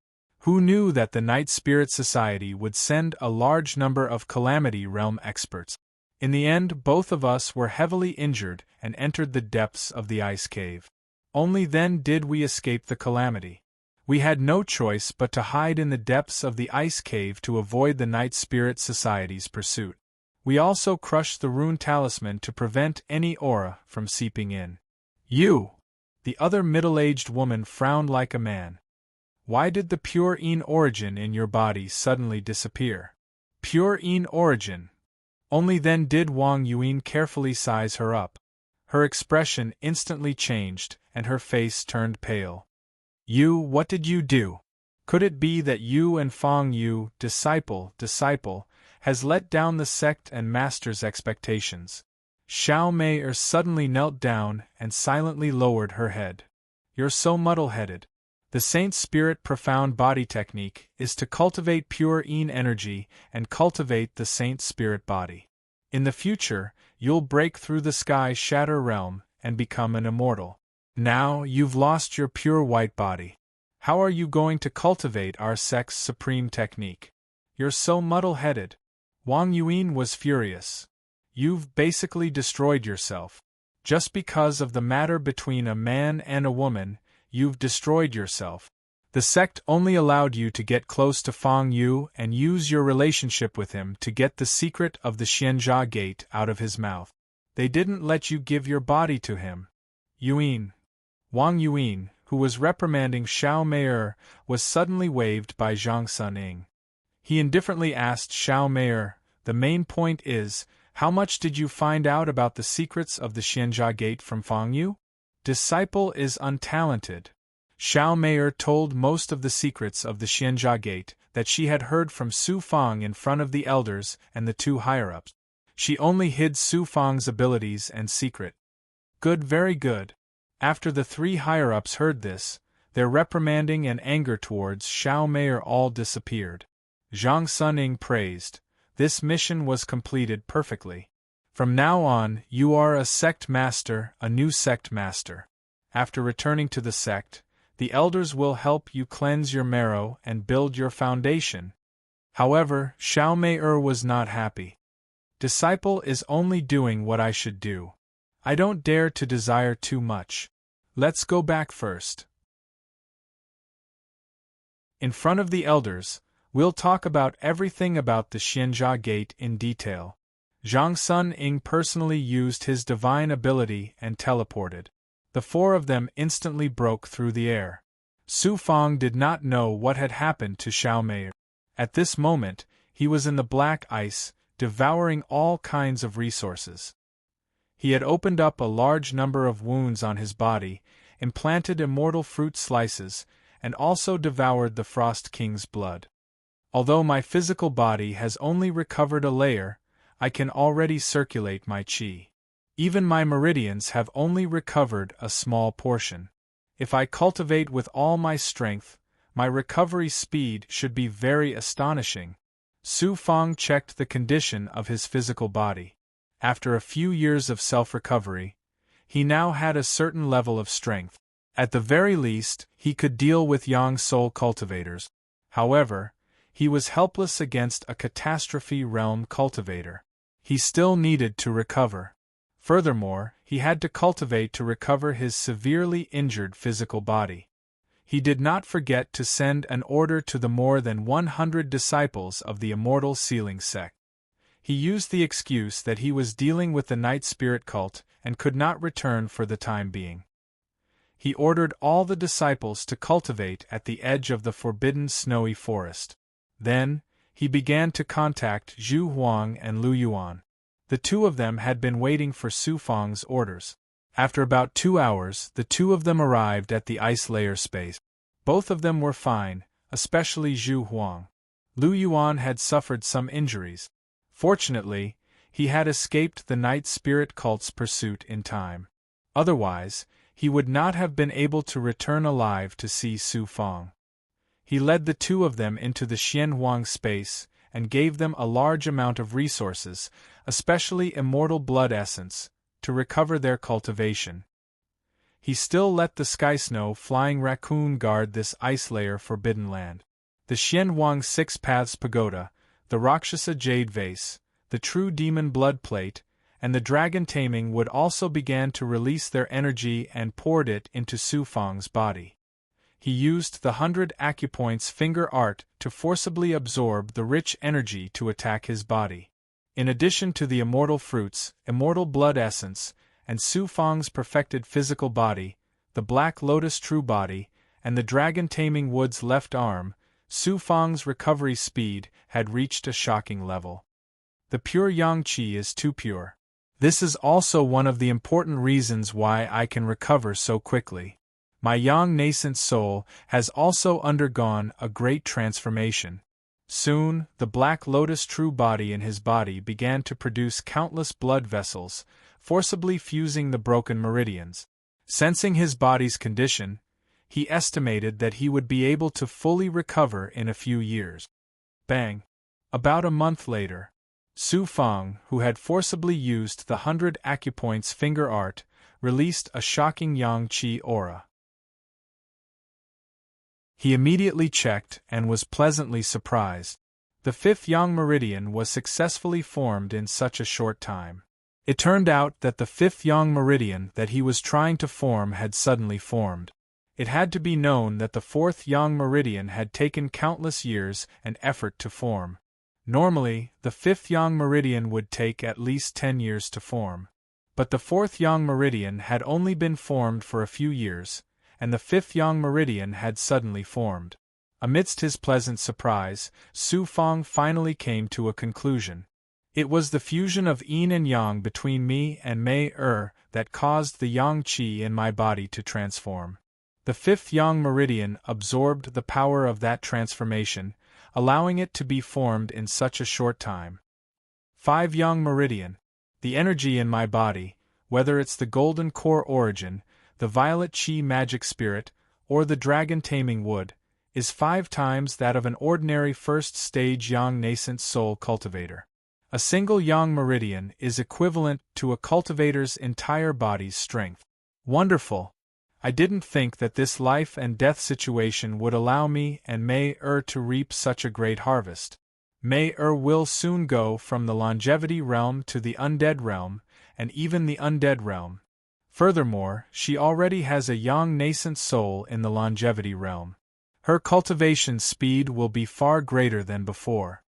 Speaker 1: Who knew that the Night Spirit Society would send a large number of Calamity Realm experts? In the end, both of us were heavily injured and entered the depths of the ice cave. Only then did we escape the calamity. We had no choice but to hide in the depths of the ice cave to avoid the Night Spirit Society's pursuit. We also crushed the rune talisman to prevent any aura from seeping in. You! The other middle-aged woman frowned like a man. Why did the pure Yin origin in your body suddenly disappear? Pure Yin origin. Only then did Wang Yuan carefully size her up. Her expression instantly changed, and her face turned pale. What did you do? Could it be that you and Feng Yu, disciple, has let down the sect and master's expectations? Xiao Mei suddenly knelt down and silently lowered her head. You're so muddle-headed. The Saint Spirit profound body technique is to cultivate pure Yin energy and cultivate the Saint Spirit body. In the future, you'll break through the sky shatter realm and become an immortal. Now you've lost your pure white body. How are you going to cultivate our sect's supreme technique? You're so muddle-headed. Wang Yuan was furious. You've basically destroyed yourself. Just because of the matter between a man and a woman, you've destroyed yourself. The sect only allowed you to get close to Feng Yu and use your relationship with him to get the secret of the Xianjia Gate out of his mouth. They didn't let you give your body to him. Yuan. Wang Yuan, who was reprimanding Xiao Mei, was suddenly waved by Zhang Suning. He indifferently asked Xiao Mei, the main point is, how much did you find out about the secrets of the Xianjia Gate from Feng Yu? Disciple is untalented. Xiao Mei told most of the secrets of the Xianjia Gate that she had heard from Su Feng in front of the elders and the two higher-ups. She only hid Su Feng's abilities and secret. Good, very good. After the three higher-ups heard this, their reprimanding and anger towards Xiao Mei all disappeared. Zhang Suning praised. This mission was completed perfectly. From now on, you are a sect master, a new sect master. After returning to the sect, the elders will help you cleanse your marrow and build your foundation. However, Xiao Mei was not happy. Disciple is only doing what I should do. I don't dare to desire too much. Let's go back first. In front of the elders, we'll talk about everything about the Xianjia Gate in detail. Zhang Suning personally used his divine ability and teleported. The four of them instantly broke through the air. Su Feng did not know what had happened to Xiao Mei. At this moment, he was in the black ice, devouring all kinds of resources. He had opened up a large number of wounds on his body, implanted immortal fruit slices, and also devoured the Frost King's blood. Although my physical body has only recovered a layer, I can already circulate my qi. Even my meridians have only recovered a small portion. If I cultivate with all my strength, my recovery speed should be very astonishing. Su Feng checked the condition of his physical body. After a few years of self-recovery, he now had a certain level of strength. At the very least, he could deal with Yang Soul cultivators. However, he was helpless against a catastrophe realm cultivator. He still needed to recover. Furthermore, he had to cultivate to recover his severely injured physical body. He did not forget to send an order to the more than 100 disciples of the Immortal Sealing Sect. He used the excuse that he was dealing with the Night Spirit cult and could not return for the time being. He ordered all the disciples to cultivate at the edge of the forbidden snowy forest. Then, he began to contact Zhu Huang and Lu Yuan. The two of them had been waiting for Su Feng's orders. After about 2 hours, the two of them arrived at the ice layer space. Both of them were fine, especially Zhu Huang. Lu Yuan had suffered some injuries. Fortunately, he had escaped the night spirit cult's pursuit in time. Otherwise, he would not have been able to return alive to see Su Fang. He led the two of them into the Xianhuang space and gave them a large amount of resources, especially immortal blood essence, to recover their cultivation. He still let the Sky Snow Flying Raccoon guard this ice layer forbidden land. The Xianhuang Six Paths Pagoda, the Rakshasa Jade Vase, the True Demon Blood Plate, and the Dragon Taming Wood also began to release their energy and poured it into Su Fang's body. He used the 100 acupoints finger art to forcibly absorb the rich energy to attack his body. In addition to the immortal fruits, immortal blood essence, and Su Fang's perfected physical body, the Black Lotus True Body, and the Dragon Taming Wood's left arm, Su Fang's recovery speed had reached a shocking level. The pure Yang Qi is too pure. This is also one of the important reasons why I can recover so quickly. My young nascent soul has also undergone a great transformation. Soon, the Black Lotus True Body in his body began to produce countless blood vessels, forcibly fusing the broken meridians. Sensing his body's condition, he estimated that he would be able to fully recover in a few years. Bang! About a month later, Su Fang, who had forcibly used the 100 acupoints finger art, released a shocking Yang Qi aura. He immediately checked and was pleasantly surprised. The fifth Yang meridian was successfully formed in such a short time. It turned out that the fifth Yang meridian that he was trying to form had suddenly formed. It had to be known that the fourth Yang meridian had taken countless years and effort to form. Normally, the fifth Yang meridian would take at least 10 years to form. But the fourth Yang meridian had only been formed for a few years, and the fifth Yang meridian had suddenly formed. Amidst his pleasant surprise, Su Fang finally came to a conclusion. It was the fusion of yin and yang between me and Mei that caused the Yang Qi in my body to transform. The fifth Yang meridian absorbed the power of that transformation, allowing it to be formed in such a short time. 5 Yang meridian. The energy in my body, whether it's the golden core origin, the violet Qi magic spirit, or the dragon taming wood, is 5 times that of an ordinary first-stage Yang nascent soul cultivator. A single Yang meridian is equivalent to a cultivator's entire body's strength. Wonderful! I didn't think that this life and death situation would allow me and Mei to reap such a great harvest. Mei will soon go from the longevity realm to the undead realm, and even the undead realm. Furthermore, she already has a young nascent soul in the longevity realm. Her cultivation speed will be far greater than before.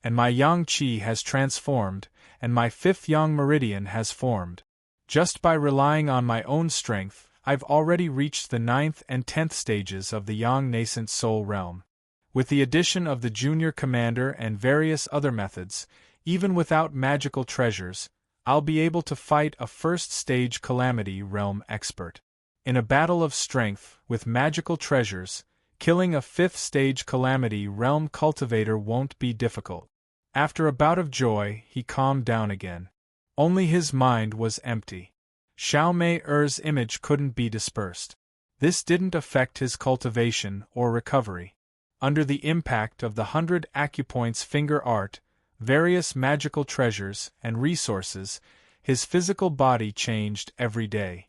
Speaker 1: And my Yang Qi has transformed, and my fifth Yang meridian has formed. Just by relying on my own strength, I've already reached the 9th and 10th stages of the Yang nascent soul realm. With the addition of the junior commander and various other methods, even without magical treasures, I'll be able to fight a first-stage Calamity Realm expert. In a battle of strength, with magical treasures, killing a 5th-stage Calamity Realm cultivator won't be difficult. After a bout of joy, he calmed down again. Only his mind was empty. Xiao Mei-er's image couldn't be dispersed. This didn't affect his cultivation or recovery. Under the impact of the 100 acupoints finger art, various magical treasures and resources, his physical body changed every day.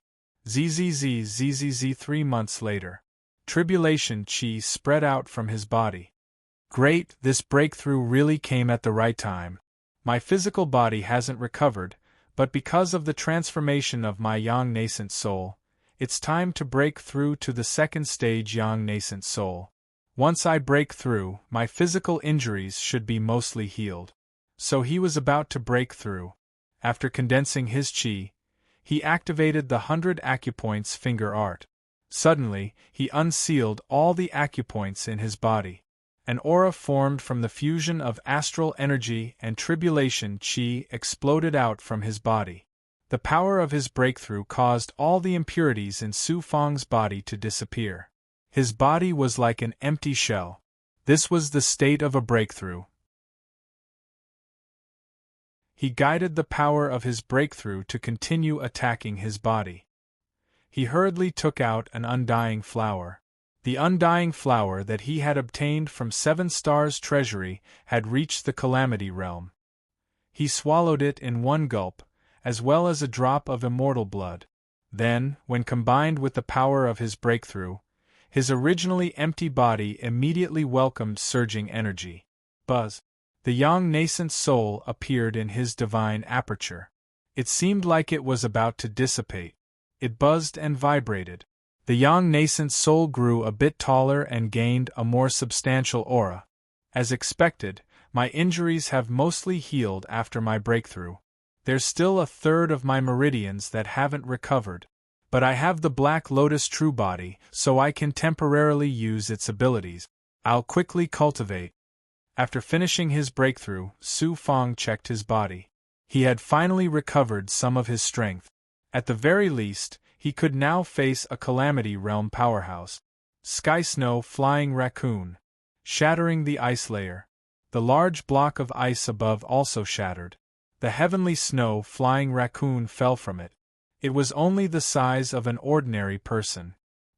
Speaker 1: ZZZ 3 months later. Tribulation Qi spread out from his body. Great, this breakthrough really came at the right time. My physical body hasn't recovered, but because of the transformation of my Yang nascent soul, it's time to break through to the 2nd stage Yang nascent soul. Once I break through, my physical injuries should be mostly healed. So he was about to break through. After condensing his qi, he activated the 100 acupoints finger art. Suddenly, he unsealed all the acupoints in his body. An aura formed from the fusion of astral energy and tribulation qi exploded out from his body. The power of his breakthrough caused all the impurities in Su Fang's body to disappear. His body was like an empty shell. This was the state of a breakthrough. He guided the power of his breakthrough to continue attacking his body. He hurriedly took out an undying flower. The undying flower that he had obtained from 7 Stars' treasury had reached the Calamity Realm. He swallowed it in one gulp, as well as a drop of immortal blood. Then, when combined with the power of his breakthrough, his originally empty body immediately welcomed surging energy. Buzz! The young nascent soul appeared in his divine aperture. It seemed like it was about to dissipate. It buzzed and vibrated. The young nascent soul grew a bit taller and gained a more substantial aura. As expected, my injuries have mostly healed after my breakthrough. There's still 1/3 of my meridians that haven't recovered. But I have the Black Lotus True Body, so I can temporarily use its abilities. I'll quickly cultivate. After finishing his breakthrough, Su Fang checked his body. He had finally recovered some of his strength. At the very least, he could now face a Calamity Realm powerhouse. Sky Snow Flying Raccoon. Shattering the ice layer. The large block of ice above also shattered. The heavenly snow flying raccoon fell from it. It was only the size of an ordinary person.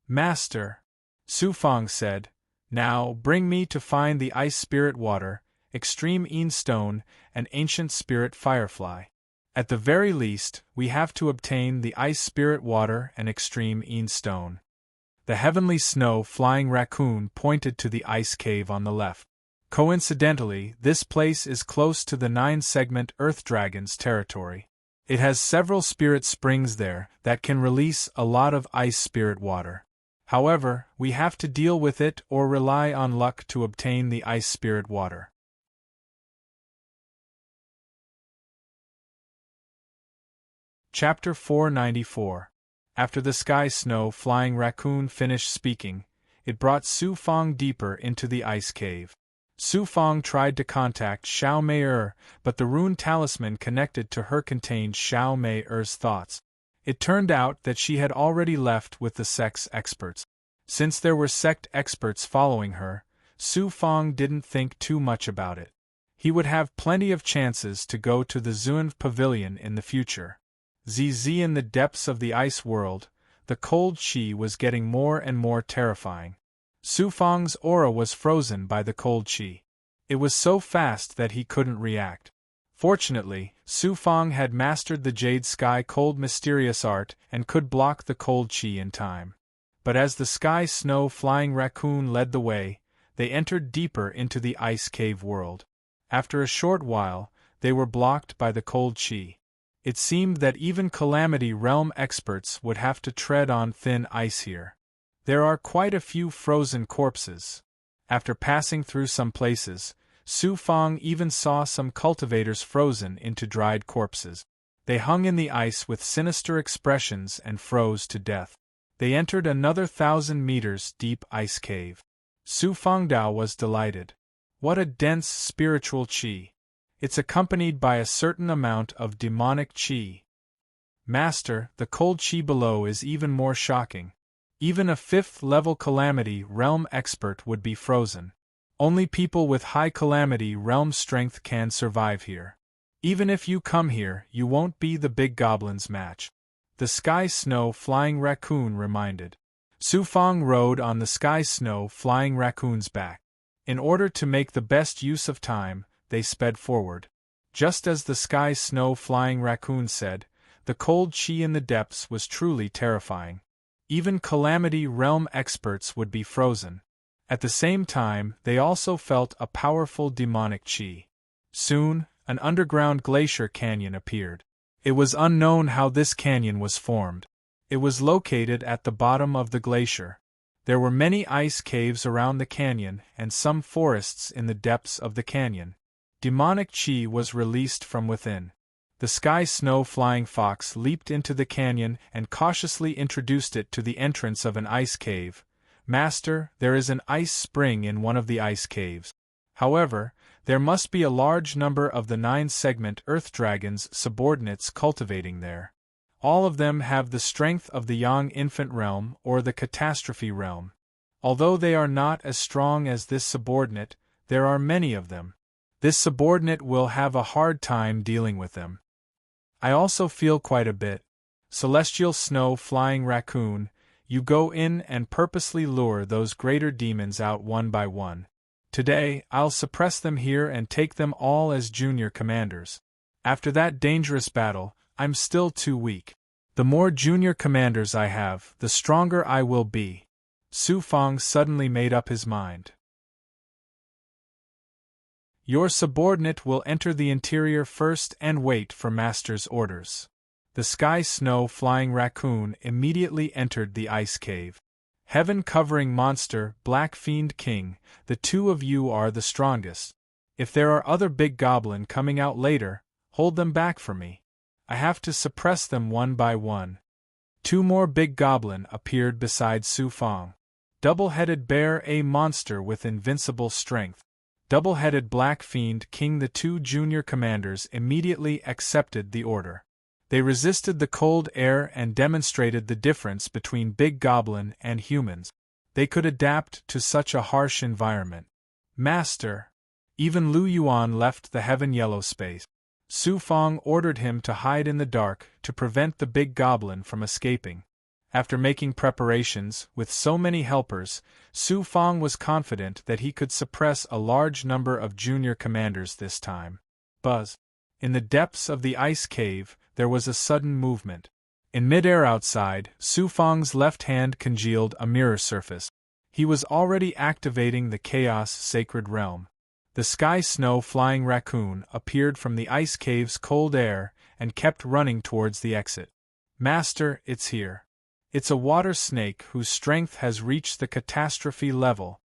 Speaker 1: Master, Su Fang said, now bring me to find the ice spirit water, extreme Een stone, and ancient spirit firefly. At the very least, we have to obtain the ice spirit water and extreme Een stone. The heavenly snow flying raccoon pointed to the ice cave on the left. Coincidentally, this place is close to the 9-segment Earth Dragon's territory. It has several spirit springs there that can release a lot of ice spirit water. However, we have to deal with it or rely on luck to obtain the ice spirit water. Chapter 494. After the sky snow flying raccoon finished speaking, it brought Su Fang deeper into the ice cave. Su Fang tried to contact Xiao Mei, but the rune talisman connected to her contained Xiao Mei's thoughts. It turned out that she had already left with the sex experts. Since there were sect experts following her, Su Fang didn't think too much about it. He would have plenty of chances to go to the Zunv Pavilion in the future. ZZ in the depths of the ice world, the cold chi was getting more and more terrifying. Su Fang's aura was frozen by the cold chi. It was so fast that he couldn't react. Fortunately, Su Fang had mastered the Jade Sky Cold mysterious art and could block the cold chi in time. But as the sky snow flying raccoon led the way, they entered deeper into the ice cave world. After a short while, they were blocked by the cold chi. It seemed that even Calamity Realm experts would have to tread on thin ice here. There are quite a few frozen corpses. After passing through some places, Su Fang even saw some cultivators frozen into dried corpses. They hung in the ice with sinister expressions and froze to death. They entered another 1,000 meters deep ice cave. Su Fangdao was delighted. What a dense spiritual chi! It's accompanied by a certain amount of demonic chi. Master, the cold chi below is even more shocking. Even a 5th-level Calamity Realm expert would be frozen. Only people with high Calamity Realm strength can survive here. Even if you come here, you won't be the big goblin's match. The Sky Snow Flying Raccoon reminded. Su Fang rode on the Sky Snow Flying Raccoon's back. In order to make the best use of time, they sped forward. Just as the Sky Snow Flying Raccoon said, the cold chi in the depths was truly terrifying. Even Calamity Realm experts would be frozen. At the same time, they also felt a powerful demonic chi. Soon, an underground glacier canyon appeared. It was unknown how this canyon was formed. It was located at the bottom of the glacier. There were many ice caves around the canyon and some forests in the depths of the canyon. Demonic chi was released from within. The Sky Snow Flying Fox leaped into the canyon and cautiously introduced it to the entrance of an ice cave. Master, there is an ice spring in one of the ice caves. However, there must be a large number of the 9-segment Earth Dragon's subordinates cultivating there. All of them have the strength of the Young Infant Realm or the Catastrophe Realm. Although they are not as strong as this subordinate, there are many of them. This subordinate will have a hard time dealing with them. I also feel quite a bit. Celestial snow flying raccoon, you go in and purposely lure those greater demons out one by one. Today, I'll suppress them here and take them all as junior commanders. After that dangerous battle, I'm still too weak. The more junior commanders I have, the stronger I will be. Su Fang suddenly made up his mind. Your subordinate will enter the interior first and wait for master's orders. The sky snow flying raccoon immediately entered the ice cave. Heaven-covering monster, Black Fiend King, the two of you are the strongest. If there are other big goblin coming out later, hold them back for me. I have to suppress them one by one. Two more big goblin appeared beside Su Fang. Double-headed bear, a monster with invincible strength. Double-headed Black Fiend King. The two junior commanders immediately accepted the order. They resisted the cold air and demonstrated the difference between big goblin and humans. They could adapt to such a harsh environment. Master! Even Lu Yuan left the heaven yellow space. Su Fang ordered him to hide in the dark to prevent the big goblin from escaping. After making preparations with so many helpers, Su Fang was confident that he could suppress a large number of junior commanders this time. Buzz! In the depths of the ice cave, there was a sudden movement. In midair outside, Su Fang's left hand congealed a mirror surface. He was already activating the Chaos Sacred Realm. The sky snow flying raccoon appeared from the ice cave's cold air and kept running towards the exit. Master, it's here. It's a water snake whose strength has reached the catastrophe level.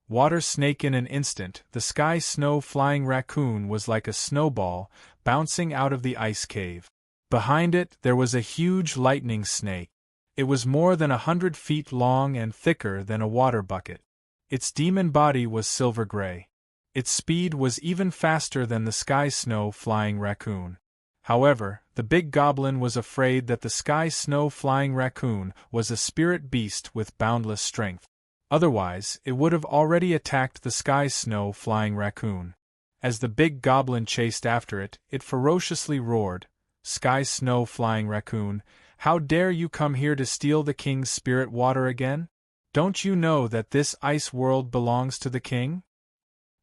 Speaker 1: Water snake. In an instant, the sky snow flying raccoon was like a snowball bouncing out of the ice cave. Behind it, there was a huge lightning snake. It was more than 100 feet long and thicker than a water bucket. Its demon body was silver gray. Its speed was even faster than the sky snow flying raccoon. However, the big goblin was afraid that the sky snow flying raccoon was a spirit beast with boundless strength. Otherwise, it would have already attacked the sky snow flying raccoon. As the big goblin chased after it, it ferociously roared, "Sky snow flying raccoon, how dare you come here to steal the king's spirit water again? Don't you know that this ice world belongs to the king?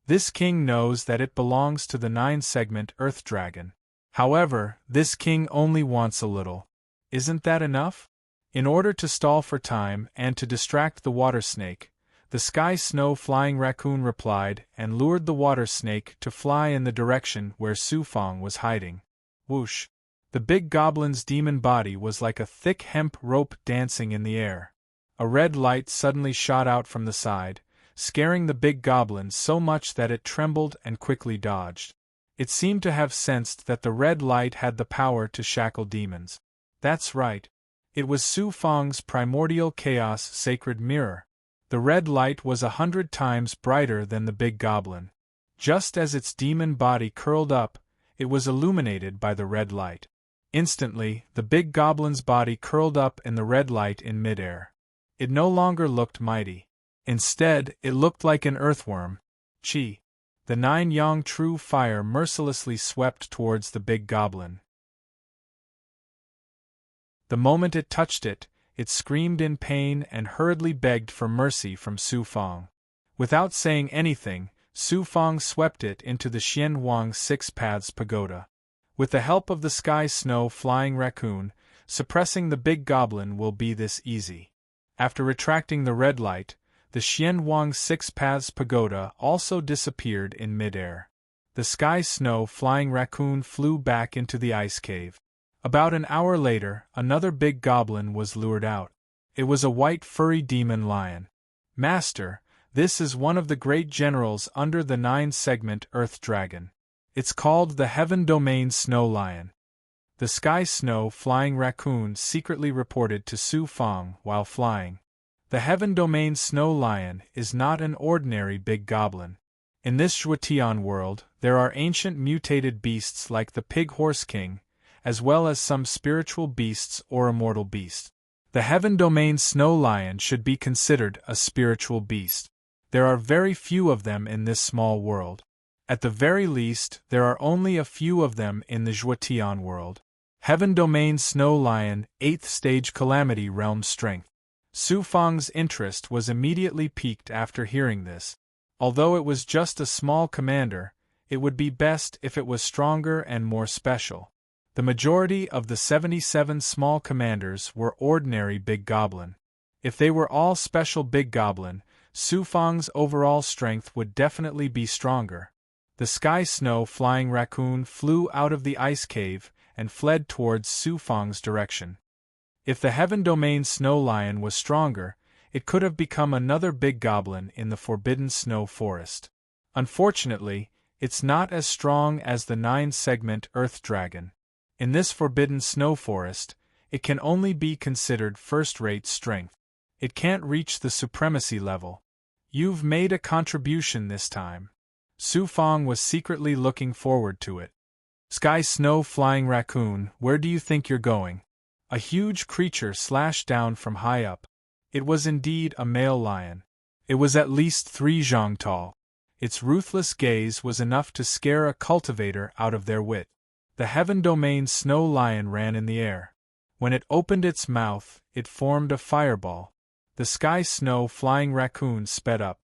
Speaker 1: This king knows that it belongs to the 9-segment Earth Dragon. However, this king only wants a little. Isn't that enough?" In order to stall for time and to distract the water snake, the sky snow flying raccoon replied and lured the water snake to fly in the direction where Su Fang was hiding. Whoosh! The big goblin's demon body was like a thick hemp rope dancing in the air. A red light suddenly shot out from the side, scaring the big goblin so much that it trembled and quickly dodged. It seemed to have sensed that the red light had the power to shackle demons. That's right. It was Su Fang's primordial chaos sacred mirror. The red light was 100 times brighter than the big goblin. Just as its demon body curled up, it was illuminated by the red light. Instantly, the big goblin's body curled up in the red light in midair. It no longer looked mighty. Instead, it looked like an earthworm. Chi! The 9-yang true fire mercilessly swept towards the big goblin. The moment it touched it, it screamed in pain and hurriedly begged for mercy from Su Fang. Without saying anything, Su Fang swept it into the Xianhuang 6 Paths Pagoda. With the help of the sky snow flying raccoon, suppressing the big goblin will be this easy. After retracting the red light, the Xianhuang 6 Paths Pagoda also disappeared in midair. The sky snow flying raccoon flew back into the ice cave. About an hour later, another big goblin was lured out. It was a white furry demon lion. Master, this is one of the great generals under the 9-segment Earth Dragon. It's called the Heaven Domain Snow Lion. The sky snow flying raccoon secretly reported to Su Fang while flying. The Heaven Domain Snow Lion is not an ordinary big goblin. In this Zhuotian world, there are ancient mutated beasts like the Pig Horse King, as well as some spiritual beasts or immortal beasts. The Heaven Domain Snow Lion should be considered a spiritual beast. There are very few of them in this small world. At the very least, there are only a few of them in the Zhuotian world. Heaven Domain Snow Lion, 8th Stage Calamity Realm Strength. Su Fang's interest was immediately piqued after hearing this. Although it was just a small commander, it would be best if it was stronger and more special. The majority of the 77 small commanders were ordinary Big Goblin. If they were all special Big Goblin, Su Fang's overall strength would definitely be stronger. The Sky Snow Flying Raccoon flew out of the ice cave and fled towards Su Fang's direction. If the Heaven Domain Snow Lion was stronger, it could have become another Big Goblin in the Forbidden Snow Forest. Unfortunately, it's not as strong as the 9-segment Earth Dragon. In this Forbidden Snow Forest, it can only be considered first-rate strength. It can't reach the supremacy level. You've made a contribution this time. Su Fang was secretly looking forward to it. Sky Snow Flying Raccoon, where do you think you're going? A huge creature slashed down from high up. It was indeed a male lion. It was at least 3 zhang tall. Its ruthless gaze was enough to scare a cultivator out of their wit. The Heaven Domain Snow Lion ran in the air. When it opened its mouth, it formed a fireball. The Sky Snow Flying Raccoon sped up.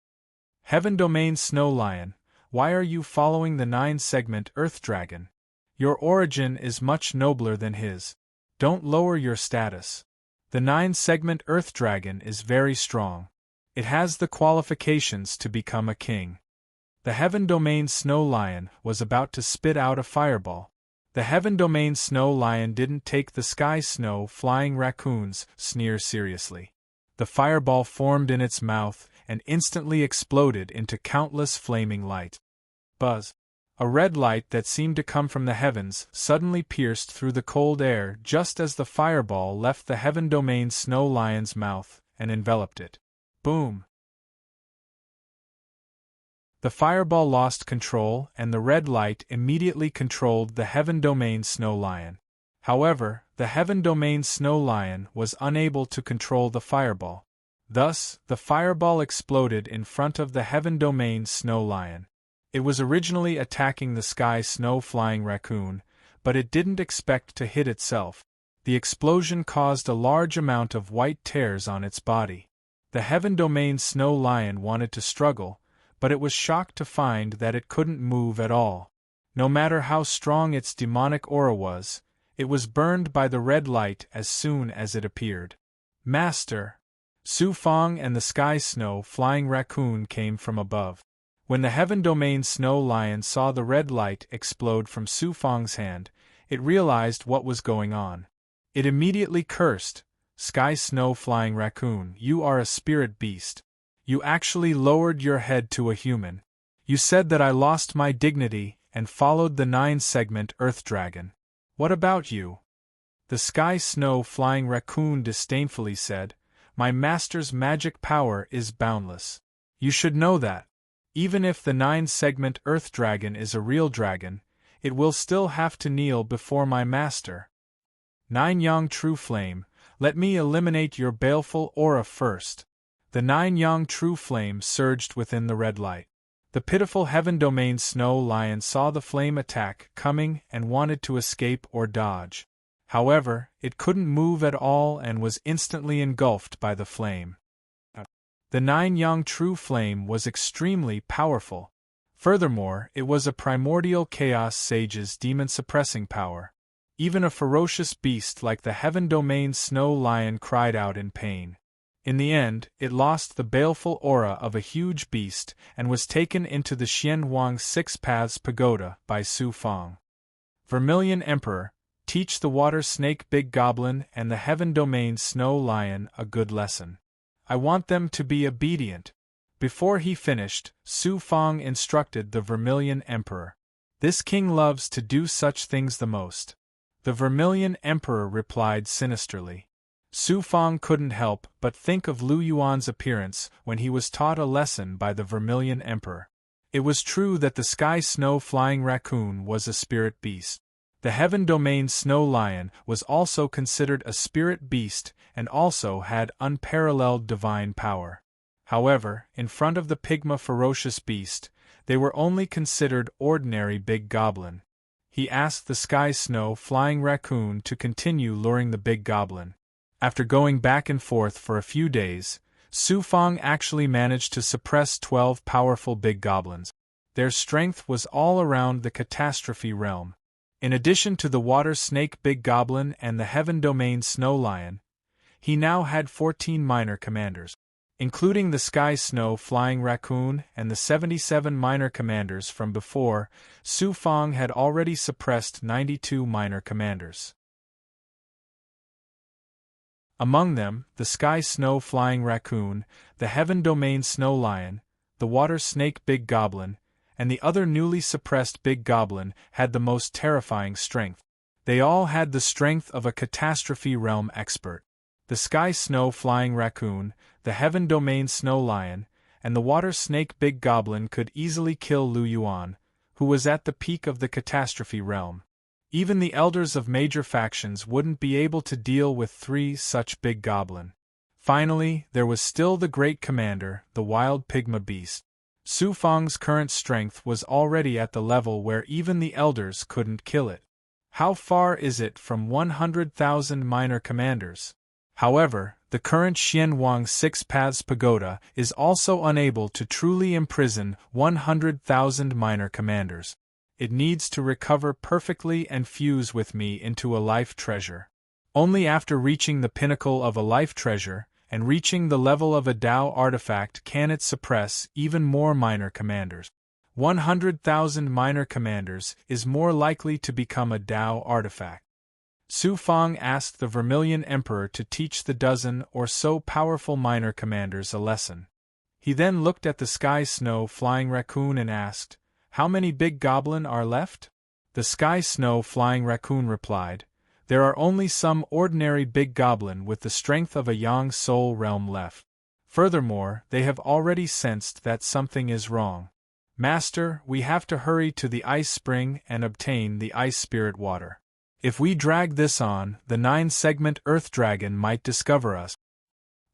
Speaker 1: Heaven Domain Snow Lion, why are you following the 9-segment Earth Dragon? Your origin is much nobler than his. Don't lower your status. The 9-segment Earth Dragon is very strong. It has the qualifications to become a king. The Heaven Domain Snow Lion was about to spit out a fireball. The Heaven Domain Snow Lion didn't take the Sky Snow Flying Raccoon's sneer seriously. The fireball formed in its mouth and instantly exploded into countless flaming light. Buzz! A red light that seemed to come from the heavens suddenly pierced through the cold air just as the fireball left the Heaven Domain Snow Lion's mouth and enveloped it. Boom! The fireball lost control and the red light immediately controlled the Heaven Domain Snow Lion. However, the Heaven Domain Snow Lion was unable to control the fireball. Thus, the fireball exploded in front of the Heaven Domain Snow Lion. It was originally attacking the Sky Snow Flying Raccoon, but it didn't expect to hit itself. The explosion caused a large amount of white tears on its body. The Heaven Domain Snow Lion wanted to struggle, but it was shocked to find that it couldn't move at all. No matter how strong its demonic aura was, it was burned by the red light as soon as it appeared. Master! Su Fang and the Sky Snow Flying Raccoon came from above. When the Heaven Domain Snow Lion saw the red light explode from Su Fang's hand, it realized what was going on. It immediately cursed, "Sky Snow Flying Raccoon, you are a spirit beast. You actually lowered your head to a human. You said that I lost my dignity and followed the 9-segment Earth Dragon. What about you?" The Sky Snow Flying Raccoon disdainfully said, "My master's magic power is boundless. You should know that. Even if the 9-segment Earth Dragon is a real dragon, it will still have to kneel before my master. 9-Yang True Flame, let me eliminate your baleful aura first." The 9-Yang True Flame surged within the red light. The pitiful Heaven Domain Snow Lion saw the flame attack coming and wanted to escape or dodge. However, it couldn't move at all and was instantly engulfed by the flame. The 9-Yang True Flame was extremely powerful. Furthermore, it was a primordial Chaos Sage's demon-suppressing power. Even a ferocious beast like the Heaven Domain Snow Lion cried out in pain. In the end, it lost the baleful aura of a huge beast and was taken into the Xianhuang Six Paths Pagoda by Su Fang. Vermilion Emperor, teach the Water Snake Big Goblin and the Heaven Domain Snow Lion a good lesson. I want them to be obedient. Before he finished, Su Fang instructed the Vermilion Emperor. This king loves to do such things the most. The Vermilion Emperor replied sinisterly. Su Fang couldn't help but think of Lu Yuan's appearance when he was taught a lesson by the Vermilion Emperor. It was true that the Sky Snow Flying Raccoon was a spirit beast. The Heaven Domain Snow Lion was also considered a spirit beast and also had unparalleled divine power. However, in front of the Pygma ferocious beast, they were only considered ordinary big goblin. He asked the sky snow flying raccoon to continue luring the big goblin. After going back and forth for a few days, Su Fang actually managed to suppress 12 powerful big goblins. Their strength was all around the catastrophe realm. In addition to the water snake big goblin and the heaven domain snow lion, he now had 14 minor commanders. Including the sky snow flying raccoon and the 77 minor commanders from before, Su Fang had already suppressed 92 minor commanders. Among them, the sky snow flying raccoon, the heaven domain snow lion, the water snake big goblin, and the other newly suppressed big goblin had the most terrifying strength. They all had the strength of a catastrophe realm expert. The sky snow flying raccoon, the heaven domain snow lion, and the water snake big goblin could easily kill Lu Yuan, who was at the peak of the catastrophe realm. Even the elders of major factions wouldn't be able to deal with 3 such big goblin. Finally, there was still the great commander, the wild pygma beast. Su Fang's current strength was already at the level where even the elders couldn't kill it. How far is it from 100,000 minor commanders? However, the current Xianwang Six Paths Pagoda is also unable to truly imprison 100,000 minor commanders. It needs to recover perfectly and fuse with me into a life treasure. Only after reaching the pinnacle of a life treasure, and reaching the level of a Dao artifact can it suppress even more minor commanders. 100,000 minor commanders is more likely to become a Dao artifact. Su Fang asked the Vermilion Emperor to teach the dozen or so powerful minor commanders a lesson. He then looked at the sky snow flying raccoon and asked, "How many big goblin are left?" The sky snow flying raccoon replied, "There are only some ordinary big goblin with the strength of a Yang soul realm left. Furthermore, they have already sensed that something is wrong. Master, we have to hurry to the ice spring and obtain the ice spirit water. If we drag this on, the 9-segment Earth Dragon might discover us."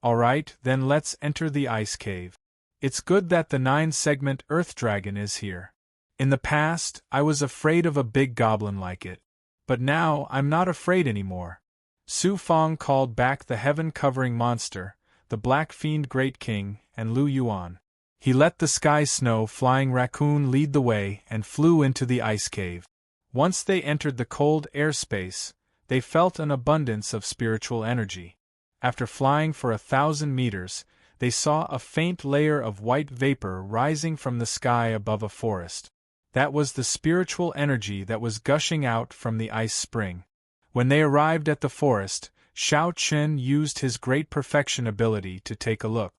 Speaker 1: "Alright, then let's enter the ice cave. It's good that the 9-segment Earth Dragon is here. In the past, I was afraid of a big goblin like it. But now I'm not afraid anymore." Su Fang called back the heaven-covering monster, the Black Fiend Great King, and Lu Yuan. He let the sky snow flying raccoon lead the way and flew into the ice cave. Once they entered the cold airspace, they felt an abundance of spiritual energy. After flying for 1,000 meters, they saw a faint layer of white vapor rising from the sky above a forest. That was the spiritual energy that was gushing out from the ice spring. When they arrived at the forest, Shao Chen used his great perfection ability to take a look.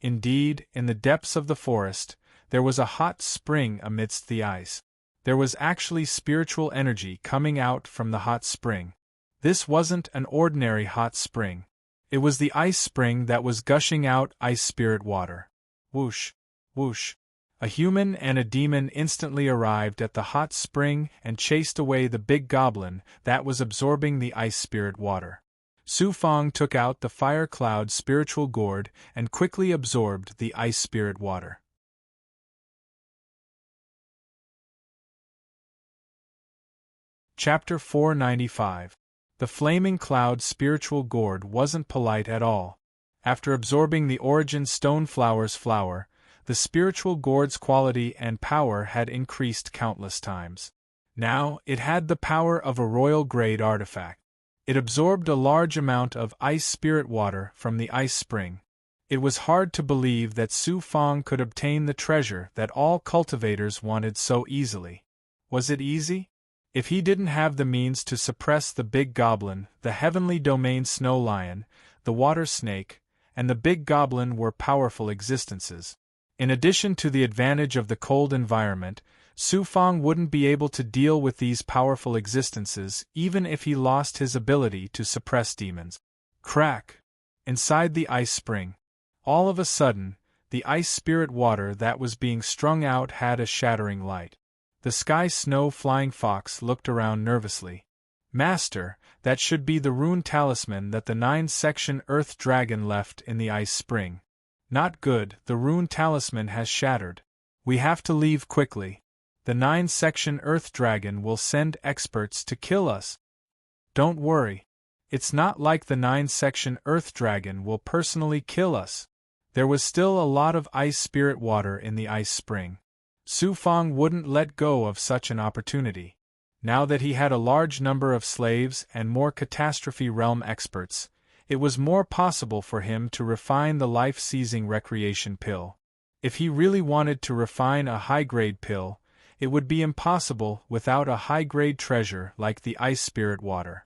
Speaker 1: Indeed, in the depths of the forest, there was a hot spring amidst the ice. There was actually spiritual energy coming out from the hot spring. This wasn't an ordinary hot spring. It was the ice spring that was gushing out ice spirit water. Whoosh, whoosh. A human and a demon instantly arrived at the hot spring and chased away the big goblin that was absorbing the ice spirit water. Su Fang took out the fire cloud spiritual gourd and quickly absorbed the ice spirit water. Chapter 495. The Flaming Cloud Spiritual Gourd wasn't polite at all. After absorbing the Origin Stoneflower's flower, the spiritual gourd's quality and power had increased countless times. Now, it had the power of a royal-grade artifact. It absorbed a large amount of ice spirit water from the ice spring. It was hard to believe that Su Fang could obtain the treasure that all cultivators wanted so easily. Was it easy? If he didn't have the means to suppress the big goblin, the heavenly domain snow lion, the water snake, and the big goblin were powerful existences. In addition to the advantage of the cold environment, Su Fang wouldn't be able to deal with these powerful existences even if he lost his ability to suppress demons. Crack! Inside the ice spring. All of a sudden, the ice spirit water that was being strung out had a shattering light. The sky snow flying fox looked around nervously. "Master, that should be the rune talisman that the 9-section Earth Dragon left in the ice spring." "Not good, the rune talisman has shattered." We have to leave quickly. The 9-section Earth Dragon will send experts to kill us. Don't worry. It's not like the 9-section Earth Dragon will personally kill us. There was still a lot of ice spirit water in the ice spring. Su Fang wouldn't let go of such an opportunity. Now that he had a large number of slaves and more catastrophe realm experts, it was more possible for him to refine the life-seizing recreation pill. If he really wanted to refine a high-grade pill, it would be impossible without a high-grade treasure like the ice spirit water.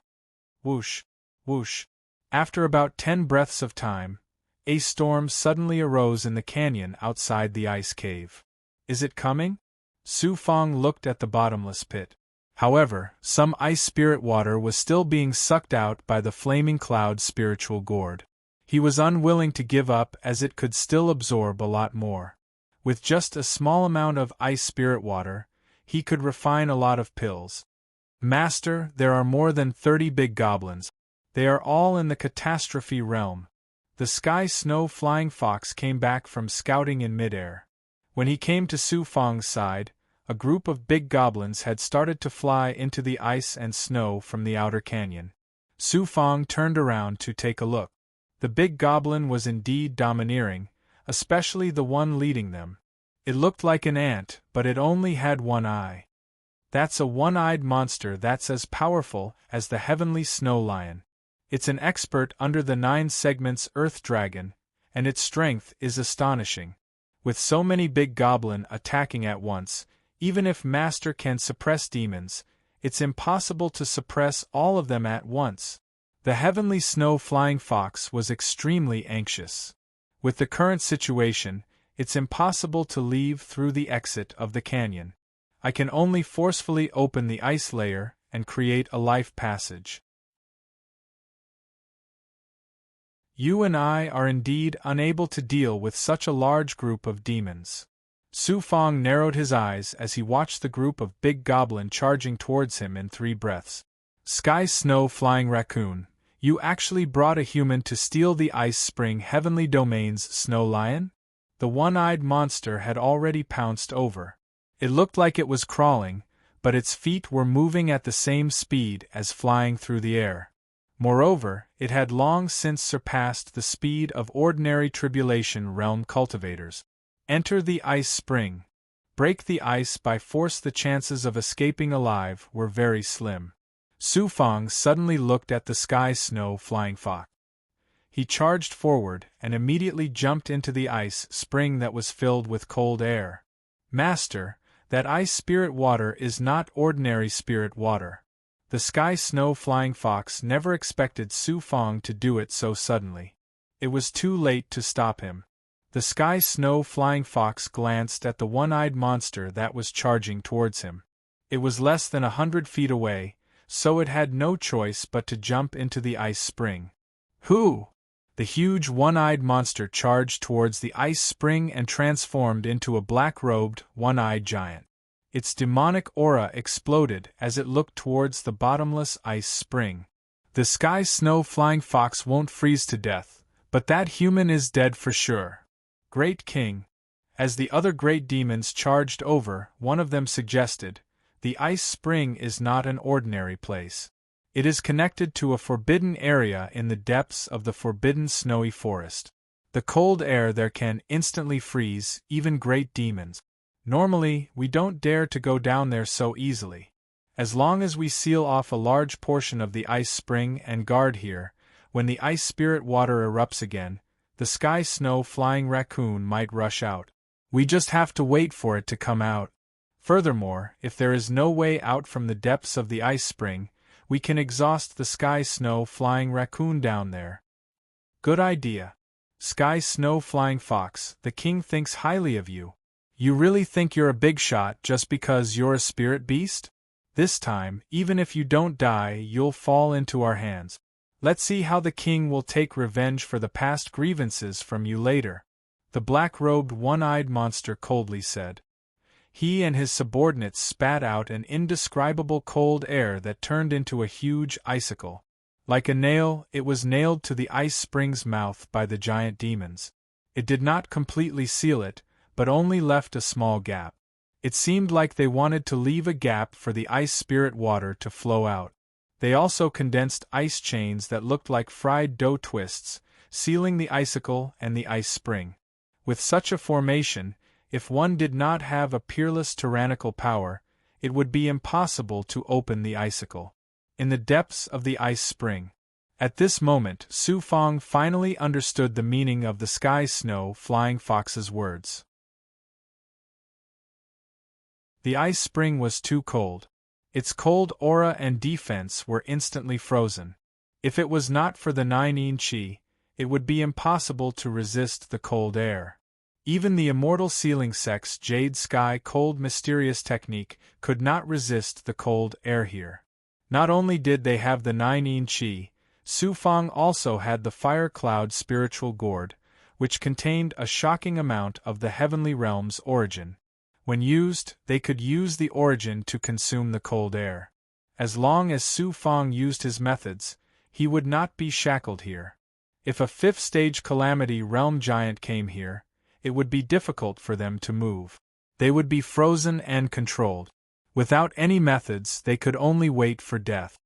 Speaker 1: Whoosh, whoosh. After about 10 breaths of time, a storm suddenly arose in the canyon outside the ice cave. Is it coming? Su Fang looked at the bottomless pit. However, some ice spirit water was still being sucked out by the flaming cloud spiritual gourd. He was unwilling to give up as it could still absorb a lot more. With just a small amount of ice spirit water, he could refine a lot of pills. Master, there are more than 30 big goblins. They are all in the catastrophe realm. The sky snow flying fox came back from scouting in midair. When he came to Su Fang's side, a group of big goblins had started to fly into the ice and snow from the outer canyon. Su Fang turned around to take a look. The big goblin was indeed domineering, especially the one leading them. It looked like an ant, but it only had one eye. That's a one-eyed monster that's as powerful as the heavenly snow lion. It's an expert under the 9 segments Earth Dragon, and its strength is astonishing. With so many big goblin attacking at once, even if Master can suppress demons, it's impossible to suppress all of them at once. The heavenly snow flying fox was extremely anxious. With the current situation, it's impossible to leave through the exit of the canyon. I can only forcefully open the ice layer and create a life passage. You and I are indeed unable to deal with such a large group of demons. Su Fang narrowed his eyes as he watched the group of big goblin charging towards him in 3 breaths. Sky Snow Flying Raccoon, you actually brought a human to steal the Ice Spring Heavenly Domain's Snow Lion? The one-eyed monster had already pounced over. It looked like it was crawling, but its feet were moving at the same speed as flying through the air. Moreover, it had long since surpassed the speed of ordinary Tribulation Realm cultivators. Enter the ice spring. Break the ice by force. The chances of escaping alive were very slim. Su Fang suddenly looked at the Sky Snow Flying Fox. He charged forward and immediately jumped into the ice spring that was filled with cold air. Master, that ice spirit water is not ordinary spirit water. The Sky Snow Flying Fox never expected Su Fang to do it so suddenly. It was too late to stop him. The Sky Snow Flying Fox glanced at the one-eyed monster that was charging towards him. It was less than 100 feet away, so it had no choice but to jump into the ice spring. Whoo! The huge one-eyed monster charged towards the ice spring and transformed into a black-robed, one-eyed giant. Its demonic aura exploded as it looked towards the bottomless ice spring. The Sky Snow Flying Fox won't freeze to death, but that human is dead for sure. Great King. As the other great demons charged over, one of them suggested, the ice spring is not an ordinary place. It is connected to a forbidden area in the depths of the forbidden snowy forest. The cold air there can instantly freeze even great demons. Normally, we don't dare to go down there so easily. As long as we seal off a large portion of the ice spring and guard here, when the ice spirit water erupts again, the Sky Snow Flying Raccoon might rush out. We just have to wait for it to come out. Furthermore, if there is no way out from the depths of the ice spring, we can exhaust the Sky Snow Flying Raccoon down there. Good idea. Sky Snow Flying Fox, the king thinks highly of you. You really think you're a big shot just because you're a spirit beast? This time, even if you don't die, you'll fall into our hands. Let's see how the king will take revenge for the past grievances from you later. The black-robed one-eyed monster coldly said. He and his subordinates spat out an indescribable cold air that turned into a huge icicle. Like a nail, it was nailed to the ice spring's mouth by the giant demons. It did not completely seal it, but only left a small gap. It seemed like they wanted to leave a gap for the ice spirit water to flow out. They also condensed ice chains that looked like fried dough twists, sealing the icicle and the ice spring. With such a formation, if one did not have a peerless tyrannical power, it would be impossible to open the icicle. In the depths of the ice spring. At this moment, Su Fang finally understood the meaning of the sky snow flying fox's words. The ice spring was too cold. Its cold aura and defense were instantly frozen. If it was not for the 9 Qi, it would be impossible to resist the cold air. Even the immortal Sealing Sect's Jade Sky Cold Mysterious technique could not resist the cold air here. Not only did they have the 9 Qi, Su Fang also had the Fire Cloud Spiritual Gourd, which contained a shocking amount of the heavenly realm's origin. When used, they could use the origin to consume the cold air. As long as Su Fang used his methods, he would not be shackled here. If a 5th-stage Calamity Realm giant came here, it would be difficult for them to move. They would be frozen and controlled. Without any methods, they could only wait for death.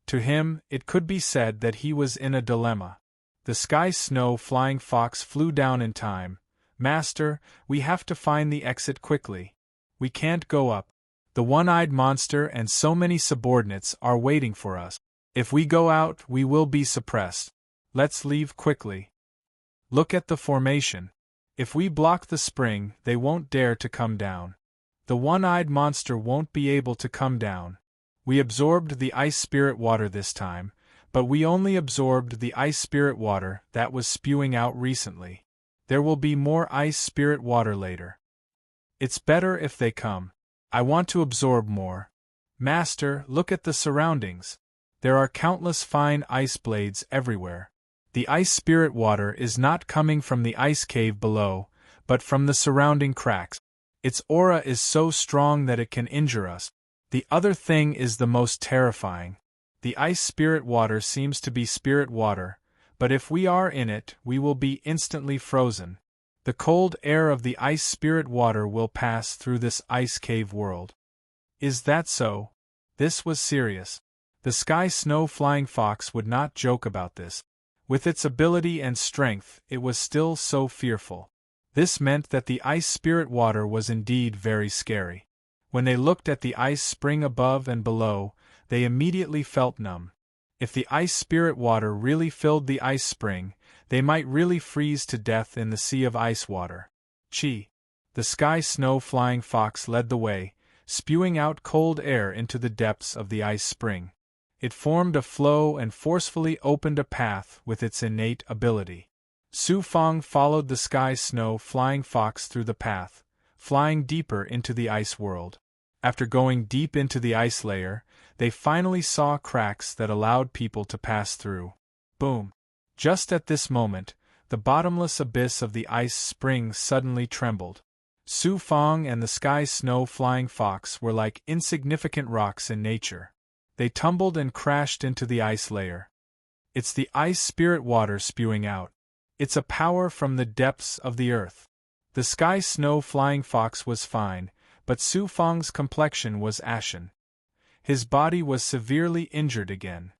Speaker 1: To him, it could be said that he was in a dilemma. The sky snow flying fox flew down in time. Master, we have to find the exit quickly. We can't go up. The one-eyed monster and so many subordinates are waiting for us. If we go out, we will be suppressed. Let's leave quickly. Look at the formation. If we block the spring, they won't dare to come down. The one-eyed monster won't be able to come down. We absorbed the ice spirit water this time, but we only absorbed the ice spirit water that was spewing out recently. There will be more ice spirit water later. It's better if they come. I want to absorb more. Master, look at the surroundings. There are countless fine ice blades everywhere. The ice spirit water is not coming from the ice cave below, but from the surrounding cracks. Its aura is so strong that it can injure us. The other thing is the most terrifying. The ice spirit water seems to be spirit water, but if we are in it, we will be instantly frozen. The cold air of the ice spirit water will pass through this ice cave world. Is that so? This was serious. The sky snow flying fox would not joke about this. With its ability and strength, it was still so fearful. This meant that the ice spirit water was indeed very scary. When they looked at the ice spring above and below, they immediately felt numb. If the ice spirit water really filled the ice spring, they might really freeze to death in the sea of ice water. Chi. The sky snow flying fox led the way, spewing out cold air into the depths of the ice spring. It formed a flow and forcefully opened a path with its innate ability. Su Fang followed the sky snow flying fox through the path, flying deeper into the ice world. After going deep into the ice layer, they finally saw cracks that allowed people to pass through. Boom! Just at this moment, the bottomless abyss of the ice spring suddenly trembled. Su Fang and the sky snow flying fox were like insignificant rocks in nature. They tumbled and crashed into the ice layer. It's the ice spirit water spewing out. It's a power from the depths of the earth. The sky snow flying fox was fine, but Su Fang's complexion was ashen. His body was severely injured again.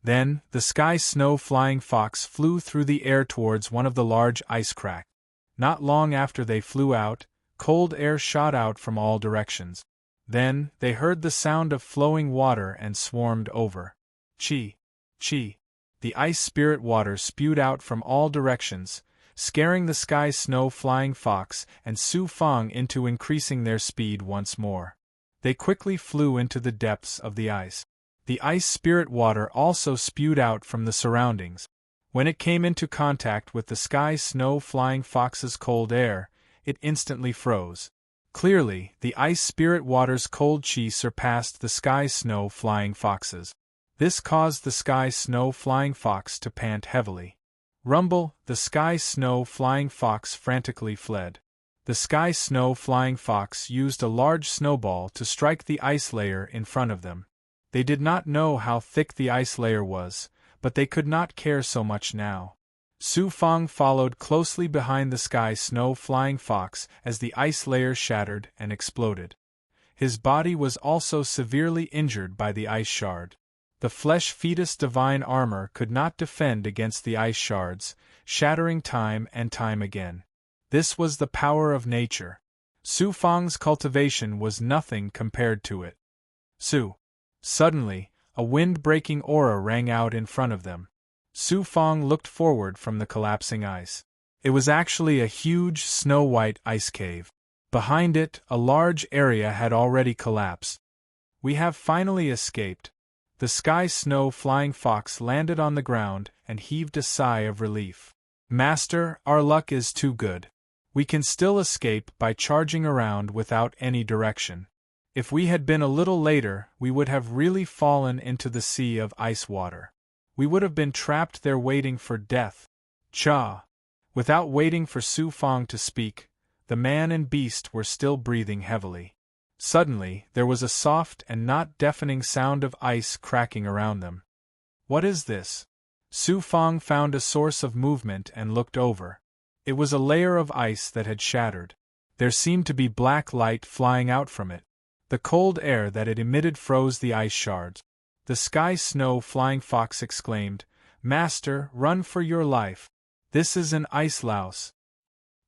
Speaker 1: Then, the sky snow flying fox flew through the air towards one of the large ice cracks. Not long after they flew out, cold air shot out from all directions. Then, they heard the sound of flowing water and swarmed over. Chi! Chi! The ice spirit water spewed out from all directions, scaring the sky snow flying fox and Su Fang into increasing their speed once more. They quickly flew into the depths of the ice. The ice spirit water also spewed out from the surroundings. When it came into contact with the sky snow flying fox's cold air, it instantly froze. Clearly, the ice spirit water's cold chi surpassed the sky snow flying fox's. This caused the sky snow flying fox to pant heavily. Rumble, the sky snow flying fox frantically fled. The sky snow flying fox used a large snowball to strike the ice layer in front of them. They did not know how thick the ice layer was, but they could not care so much now. Su Fang followed closely behind the sky snow flying fox as the ice layer shattered and exploded. His body was also severely injured by the ice shard. The flesh fetus divine armor could not defend against the ice shards, shattering time and time again. This was the power of nature. Su Fang's cultivation was nothing compared to it. Suddenly, a wind-breaking aura rang out in front of them. Su Fang looked forward from the collapsing ice. It was actually a huge, snow-white ice cave. Behind it, a large area had already collapsed. "We have finally escaped." The sky snow flying fox landed on the ground and heaved a sigh of relief. "Master, our luck is too good. We can still escape by charging around without any direction. If we had been a little later, we would have really fallen into the sea of ice water. We would have been trapped there waiting for death." Cha! Without waiting for Su Fang to speak, the man and beast were still breathing heavily. Suddenly, there was a soft and not deafening sound of ice cracking around them. "What is this?" Su Fang found a source of movement and looked over. It was a layer of ice that had shattered. There seemed to be black light flying out from it. The cold air that it emitted froze the ice shards. The sky snow flying fox exclaimed, "Master, run for your life. This is an ice louse."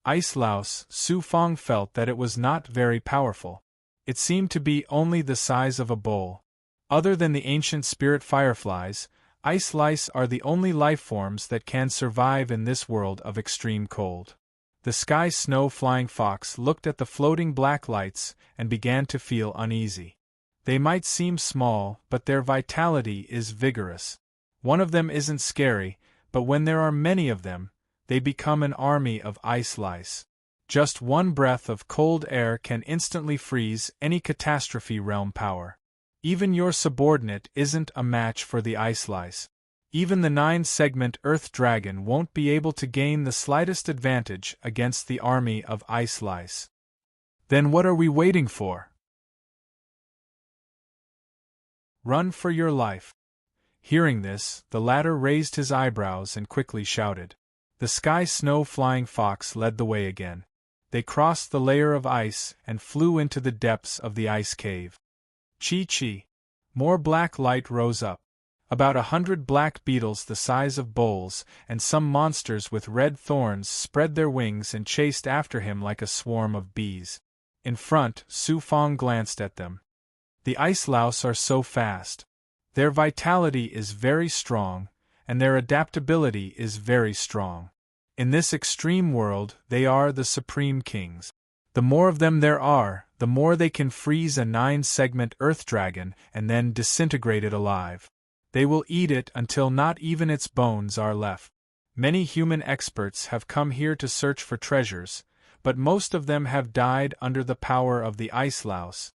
Speaker 1: Ice louse. Su Fang felt that it was not very powerful. It seemed to be only the size of a bowl. Other than the ancient spirit fireflies, ice lice are the only life forms that can survive in this world of extreme cold. The sky snow flying fox looked at the floating black lights and began to feel uneasy. They might seem small, but their vitality is vigorous. One of them isn't scary, but when there are many of them, they become an army of ice lice. Just one breath of cold air can instantly freeze any catastrophe realm power. Even your subordinate isn't a match for the ice lice. Even the 9-segment Earth Dragon won't be able to gain the slightest advantage against the army of ice lice. Then what are we waiting for? Run for your life. Hearing this, the latter raised his eyebrows and quickly shouted. The sky snow flying fox led the way again. They crossed the layer of ice and flew into the depths of the ice cave. Chi-chi! More black light rose up. About 100 black beetles the size of bowls and some monsters with red thorns spread their wings and chased after him like a swarm of bees. In front, Su Fang glanced at them. The ice louse are so fast. Their vitality is very strong, and their adaptability is very strong. In this extreme world, they are the supreme kings. The more of them there are, the more they can freeze a 9-segment Earth Dragon and then disintegrate it alive. They will eat it until not even its bones are left. Many human experts have come here to search for treasures, but most of them have died under the power of the ice louse.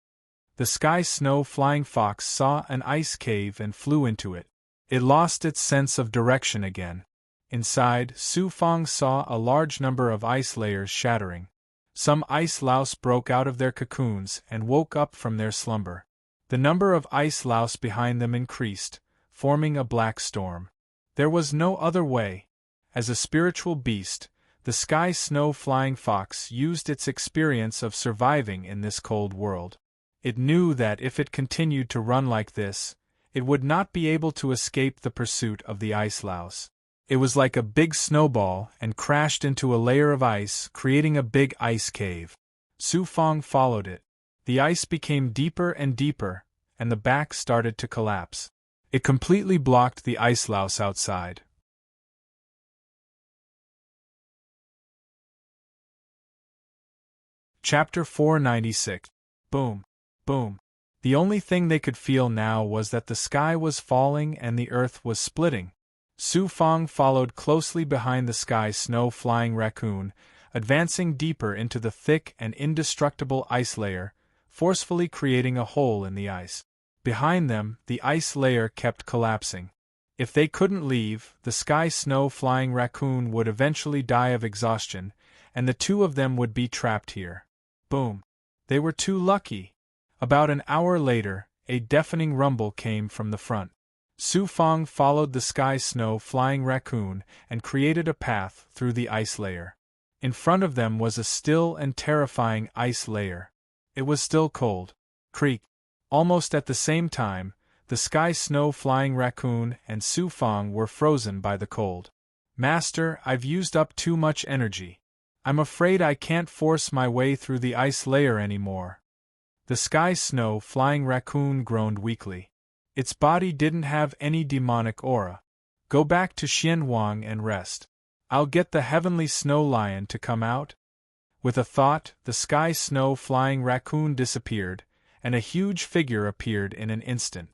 Speaker 1: The sky snow flying fox saw an ice cave and flew into it. It lost its sense of direction again. Inside, Su Fang saw a large number of ice layers shattering. Some ice louse broke out of their cocoons and woke up from their slumber. The number of ice louse behind them increased, forming a black storm. There was no other way. As a spiritual beast, the sky snow flying fox used its experience of surviving in this cold world. It knew that if it continued to run like this, it would not be able to escape the pursuit of the ice louse. It was like a big snowball and crashed into a layer of ice, creating a big ice cave. Su Fang followed it. The ice became deeper and deeper, and the back started to collapse. It completely blocked the ice louse outside. Chapter 496. Boom. Boom. The only thing they could feel now was that the sky was falling and the earth was splitting. Su Fang followed closely behind the sky snow flying raccoon, advancing deeper into the thick and indestructible ice layer, forcefully creating a hole in the ice. Behind them, the ice layer kept collapsing. If they couldn't leave, the sky snow flying raccoon would eventually die of exhaustion, and the two of them would be trapped here. Boom. They were too lucky. About an hour later, a deafening rumble came from the front. Su Fang followed the sky snow flying raccoon and created a path through the ice layer. In front of them was a still and terrifying ice layer. It was still cold. Creak. Almost at the same time, the sky snow flying raccoon and Su Fang were frozen by the cold. Master, I've used up too much energy. I'm afraid I can't force my way through the ice layer anymore. The sky snow flying raccoon groaned weakly. Its body didn't have any demonic aura. Go back to Xianhuang and rest. I'll get the heavenly snow lion to come out. With a thought, the sky snow flying raccoon disappeared, and a huge figure appeared in an instant.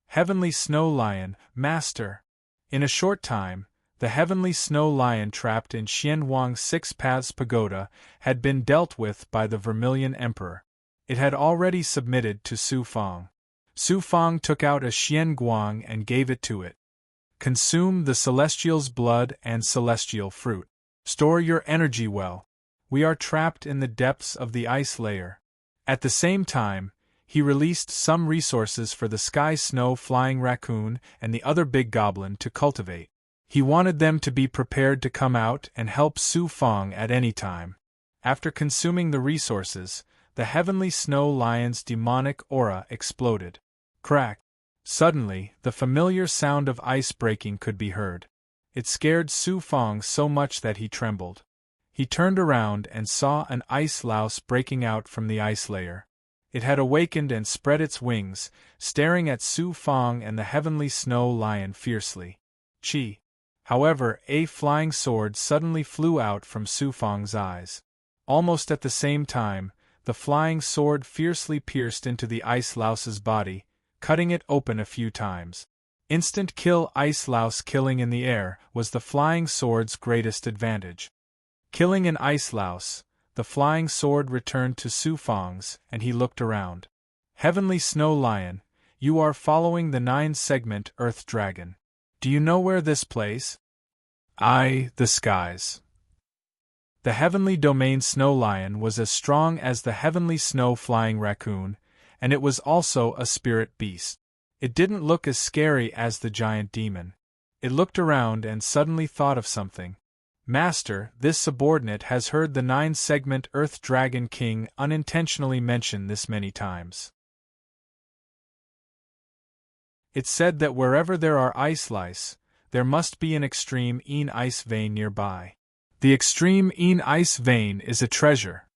Speaker 1: Heavenly snow lion, master. In a short time, the heavenly snow lion trapped in Xianhuang's Six Paths Pagoda had been dealt with by the Vermilion Emperor. It had already submitted to Su Fang. Su Fang took out a Xianguang and gave it to it. Consume the celestial's blood and celestial fruit. Store your energy well. We are trapped in the depths of the ice layer. At the same time, he released some resources for the sky snow flying raccoon and the other big goblin to cultivate. He wanted them to be prepared to come out and help Su Fang at any time. After consuming the resources, the heavenly snow lion's demonic aura exploded. Crack! Suddenly, the familiar sound of ice breaking could be heard. It scared Su Fang so much that he trembled. He turned around and saw an ice louse breaking out from the ice layer. It had awakened and spread its wings, staring at Su Fang and the heavenly snow lion fiercely. Chi! However, a flying sword suddenly flew out from Su Fang's eyes. Almost at the same time, the flying sword fiercely pierced into the ice louse's body, cutting it open a few times. Instant kill ice louse. Killing in the air was the flying sword's greatest advantage. Killing an ice louse, the flying sword returned to Su Fang's, and he looked around. Heavenly Snow Lion, you are following the 9-segment Earth Dragon. Do you know where this place? The skies. The Heavenly Domain Snow Lion was as strong as the Heavenly Snow Flying Raccoon, and it was also a spirit beast. It didn't look as scary as the giant demon. It looked around and suddenly thought of something. Master, this subordinate has heard the 9-segment Earth Dragon King unintentionally mention this many times. It's said that wherever there are ice lice, there must be an extreme ice vein nearby. The extreme ice vein is a treasure.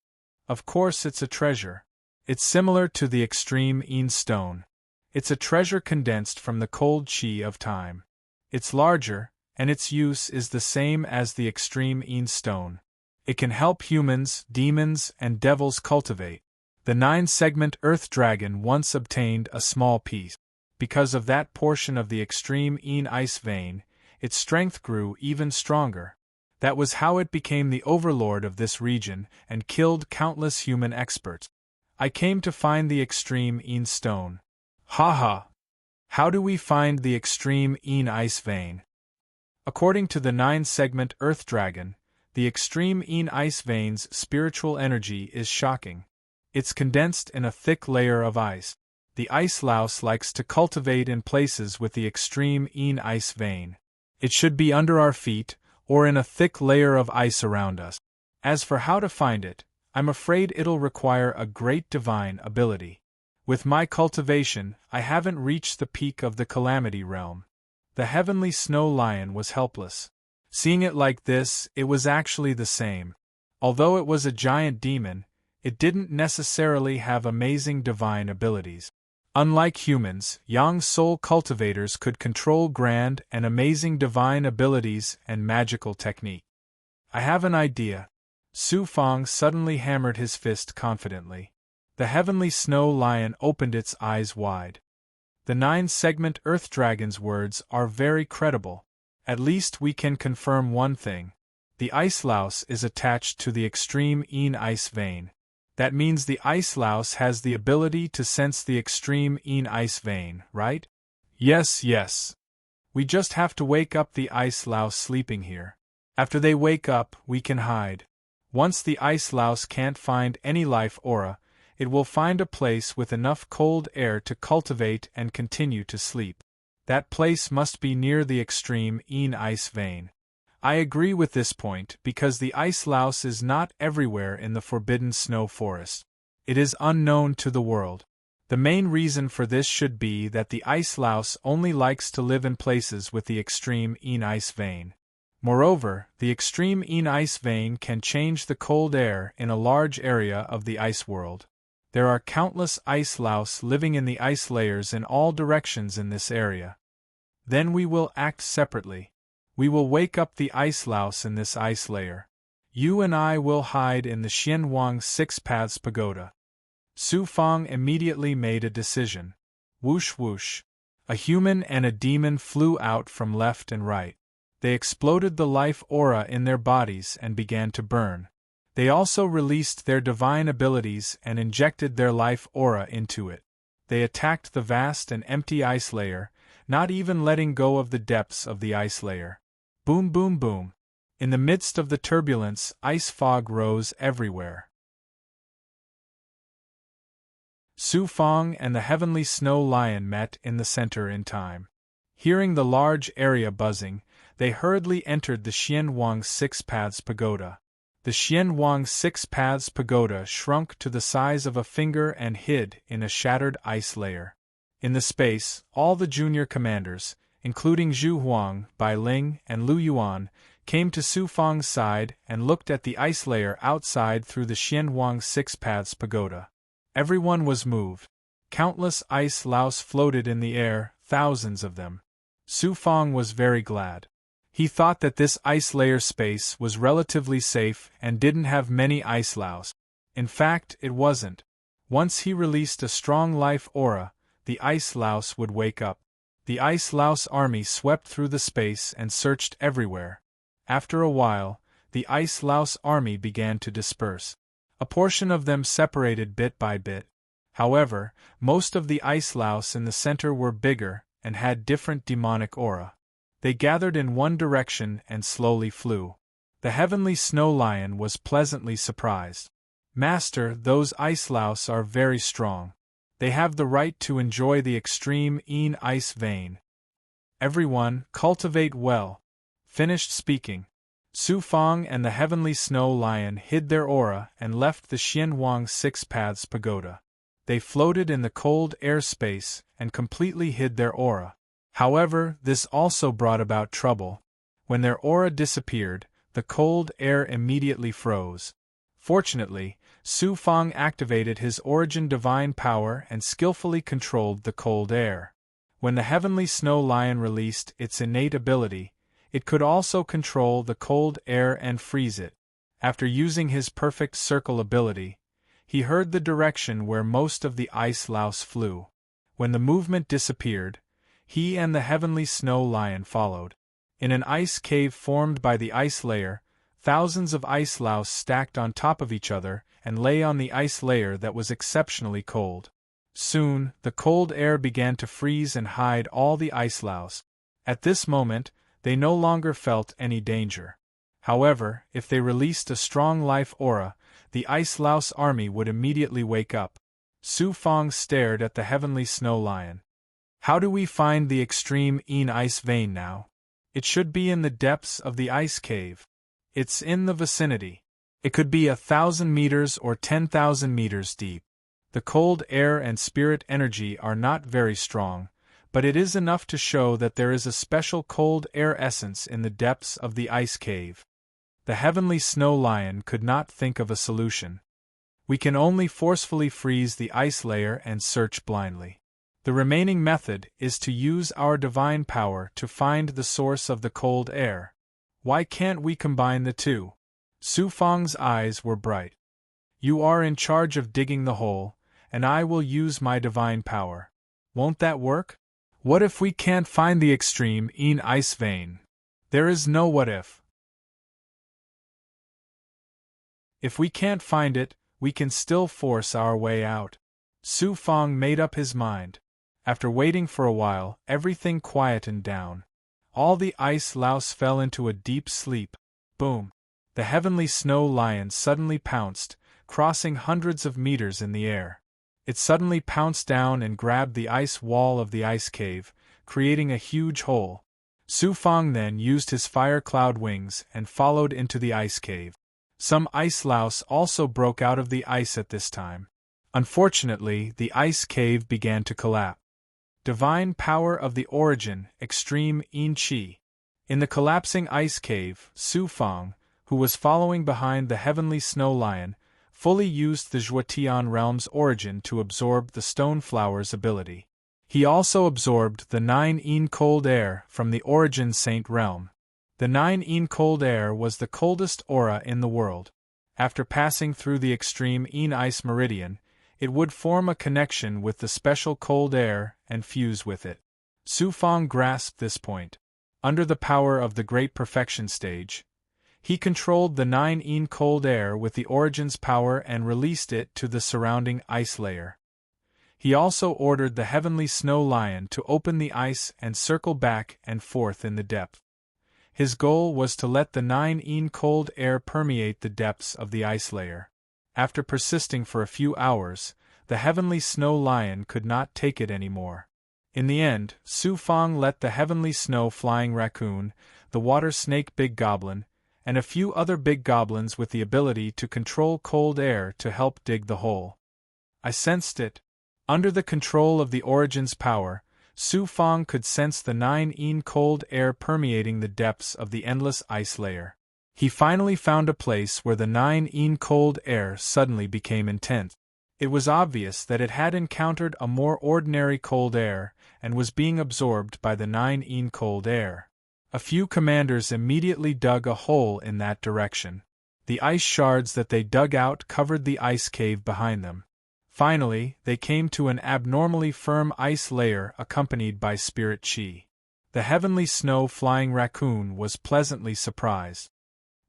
Speaker 1: Of course it's a treasure. It's similar to the extreme stone. It's a treasure condensed from the cold chi of time. It's larger, and its use is the same as the extreme stone. It can help humans, demons, and devils cultivate. The 9-segment Earth Dragon once obtained a small piece. Because of that portion of the extreme ice vein, its strength grew even stronger. That was how it became the overlord of this region and killed countless human experts. I came to find the extreme stone. Ha! How do we find the extreme ice vein? According to the 9-segment Earth Dragon, the extreme ice vein's spiritual energy is shocking. It's condensed in a thick layer of ice. The ice louse likes to cultivate in places with the extreme ice vein. It should be under our feet, or in a thick layer of ice around us. As for how to find it, I'm afraid it'll require a great divine ability. With my cultivation, I haven't reached the peak of the Calamity Realm. The Heavenly Snow Lion was helpless. Seeing it like this, it was actually the same. Although it was a giant demon, it didn't necessarily have amazing divine abilities. Unlike humans, young soul cultivators could control grand and amazing divine abilities and magical technique. I have an idea. Su Fang suddenly hammered his fist confidently. The Heavenly Snow Lion opened its eyes wide. The 9-segment Earth Dragon's words are very credible. At least we can confirm one thing. The ice louse is attached to the extreme ice vein. That means the ice louse has the ability to sense the extreme ice vein, right? Yes. We just have to wake up the ice louse sleeping here. After they wake up, we can hide. Once the ice louse can't find any life aura, it will find a place with enough cold air to cultivate and continue to sleep. That place must be near the extreme ice vein. I agree with this point because the ice louse is not everywhere in the forbidden snow forest. It is unknown to the world. The main reason for this should be that the ice louse only likes to live in places with the extreme ice vein. Moreover, the extreme ice vein can change the cold air in a large area of the ice world. There are countless ice louse living in the ice layers in all directions in this area. Then we will act separately. We will wake up the ice louse in this ice layer. You and I will hide in the Xianhuang Six Paths Pagoda. Su Fang immediately made a decision. Whoosh whoosh. A human and a demon flew out from left and right. They exploded the life aura in their bodies and began to burn. They also released their divine abilities and injected their life aura into it. They attacked the vast and empty ice layer, not even letting go of the depths of the ice layer. Boom boom boom. In the midst of the turbulence, ice fog rose everywhere. Su Fang and the heavenly snow lion met in the center in time. Hearing the large area buzzing, they hurriedly entered the Xianhuang Six Paths Pagoda. The Xianhuang Six Paths Pagoda shrunk to the size of a finger and hid in a shattered ice layer. In the space, all the junior commanders, including Zhu Huang, Bai Ling, and Lu Yuan, came to Su Fang's side and looked at the ice layer outside through the Xianhuang Six Paths Pagoda. Everyone was moved. Countless ice louse floated in the air, thousands of them. Su Fang was very glad. He thought that this ice layer space was relatively safe and didn't have many ice louse. In fact, it wasn't. Once he released a strong life aura, the ice louse would wake up. The ice louse army swept through the space and searched everywhere. After a while, the ice louse army began to disperse. A portion of them separated bit by bit. However, most of the ice louse in the center were bigger and had different demonic aura. They gathered in one direction and slowly flew. The heavenly snow lion was pleasantly surprised. Master, those ice louse are very strong. They have the right to enjoy the extreme ice vein. Everyone, cultivate well. Finished speaking. Su Fang and the heavenly snow lion hid their aura and left the Xianhuang Six Paths Pagoda. They floated in the cold air space and completely hid their aura. However, this also brought about trouble. When their aura disappeared, the cold air immediately froze. Fortunately, Su Fang activated his origin divine power and skillfully controlled the cold air. When the heavenly snow lion released its innate ability, it could also control the cold air and freeze it. After using his perfect circle ability, he heard the direction where most of the ice louse flew. When the movement disappeared, he and the heavenly snow lion followed. In an ice cave formed by the ice layer, thousands of ice louse stacked on top of each other and lay on the ice layer that was exceptionally cold. Soon, the cold air began to freeze and hide all the ice louse. At this moment, they no longer felt any danger. However, if they released a strong life aura, the ice louse army would immediately wake up. Su Fang stared at the heavenly snow lion. How do we find the extreme ice vein now? It should be in the depths of the ice cave. It's in the vicinity. It could be 1,000 meters or 10,000 meters deep. The cold air and spirit energy are not very strong, but it is enough to show that there is a special cold air essence in the depths of the ice cave. The heavenly snow lion could not think of a solution. We can only forcefully freeze the ice layer and search blindly. The remaining method is to use our divine power to find the source of the cold air. Why can't we combine the two? Su Fang's eyes were bright. You are in charge of digging the hole, and I will use my divine power. Won't that work? What if we can't find the extreme ice vein? There is no what if. If we can't find it, we can still force our way out. Su Fang made up his mind. After waiting for a while, everything quietened down. All the ice louse fell into a deep sleep. Boom! The heavenly snow lion suddenly pounced, crossing hundreds of meters in the air. It suddenly pounced down and grabbed the ice wall of the ice cave, creating a huge hole. Su Fang then used his fire cloud wings and followed into the ice cave. Some ice louse also broke out of the ice at this time. Unfortunately, the ice cave began to collapse. Divine power of the origin, extreme yin qi. In the collapsing ice cave, Su Fang, who was following behind the heavenly snow lion, fully used the Zhuotian realm's origin to absorb the stone flower's ability. He also absorbed the 9 yin cold air from the origin saint realm. The 9 yin cold air was the coldest aura in the world. After passing through the extreme yin ice meridian, it would form a connection with the special cold air and fuse with it. Su Fang grasped this point. Under the power of the Great Perfection stage, he controlled the 9 yin cold air with the origin's power and released it to the surrounding ice layer. He also ordered the heavenly snow lion to open the ice and circle back and forth in the depth. His goal was to let the 9 yin cold air permeate the depths of the ice layer. After persisting for a few hours, the heavenly snow lion could not take it anymore. In the end, Su Fang let the heavenly snow flying raccoon, the water snake big goblin, and a few other big goblins with the ability to control cold air to help dig the hole. I sensed it. Under the control of the origin's power, Su Fang could sense the 9 yin cold air permeating the depths of the endless ice layer. He finally found a place where the 9 yin cold air suddenly became intense. It was obvious that it had encountered a more ordinary cold air and was being absorbed by the 9 yin cold air. A few commanders immediately dug a hole in that direction. The ice shards that they dug out covered the ice cave behind them. Finally, they came to an abnormally firm ice layer accompanied by spirit qi. The heavenly snow flying raccoon was pleasantly surprised.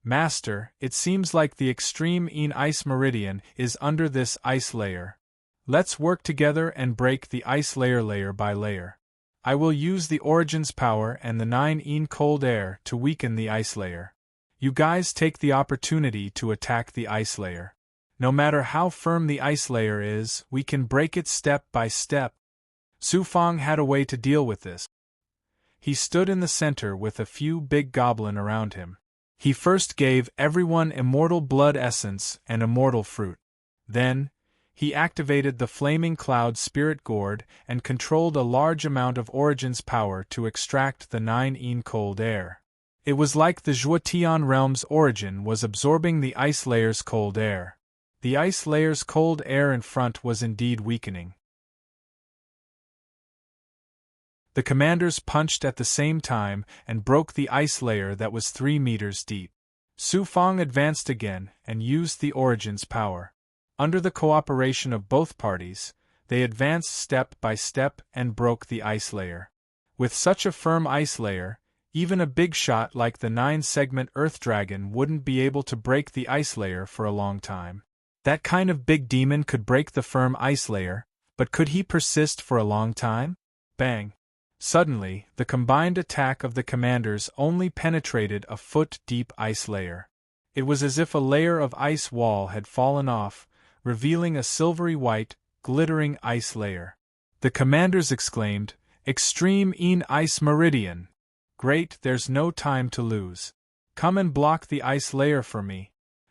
Speaker 1: Master, it seems like the extreme yin ice meridian is under this ice layer. Let's work together and break the ice layer by layer. I will use the origin's power and the 9 yin cold air to weaken the ice layer. You guys take the opportunity to attack the ice layer. No matter how firm the ice layer is, we can break it step by step. Su Fang had a way to deal with this. He stood in the center with a few big goblin around him. He first gave everyone immortal blood essence and immortal fruit. Then, he activated the flaming cloud spirit gourd and controlled a large amount of Origin's power to extract the 9 yin cold air. It was like the Zhuotian realm's Origin was absorbing the ice layer's cold air. The ice layer's cold air in front was indeed weakening. The commanders punched at the same time and broke the ice layer that was 3 meters deep. Su Fang advanced again and used the Origin's power. Under the cooperation of both parties, they advanced step by step and broke the ice layer. With such a firm ice layer, even a big shot like the 9-segment Earth Dragon wouldn't be able to break the ice layer for a long time. That kind of big demon could break the firm ice layer, but could he persist for a long time? Bang! Suddenly, the combined attack of the commanders only penetrated a foot-deep ice layer. It was as if a layer of ice wall had fallen off, revealing a silvery white, glittering ice layer. The commanders exclaimed, "Extreme yin ice meridian! Great, there's no time to lose. Come and block the ice layer for me."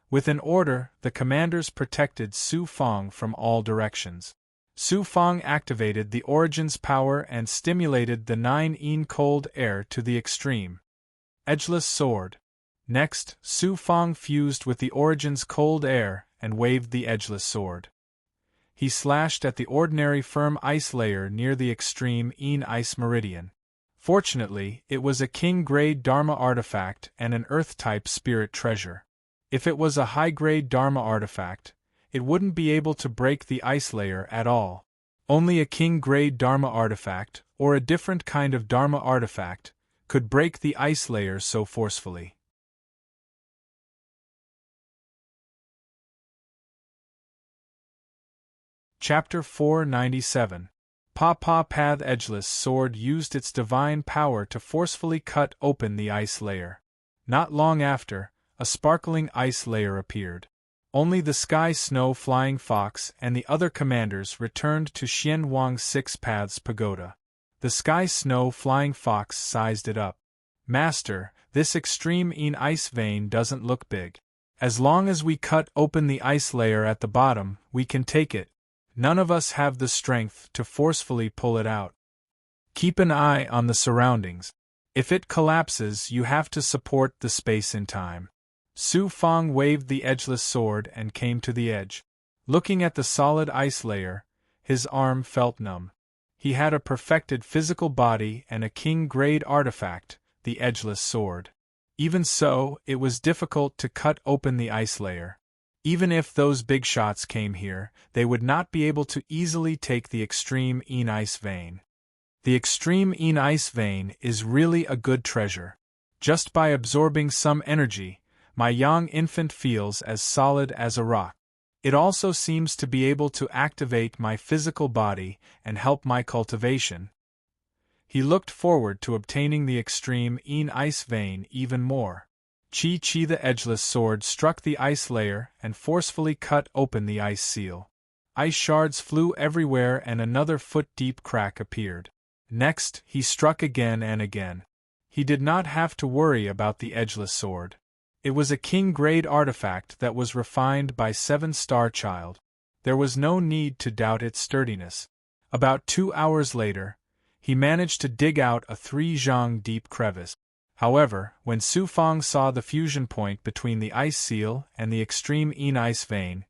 Speaker 1: With an order, the commanders protected Su Fang from all directions. Su Fang activated the Origin's power and stimulated the 9 yin cold air to the extreme. Edgeless sword. Next, Su Fang fused with the Origin's cold air and waved the edgeless sword. He slashed at the ordinary firm ice layer near the extreme yin ice meridian. Fortunately, it was a king-grade Dharma artifact and an Earth-type spirit treasure. If it was a high-grade Dharma artifact, it wouldn't be able to break the ice layer at all. Only a king-grade Dharma artifact, or a different kind of Dharma artifact, could break the ice layer so forcefully. Chapter 497. Path Edgeless Sword used its divine power to forcefully cut open the ice layer. Not long after, a sparkling ice layer appeared. Only the Sky Snow Flying Fox and the other commanders returned to Xian Wang's 6 Paths Pagoda. The sky snow flying fox sized it up. Master, this extreme ice vein doesn't look big. As long as we cut open the ice layer at the bottom, we can take it. None of us have the strength to forcefully pull it out. Keep an eye on the surroundings. If it collapses, you have to support the space in time. Su Fang waved the edgeless sword and came to the edge. Looking at the solid ice layer, his arm felt numb. He had a perfected physical body and a king-grade artifact, the edgeless sword. Even so, it was difficult to cut open the ice layer. Even if those big shots came here, they would not be able to easily take the extreme ice vein. The extreme ice vein is really a good treasure. Just by absorbing some energy, my young infant feels as solid as a rock. It also seems to be able to activate my physical body and help my cultivation. He looked forward to obtaining the extreme ice vein even more. Chi the edgeless sword struck the ice layer and forcefully cut open the ice seal. Ice shards flew everywhere and another foot-deep crack appeared. Next, he struck again and again. He did not have to worry about the edgeless sword. It was a king-grade artifact that was refined by 7-Star Child. There was no need to doubt its sturdiness. About 2 hours later, he managed to dig out a 3-zhang deep crevice. However, when Su Fang saw the fusion point between the ice seal and the extreme ice vein,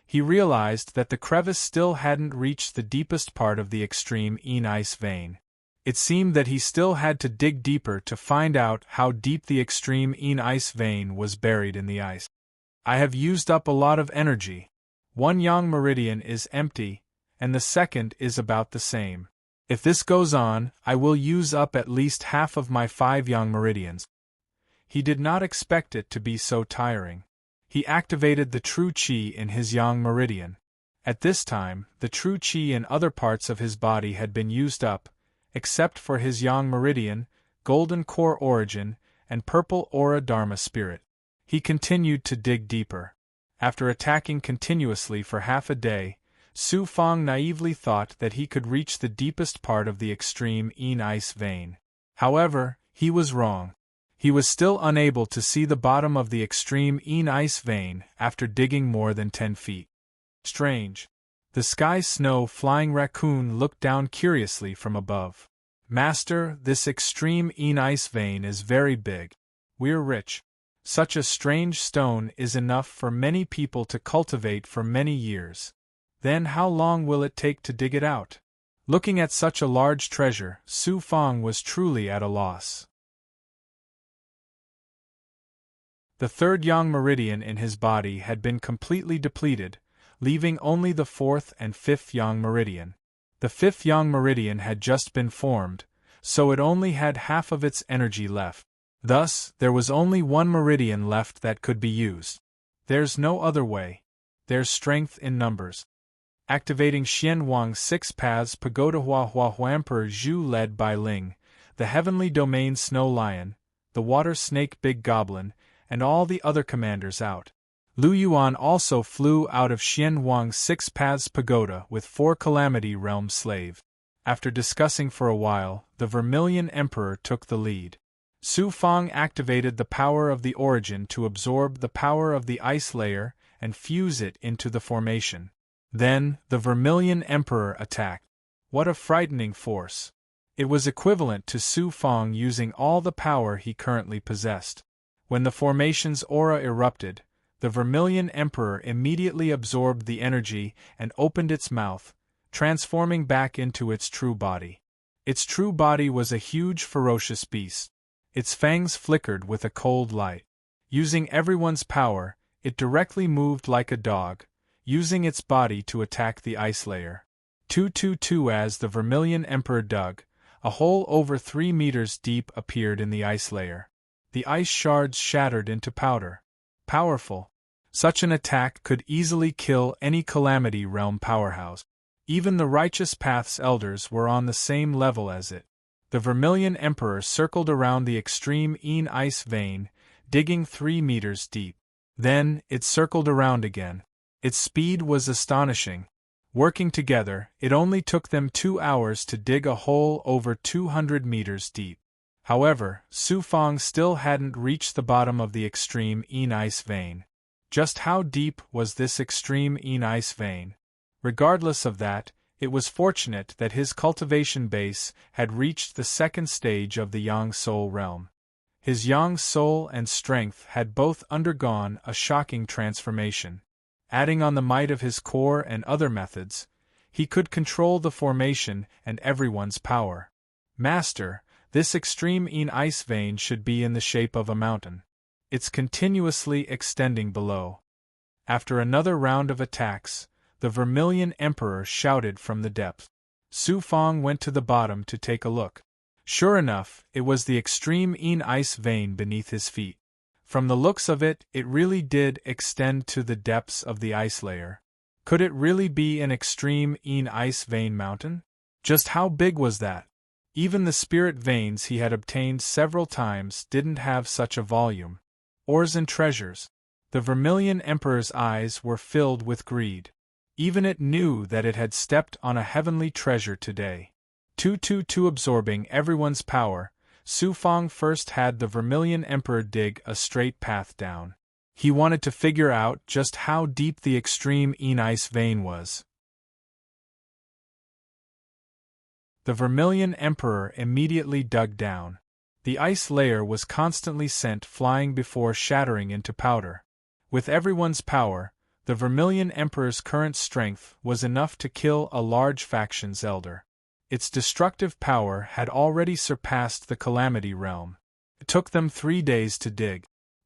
Speaker 1: he realized that the crevice still hadn't reached the deepest part of the extreme ice vein. It seemed that he still had to dig deeper to find out how deep the extreme ice vein was buried in the ice. I have used up a lot of energy. One yang meridian is empty, and the second is about the same. If this goes on, I will use up at least half of my 5 yang meridians. He did not expect it to be so tiring. He activated the true qi in his yang meridian. At this time, the true qi in other parts of his body had been used up, except for his yang meridian, golden core origin, and purple aura dharma spirit. He continued to dig deeper. After attacking continuously for half a day, Su Fang naively thought that he could reach the deepest part of the extreme ice vein. However, he was wrong. He was still unable to see the bottom of the extreme ice vein after digging more than 10 feet. Strange. The sky snow flying raccoon looked down curiously from above. Master, this extreme ice vein is very big. We're rich. Such a strange stone is enough for many people to cultivate for many years. Then how long will it take to dig it out? Looking at such a large treasure, Su Fang was truly at a loss. The 3rd yang meridian in his body had been completely depleted, leaving only the 4th and 5th yang meridian. The 5th yang meridian had just been formed, so it only had half of its energy left. Thus, there was only 1 meridian left that could be used. There's no other way. There's strength in numbers. Activating Xian Wang's 6 Paths Pagoda Hua Emperor Zhu led by Ling, the Heavenly Domain Snow Lion, the Water Snake Big Goblin, and all the other commanders out. Lu Yuan also flew out of Xian Wang's 6 Paths Pagoda with 4 Calamity Realm slaves. After discussing for a while, the Vermilion Emperor took the lead. Su Fang activated the power of the origin to absorb the power of the ice layer and fuse it into the formation. Then, the Vermilion Emperor attacked. What a frightening force! It was equivalent to Su Fang using all the power he currently possessed. When the formation's aura erupted, the Vermilion Emperor immediately absorbed the energy and opened its mouth, transforming back into its true body. Its true body was a huge ferocious beast. Its fangs flickered with a cold light. Using everyone's power, it directly moved like a dog, using its body to attack the ice layer. 222 As the Vermilion Emperor dug, a hole over 3 meters deep appeared in the ice layer. The ice shards shattered into powder. Powerful. Such an attack could easily kill any Calamity Realm powerhouse. Even the Righteous Path's elders were on the same level as it. The Vermilion Emperor circled around the extreme ice vein, digging 3 meters deep. Then, it circled around again. Its speed was astonishing. Working together, it only took them 2 hours to dig a hole over 200 meters deep. However, Su Fang still hadn't reached the bottom of the extreme ice vein. Just how deep was this extreme ice vein? Regardless of that, it was fortunate that his cultivation base had reached the second stage of the Yang Soul realm. His Yang Soul and strength had both undergone a shocking transformation. Adding on the might of his core and other methods, he could control the formation and everyone's power. Master, this extreme ice vein should be in the shape of a mountain. It's continuously extending below. After another round of attacks, the Vermilion Emperor shouted from the depth. Su Fang went to the bottom to take a look. Sure enough, it was the extreme ice vein beneath his feet. From the looks of it, it really did extend to the depths of the ice layer. Could it really be an extreme ice vein mountain? Just how big was that? Even the spirit veins he had obtained several times didn't have such a volume. Ores and treasures. The Vermilion Emperor's eyes were filled with greed. Even it knew that it had stepped on a heavenly treasure today. Too absorbing everyone's power, Su Fang first had the Vermilion Emperor dig a straight path down. He wanted to figure out just how deep the extreme ice vein was. The Vermilion Emperor immediately dug down. The ice layer was constantly sent flying before shattering into powder. With everyone's power, the Vermilion Emperor's current strength was enough to kill a large faction's elder. Its destructive power had already surpassed the Calamity Realm. It took them 3 days to dig.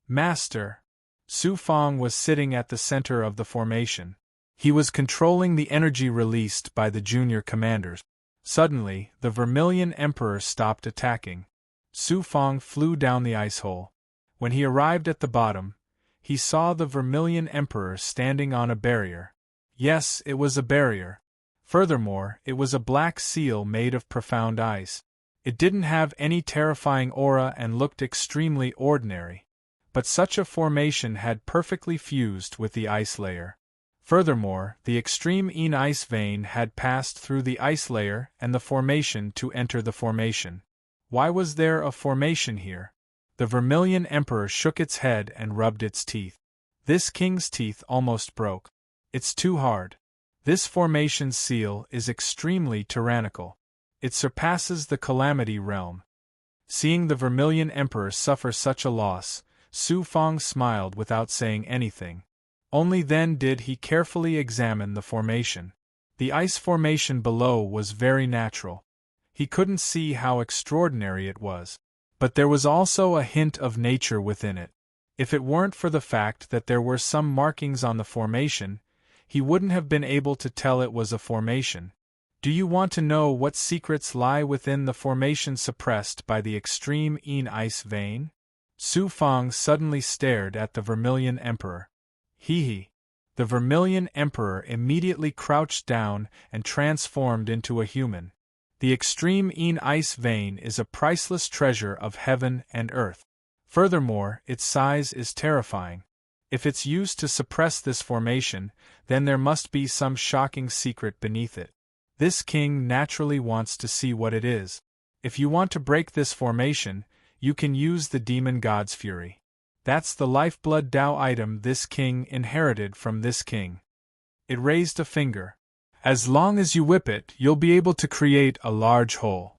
Speaker 1: Master! Su Fang was sitting at the center of the formation. He was controlling the energy released by the junior commanders. Suddenly, the Vermilion Emperor stopped attacking. Su Fang flew down the ice hole. When he arrived at the bottom, he saw the Vermilion Emperor standing on a barrier. Yes, it was a barrier. Furthermore, it was a black seal made of profound ice. It didn't have any terrifying aura and looked extremely ordinary. But such a formation had perfectly fused with the ice layer. Furthermore, the extreme ice vein had passed through the ice layer and the formation to enter the formation. Why was there a formation here? The Vermilion Emperor shook its head and rubbed its teeth. This king's teeth almost broke. It's too hard. This formation's seal is extremely tyrannical. It surpasses the Calamity Realm. Seeing the Vermilion Emperor suffer such a loss, Su Fang smiled without saying anything. Only then did he carefully examine the formation. The ice formation below was very natural. He couldn't see how extraordinary it was. But there was also a hint of nature within it. If it weren't for the fact that there were some markings on the formation, he wouldn't have been able to tell it was a formation. Do you want to know what secrets lie within the formation suppressed by the extreme ice vein? Su Fang suddenly stared at the Vermilion Emperor. Hee. The Vermilion Emperor immediately crouched down and transformed into a human. The extreme ice vein is a priceless treasure of heaven and earth. Furthermore, its size is terrifying. If it's used to suppress this formation, then there must be some shocking secret beneath it. This king naturally wants to see what it is. If you want to break this formation, you can use the demon god's fury. That's the lifeblood Tao item this king inherited from this king. It raised a finger. As long as you whip it, you'll be able to create a large hole.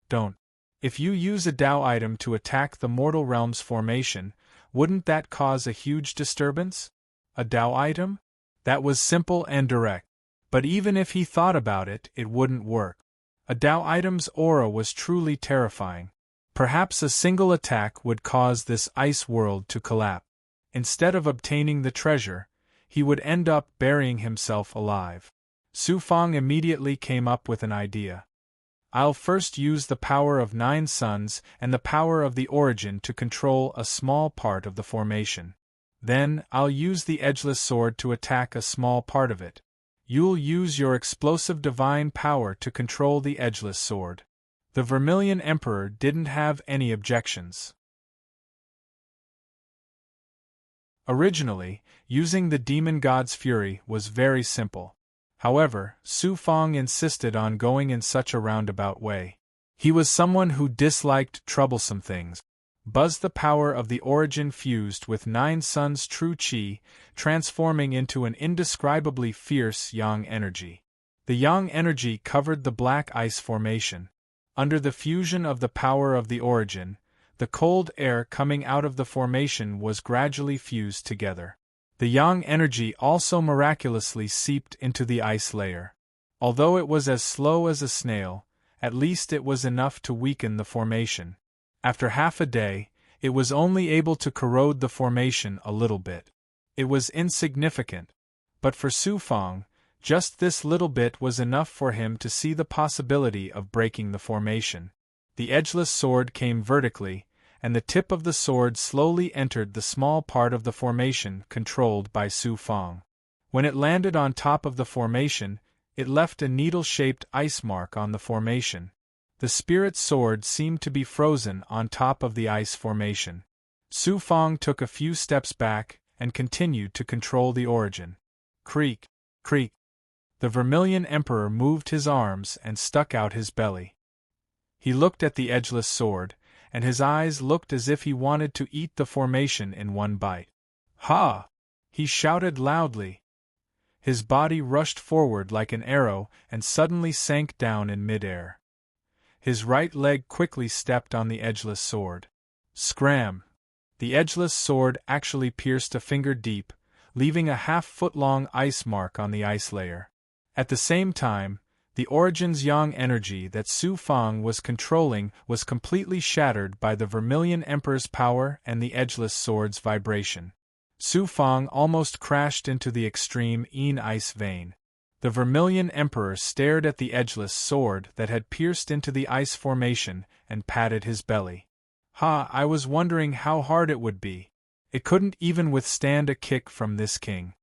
Speaker 1: Don't. If you use a Tao item to attack the mortal realm's formation, wouldn't that cause a huge disturbance? A Tao item? That was simple and direct. But even if he thought about it, it wouldn't work. A Tao item's aura was truly terrifying. Perhaps a single attack would cause this ice world to collapse. Instead of obtaining the treasure, he would end up burying himself alive. Su Fang immediately came up with an idea. I'll first use the power of 9 suns and the power of the origin to control a small part of the formation. Then, I'll use the edgeless sword to attack a small part of it. You'll use your explosive divine power to control the edgeless sword. The Vermilion Emperor didn't have any objections. Originally, using the demon god's fury was very simple. However, Su Fang insisted on going in such a roundabout way. He was someone who disliked troublesome things. Buzz the power of the origin fused with Nine Suns' true qi, transforming into an indescribably fierce yang energy. The yang energy covered the black ice formation. Under the fusion of the power of the origin, the cold air coming out of the formation was gradually fused together. The yang energy also miraculously seeped into the ice layer. Although it was as slow as a snail, at least it was enough to weaken the formation. After half a day, it was only able to corrode the formation a little bit. It was insignificant, but for Su Fang, just this little bit was enough for him to see the possibility of breaking the formation. The edgeless sword came vertically, and the tip of the sword slowly entered the small part of the formation controlled by Su Fang. When it landed on top of the formation, it left a needle-shaped ice mark on the formation. The spirit sword seemed to be frozen on top of the ice formation. Su Fang took a few steps back and continued to control the origin. Creak, creak. The Vermilion Emperor moved his arms and stuck out his belly. He looked at the edgeless sword, and his eyes looked as if he wanted to eat the formation in one bite. Ha! He shouted loudly. His body rushed forward like an arrow and suddenly sank down in midair. His right leg quickly stepped on the edgeless sword. Scram! The edgeless sword actually pierced a finger deep, leaving a half-foot-long ice mark on the ice layer. At the same time, the origin's yang energy that Su Fang was controlling was completely shattered by the Vermilion Emperor's power and the edgeless sword's vibration. Su Fang almost crashed into the extreme Yin ice vein. The Vermilion Emperor stared at the edgeless sword that had pierced into the ice formation and patted his belly. Ha! I was wondering how hard it would be. It couldn't even withstand a kick from this king.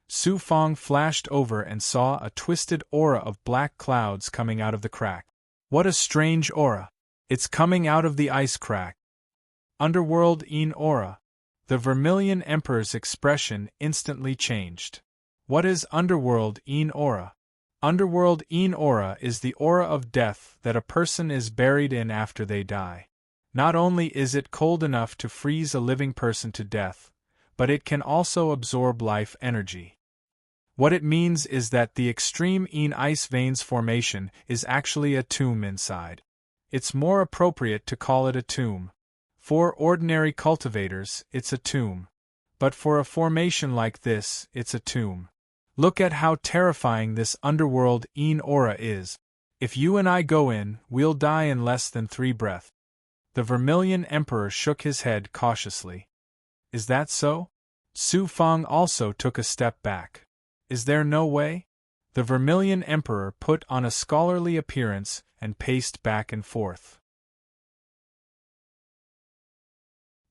Speaker 1: Su Fang flashed over and saw a twisted aura of black clouds coming out of the crack. What a strange aura! It's coming out of the ice crack. Underworld Yin aura. The Vermilion Emperor's expression instantly changed. What is Underworld Yin aura? Underworld Yin aura is the aura of death that a person is buried in after they die. Not only is it cold enough to freeze a living person to death, but it can also absorb life energy. What it means is that the extreme Yin ice veins formation is actually a tomb inside. It's more appropriate to call it a tomb. For ordinary cultivators, it's a tomb. But for a formation like this, it's a tomb. Look at how terrifying this underworld Yin aura is. If you and I go in, we'll die in less than 3 breaths. The Vermilion Emperor shook his head cautiously. Is that so? Su Fang also took a step back. Is there no way? The Vermilion Emperor put on a scholarly appearance and paced back and forth.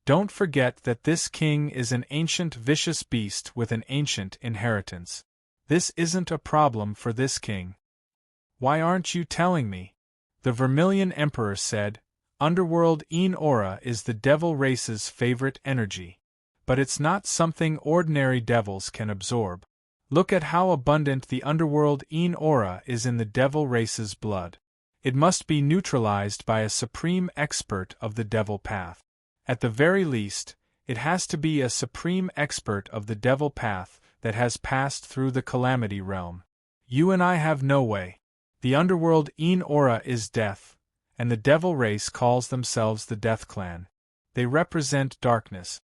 Speaker 1: Don't forget that this king is an ancient vicious beast with an ancient inheritance. This isn't a problem for this king. Why aren't you telling me? The Vermilion Emperor said, Underworld Yin aura is the devil race's favorite energy. But it's not something ordinary devils can absorb. Look at how abundant the Underworld Yin aura is in the devil race's blood. It must be neutralized by a supreme expert of the devil path. At the very least, it has to be a supreme expert of the devil path that has passed through the calamity realm. You and I have no way. The Underworld Yin aura is death, and the devil race calls themselves the Death Clan. They represent darkness.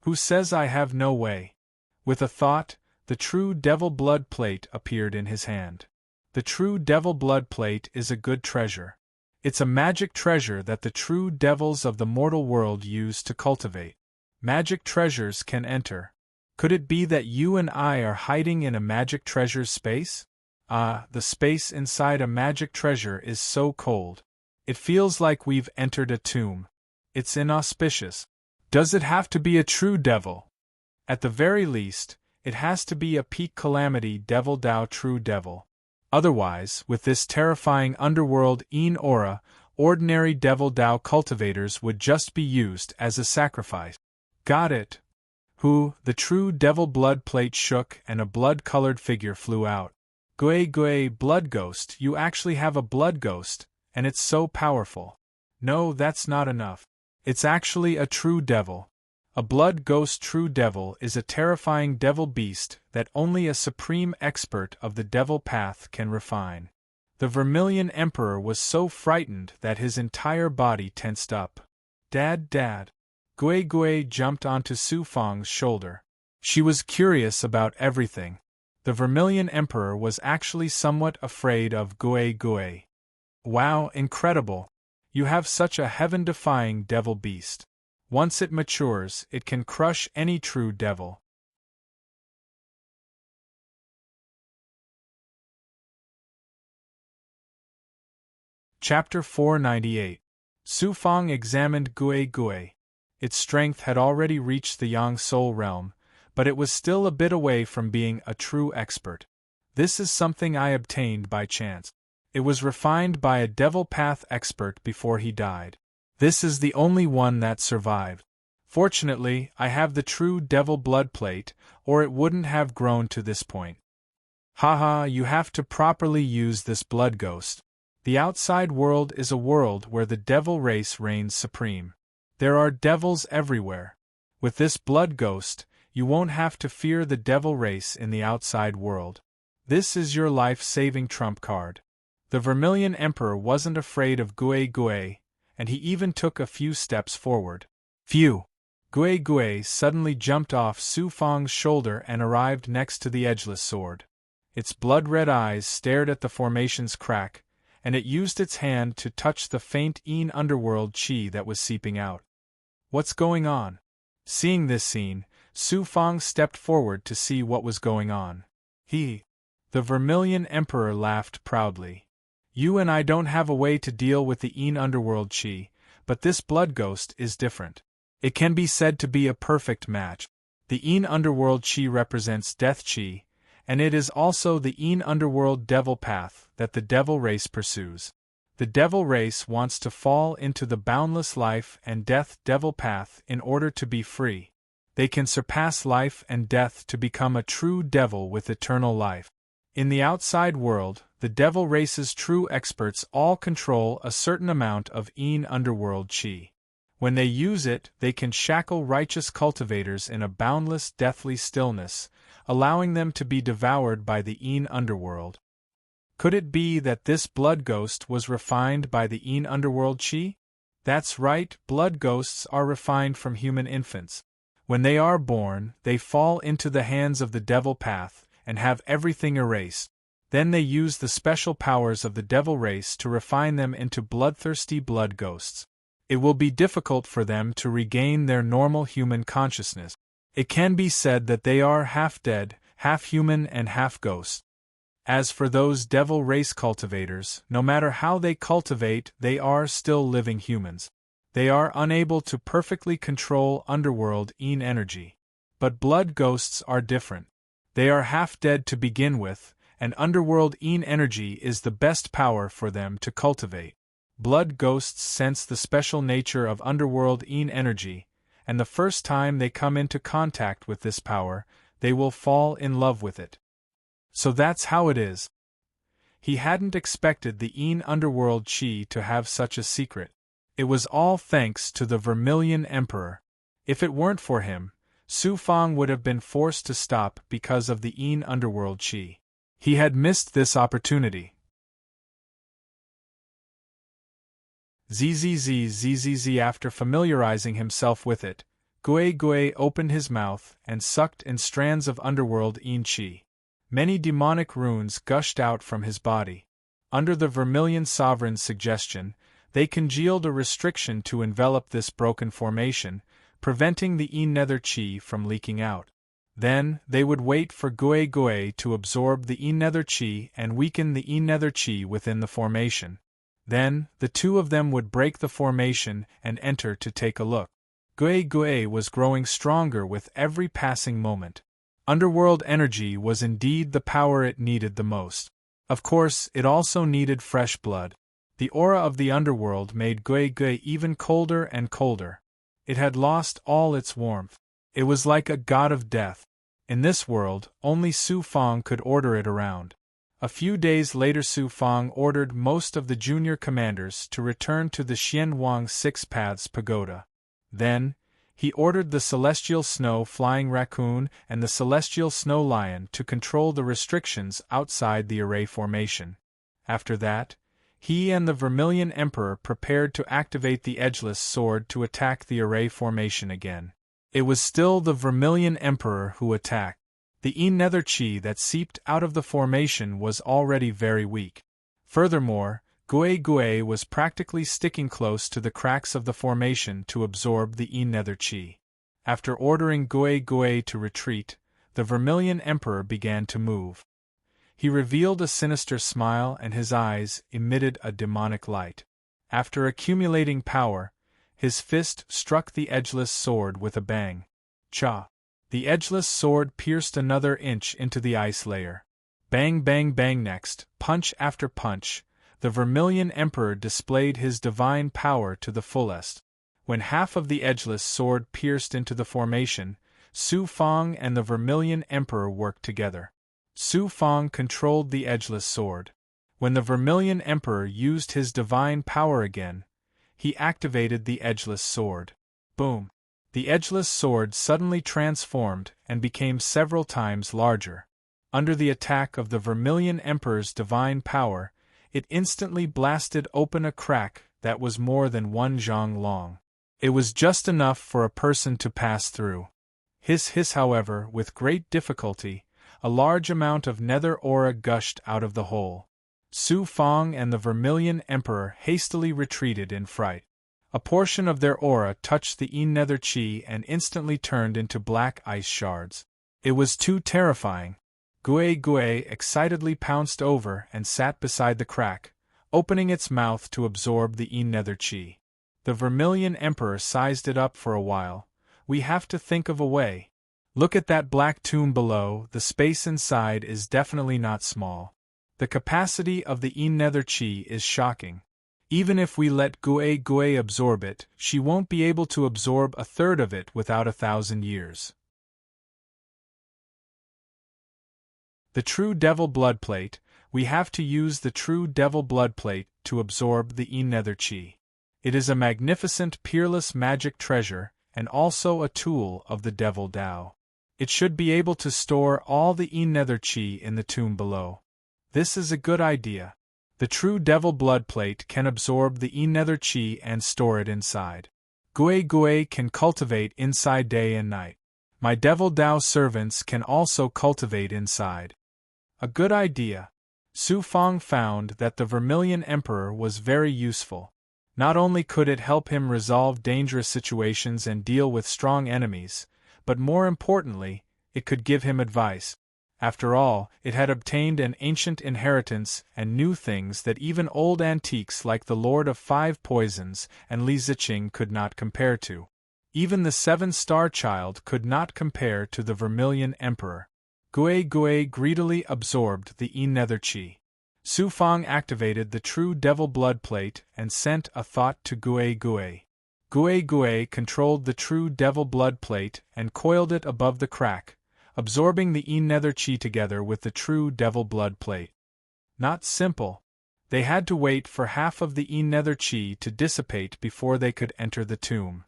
Speaker 1: Who says I have no way? With a thought, the true devil blood plate appeared in his hand. The true devil blood plate is a good treasure. It's a magic treasure that the true devils of the mortal world use to cultivate. Magic treasures can enter. Could it be that you and I are hiding in a magic treasure's space? Ah, the space inside a magic treasure is so cold. It feels like we've entered a tomb. It's inauspicious. Does it have to be a true devil? At the very least, it has to be a peak calamity devil Dao true devil. Otherwise, with this terrifying underworld Yin aura, ordinary devil Dao cultivators would just be used as a sacrifice. Got it. The true devil blood plate shook and a blood-colored figure flew out. Gui Gui, blood ghost, you actually have a blood ghost, and it's so powerful. No, that's not enough. It's actually a true devil. A blood ghost true devil is a terrifying devil beast that only a supreme expert of the devil path can refine. The Vermilion Emperor was so frightened that his entire body tensed up. Dad. Gui Gui jumped onto Su Fang's shoulder. She was curious about everything. The Vermilion Emperor was actually somewhat afraid of Gui Gui. Wow, incredible! You have such a heaven-defying devil beast. Once it matures, it can crush any true devil. Chapter 498. Su Fang examined Gui Gui. Its strength had already reached the Yang Soul realm, but it was still a bit away from being a true expert. This is something I obtained by chance. It was refined by a devil path expert before he died. This is the only one that survived. Fortunately, I have the true devil blood plate, or it wouldn't have grown to this point. Haha, you have to properly use this blood ghost. The outside world is a world where the devil race reigns supreme. There are devils everywhere. With this blood ghost, you won't have to fear the devil race in the outside world. This is your life-saving trump card. The Vermilion Emperor wasn't afraid of Gui Gui, and he even took a few steps forward. Phew! Gui Gui suddenly jumped off Su Fang's shoulder and arrived next to the edgeless sword. Its blood-red eyes stared at the formation's crack, and it used its hand to touch the faint Yin underworld chi that was seeping out. What's going on? Seeing this scene, Su Fang stepped forward to see what was going on. The Vermilion Emperor laughed proudly. You and I don't have a way to deal with the Yin underworld chi, but this blood ghost is different. It can be said to be a perfect match. The Yin underworld chi represents death chi, and it is also the Yin underworld devil path that the devil race pursues. The devil race wants to fall into the boundless life and death devil path in order to be free. They can surpass life and death to become a true devil with eternal life. In the outside world, the devil race's true experts all control a certain amount of Yin underworld chi. When they use it, they can shackle righteous cultivators in a boundless deathly stillness, allowing them to be devoured by the Yin underworld. Could it be that this blood ghost was refined by the Yin underworld chi? That's right, blood ghosts are refined from human infants. When they are born, they fall into the hands of the devil path and have everything erased. Then they use the special powers of the devil race to refine them into bloodthirsty blood ghosts. It will be difficult for them to regain their normal human consciousness. It can be said that they are half dead, half human and half ghost. As for those devil race cultivators, no matter how they cultivate, they are still living humans. They are unable to perfectly control underworld Yin energy. But blood ghosts are different. They are half dead to begin with, and underworld Yin energy is the best power for them to cultivate. Blood ghosts sense the special nature of underworld Yin energy, and the first time they come into contact with this power, they will fall in love with it. So that's how it is. He hadn't expected the Yin underworld chi to have such a secret. It was all thanks to the Vermilion Emperor. If it weren't for him, Su Fang would have been forced to stop because of the Yin underworld chi. He had missed this opportunity. Zzz. After familiarizing himself with it, Gui Gui opened his mouth and sucked in strands of underworld Yin chi. Many demonic runes gushed out from his body. Under the Vermilion Sovereign's suggestion, they congealed a restriction to envelop this broken formation, preventing the Yin nether chi from leaking out. Then, they would wait for Gui Gui to absorb the Yin nether chi and weaken the Yin nether chi within the formation. Then, the two of them would break the formation and enter to take a look. Gui Gui was growing stronger with every passing moment. Underworld energy was indeed the power it needed the most. Of course, it also needed fresh blood. The aura of the underworld made Gui Gui even colder and colder. It had lost all its warmth. It was like a god of death. In this world, only Su Fang could order it around. A few days later Su Fang ordered most of the junior commanders to return to the Xianwang Six Paths Pagoda. Then, he ordered the Celestial Snow Flying Raccoon and the Celestial Snow Lion to control the restrictions outside the array formation. After that, he and the Vermilion Emperor prepared to activate the Edgeless Sword to attack the array formation again. It was still the Vermilion Emperor who attacked. The nether chi that seeped out of the formation was already very weak. Furthermore, Gui Gui was practically sticking close to the cracks of the formation to absorb the nether chi. After ordering Gui Gui to retreat, the Vermilion Emperor began to move. He revealed a sinister smile and his eyes emitted a demonic light. After accumulating power, his fist struck the edgeless sword with a bang. Cha! The edgeless sword pierced another inch into the ice layer. Bang bang bang. Next, punch after punch, the Vermilion Emperor displayed his divine power to the fullest. When half of the edgeless sword pierced into the formation, Su Fang and the Vermilion Emperor worked together. Su Fang controlled the edgeless sword. When the Vermilion Emperor used his divine power again, he activated the edgeless sword. Boom! The edgeless sword suddenly transformed and became several times larger. Under the attack of the Vermilion Emperor's divine power, it instantly blasted open a crack that was more than 1 zhang long. It was just enough for a person to pass through. Hiss, however, with great difficulty, a large amount of nether aura gushed out of the hole. Su Fang and the Vermilion Emperor hastily retreated in fright. A portion of their aura touched the nether chi and instantly turned into black ice shards. It was too terrifying. Gui Gui excitedly pounced over and sat beside the crack, opening its mouth to absorb the nether chi. The Vermilion Emperor sized it up for a while. We have to think of a way. Look at that black tomb below, the space inside is definitely not small. The capacity of the nether chi is shocking. Even if we let Gui Gui absorb it, she won't be able to absorb a third of it without 1,000 years. The True Devil Blood Plate. We have to use the True Devil Blood Plate to absorb the nether chi. It is a magnificent peerless magic treasure, and also a tool of the Devil Tao. It should be able to store all the nether chi in the tomb below. This is a good idea. The True Devil Blood Plate can absorb the nether chi and store it inside. Gui Gui can cultivate inside day and night. My Devil Tao servants can also cultivate inside. A good idea. Su Fang found that the Vermilion Emperor was very useful. Not only could it help him resolve dangerous situations and deal with strong enemies, but more importantly, it could give him advice. After all, it had obtained an ancient inheritance and knew things that even old antiques like the Lord of Five Poisons and Li Ziqing could not compare to. Even the 7-star child could not compare to the Vermilion Emperor. Gui Gui greedily absorbed the nether chi. Su Fang activated the True Devil Blood Plate and sent a thought to Gui Gui. Gui Gui controlled the True Devil Blood Plate and coiled it above the crack, absorbing the nether chi together with the True Devil Blood Plate. Not simple. They had to wait for half of the nether chi to dissipate before they could enter the tomb.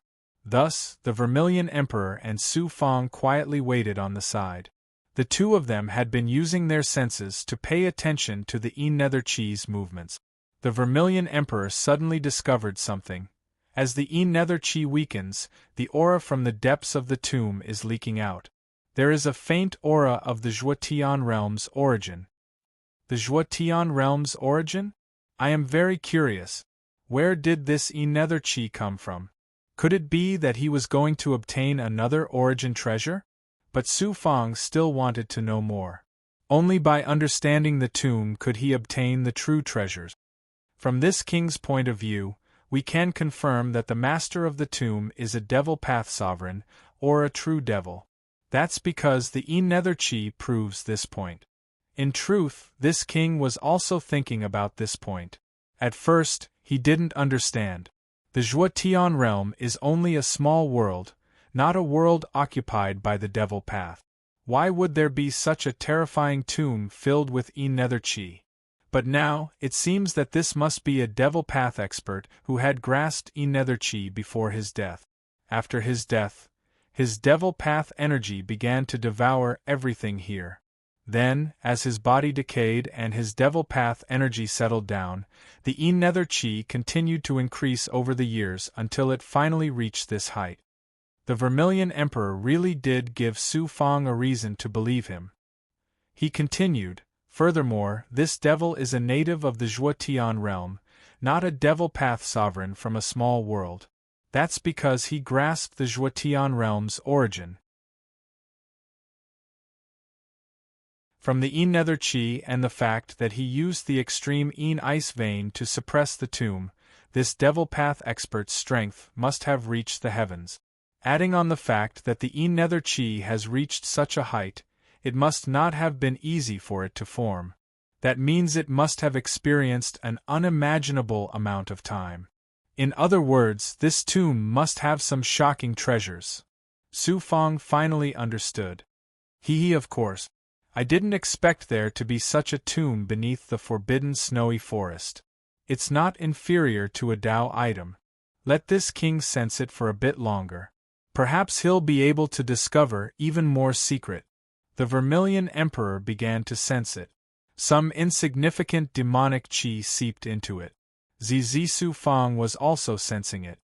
Speaker 1: Thus, the Vermilion Emperor and Su Fang quietly waited on the side. The two of them had been using their senses to pay attention to the nether chi's movements. The Vermilion Emperor suddenly discovered something. As the nether chi weakens, the aura from the depths of the tomb is leaking out. There is a faint aura of the Zhuotian realm's origin. The Zhuotian realm's origin? I am very curious. Where did this nether chi come from? Could it be that he was going to obtain another origin treasure? But Su Fang still wanted to know more. Only by understanding the tomb could he obtain the true treasures. From this king's point of view, we can confirm that the master of the tomb is a devil path sovereign, or a true devil. That's because the nether chi proves this point. In truth, this king was also thinking about this point. At first, he didn't understand. The Zhuotian realm is only a small world, not a world occupied by the devil path. Why would there be such a terrifying tomb filled with nether chi? But now, it seems that this must be a devil path expert who had grasped nether chi before his death. After his death, his devil path energy began to devour everything here. Then, as his body decayed and his devil path energy settled down, the nether chi continued to increase over the years until it finally reached this height. The Vermilion Emperor really did give Su Fang a reason to believe him. He continued, "Furthermore, this devil is a native of the Zhuotian realm, not a devil path sovereign from a small world. That's because he grasped the Zhuotian realm's origin from the nether chi and the fact that he used the extreme ice vein to suppress the tomb. This devil path expert's strength must have reached the heavens. Adding on the fact that the nether chi has reached such a height, it must not have been easy for it to form. That means it must have experienced an unimaginable amount of time. In other words, this tomb must have some shocking treasures." Su Fang finally understood. Of course. I didn't expect there to be such a tomb beneath the forbidden snowy forest. It's not inferior to a Dao item. Let this king sense it for a bit longer. Perhaps he'll be able to discover even more secret. The Vermilion Emperor began to sense it. Some insignificant demonic chi seeped into it. Su Fang was also sensing it.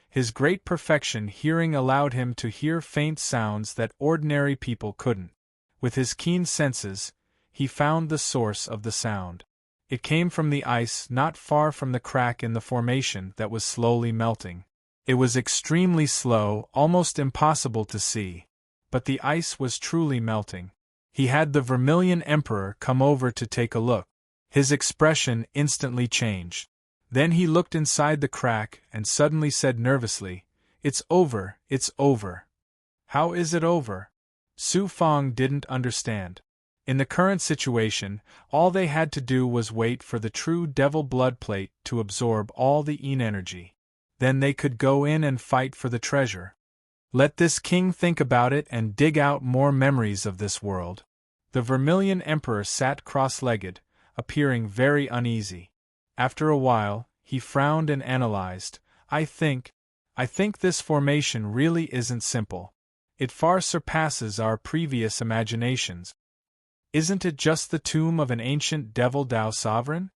Speaker 1: His great perfection hearing allowed him to hear faint sounds that ordinary people couldn't. With his keen senses, he found the source of the sound. It came from the ice not far from the crack in the formation that was slowly melting. It was extremely slow, almost impossible to see. But the ice was truly melting. He had the Vermilion Emperor come over to take a look. His expression instantly changed. Then he looked inside the crack and suddenly said nervously, "It's over, it's over." "How is it over?" Su Fang didn't understand. In the current situation, all they had to do was wait for the true devil blood plate to absorb all the energy. Then they could go in and fight for the treasure. Let this king think about it and dig out more memories of this world. The Vermilion Emperor sat cross-legged, appearing very uneasy. After a while, he frowned and analyzed. I think this formation really isn't simple. It far surpasses our previous imaginations. Isn't it just the tomb of an ancient devil Dao sovereign?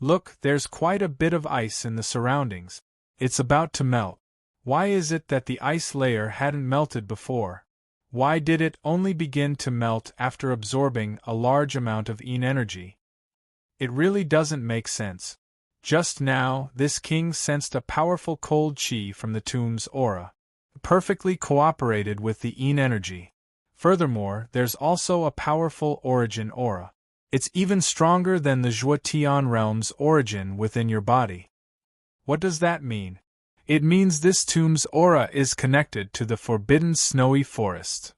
Speaker 1: Look, there's quite a bit of ice in the surroundings. It's about to melt. Why is it that the ice layer hadn't melted before? Why did it only begin to melt after absorbing a large amount of energy? It really doesn't make sense. Just now, this king sensed a powerful cold chi from the tomb's aura. Perfectly cooperated with the energy. Furthermore, there's also a powerful origin aura. It's even stronger than the Zhuotian realm's origin within your body. What does that mean? It means this tomb's aura is connected to the forbidden snowy forest.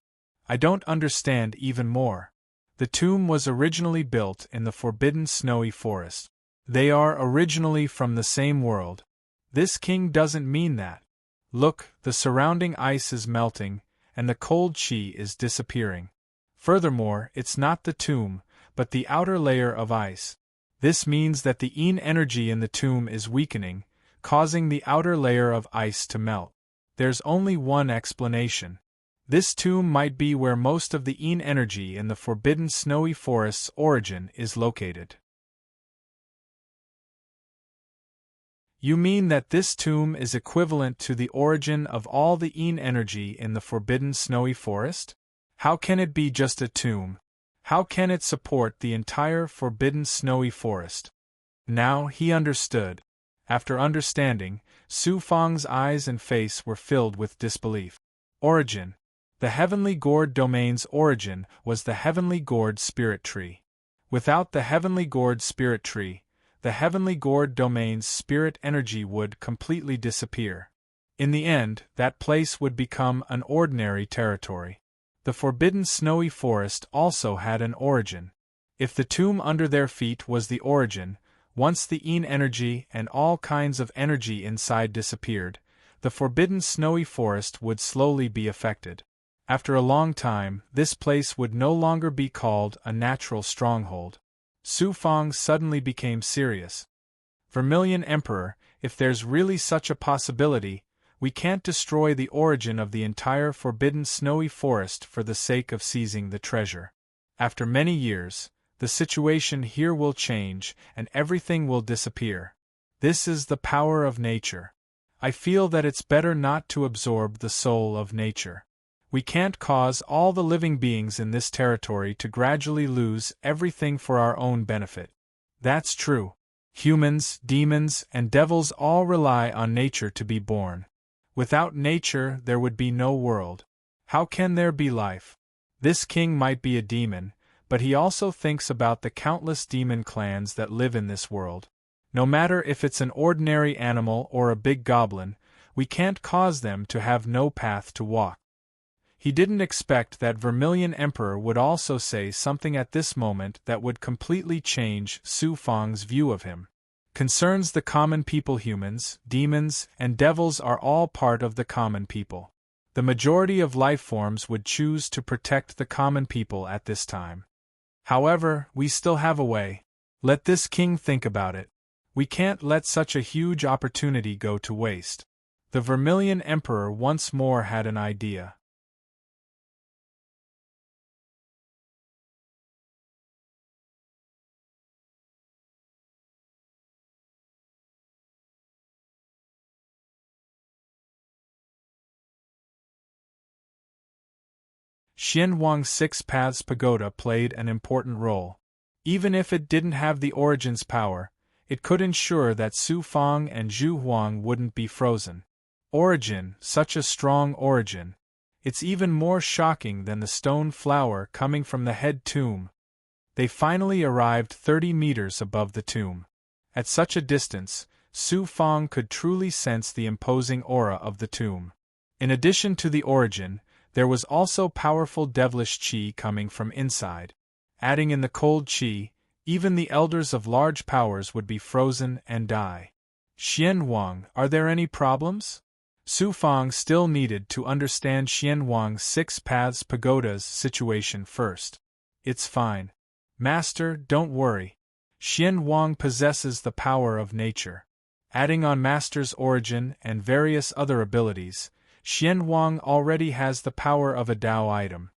Speaker 1: I don't understand even more. The tomb was originally built in the forbidden snowy forest. They are originally from the same world. This king doesn't mean that. Look, the surrounding ice is melting, and the cold chi is disappearing. Furthermore, it's not the tomb, but the outer layer of ice. This means that the energy in the tomb is weakening, causing the outer layer of ice to melt. There's only one explanation. This tomb might be where most of the energy in the forbidden snowy forest's origin is located. You mean that this tomb is equivalent to the origin of all the energy in the forbidden snowy forest? How can it be just a tomb? How can it support the entire forbidden snowy forest? Now he understood. After understanding, Su Fang's eyes and face were filled with disbelief. Origin. The Heavenly Gourd domain's origin was the Heavenly Gourd Spirit Tree. Without the Heavenly Gourd Spirit Tree, the Heavenly Gourd domain's spirit energy would completely disappear. In the end, that place would become an ordinary territory. The forbidden snowy forest also had an origin. If the tomb under their feet was the origin, once the energy and all kinds of energy inside disappeared, the forbidden snowy forest would slowly be affected. After a long time, this place would no longer be called a natural stronghold. Su Fang suddenly became serious. Vermilion Emperor, if there's really such a possibility, we can't destroy the origin of the entire forbidden snowy forest for the sake of seizing the treasure. After many years, the situation here will change and everything will disappear. This is the power of nature. I feel that it's better not to absorb the soul of nature. We can't cause all the living beings in this territory to gradually lose everything for our own benefit. That's true. Humans, demons, and devils all rely on nature to be born. Without nature, there would be no world. How can there be life? This king might be a demon, but he also thinks about the countless demon clans that live in this world. No matter if it's an ordinary animal or a big goblin, we can't cause them to have no path to walk. He didn't expect that Vermilion Emperor would also say something at this moment that would completely change Su Fang's view of him. Concerns the common people. Humans, demons, and devils are all part of the common people. The majority of life forms would choose to protect the common people at this time. However, we still have a way. Let this king think about it. We can't let such a huge opportunity go to waste. The Vermilion Emperor once more had an idea. Xianhuang's Six Paths Pagoda played an important role. Even if it didn't have the Origin's power, it could ensure that Su Fang and Zhu Huang wouldn't be frozen. Origin, such a strong origin. It's even more shocking than the stone flower coming from the head tomb. They finally arrived 30 meters above the tomb. At such a distance, Su Fang could truly sense the imposing aura of the tomb. In addition to the origin, there was also powerful devilish qi coming from inside. Adding in the cold qi, even the elders of large powers would be frozen and die. Xianhuang, are there any problems? Su Fang still needed to understand Xianhuang's Six Paths Pagoda's situation first. It's fine. Master, don't worry. Xianhuang possesses the power of nature. Adding on Master's origin and various other abilities, Xianhuang already has the power of a Dao item.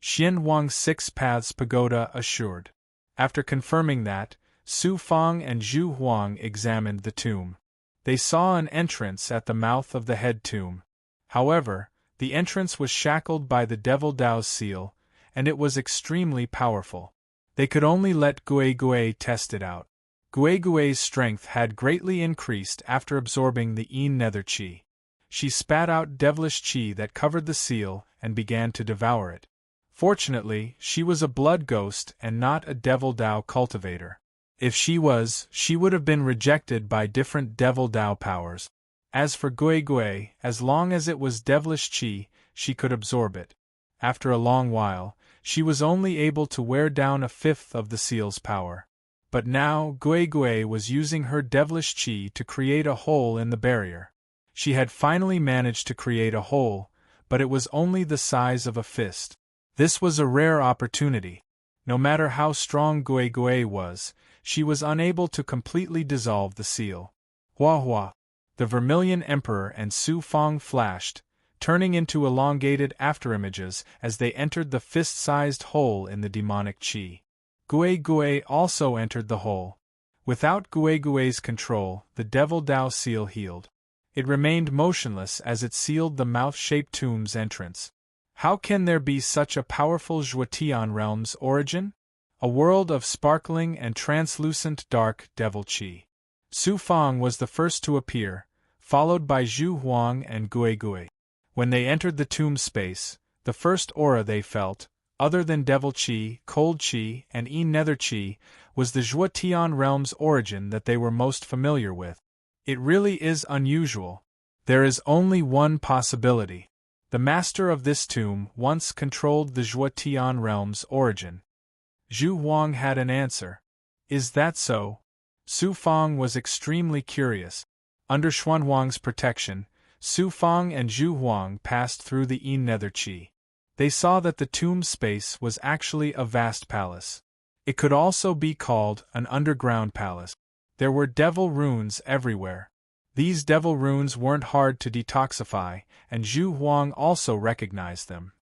Speaker 1: Xianhuang's Six Paths Pagoda assured. After confirming that, Su Fang and Zhu Huang examined the tomb. They saw an entrance at the mouth of the head tomb. However, the entrance was shackled by the Devil Dao's seal, and it was extremely powerful. They could only let Gui Gui test it out. Gui Gui's strength had greatly increased after absorbing the Yin Nether Qi. She spat out devilish qi that covered the seal and began to devour it. Fortunately, she was a blood ghost and not a Devil Dao cultivator. If she was, she would have been rejected by different Devil Dao powers. As for Gui Gui, as long as it was devilish qi, she could absorb it. After a long while, she was only able to wear down a fifth of the seal's power. But now Gui Gui was using her devilish qi to create a hole in the barrier. She had finally managed to create a hole, but it was only the size of a fist. This was a rare opportunity. No matter how strong Gui Gui was, she was unable to completely dissolve the seal. Hua hua! The Vermilion Emperor and Su Fang flashed, turning into elongated afterimages as they entered the fist-sized hole in the demonic qi. Gui Gui also entered the hole. Without Gui Gui's control, the Devil Dao seal healed. It remained motionless as it sealed the mouth-shaped tomb's entrance. How can there be such a powerful Zhuotian realm's origin? A world of sparkling and translucent dark devil qi. Su Fang was the first to appear, followed by Zhu Huang and Gui Gui. When they entered the tomb space, the first aura they felt, other than devil qi, cold qi, and Yin Nether qi, was the Zhuotian realm's origin that they were most familiar with. It really is unusual. There is only one possibility. The master of this tomb once controlled the Zhuotian realm's origin. Zhu Huang had an answer. Is that so? Su Fang was extremely curious. Under Xuanhuang's protection, Su Fang and Zhu Huang passed through the Yin Nether Qi. They saw that the tomb space was actually a vast palace. It could also be called an underground palace. There were devil runes everywhere. These devil runes weren't hard to detoxify, and Zhu Huang also recognized them.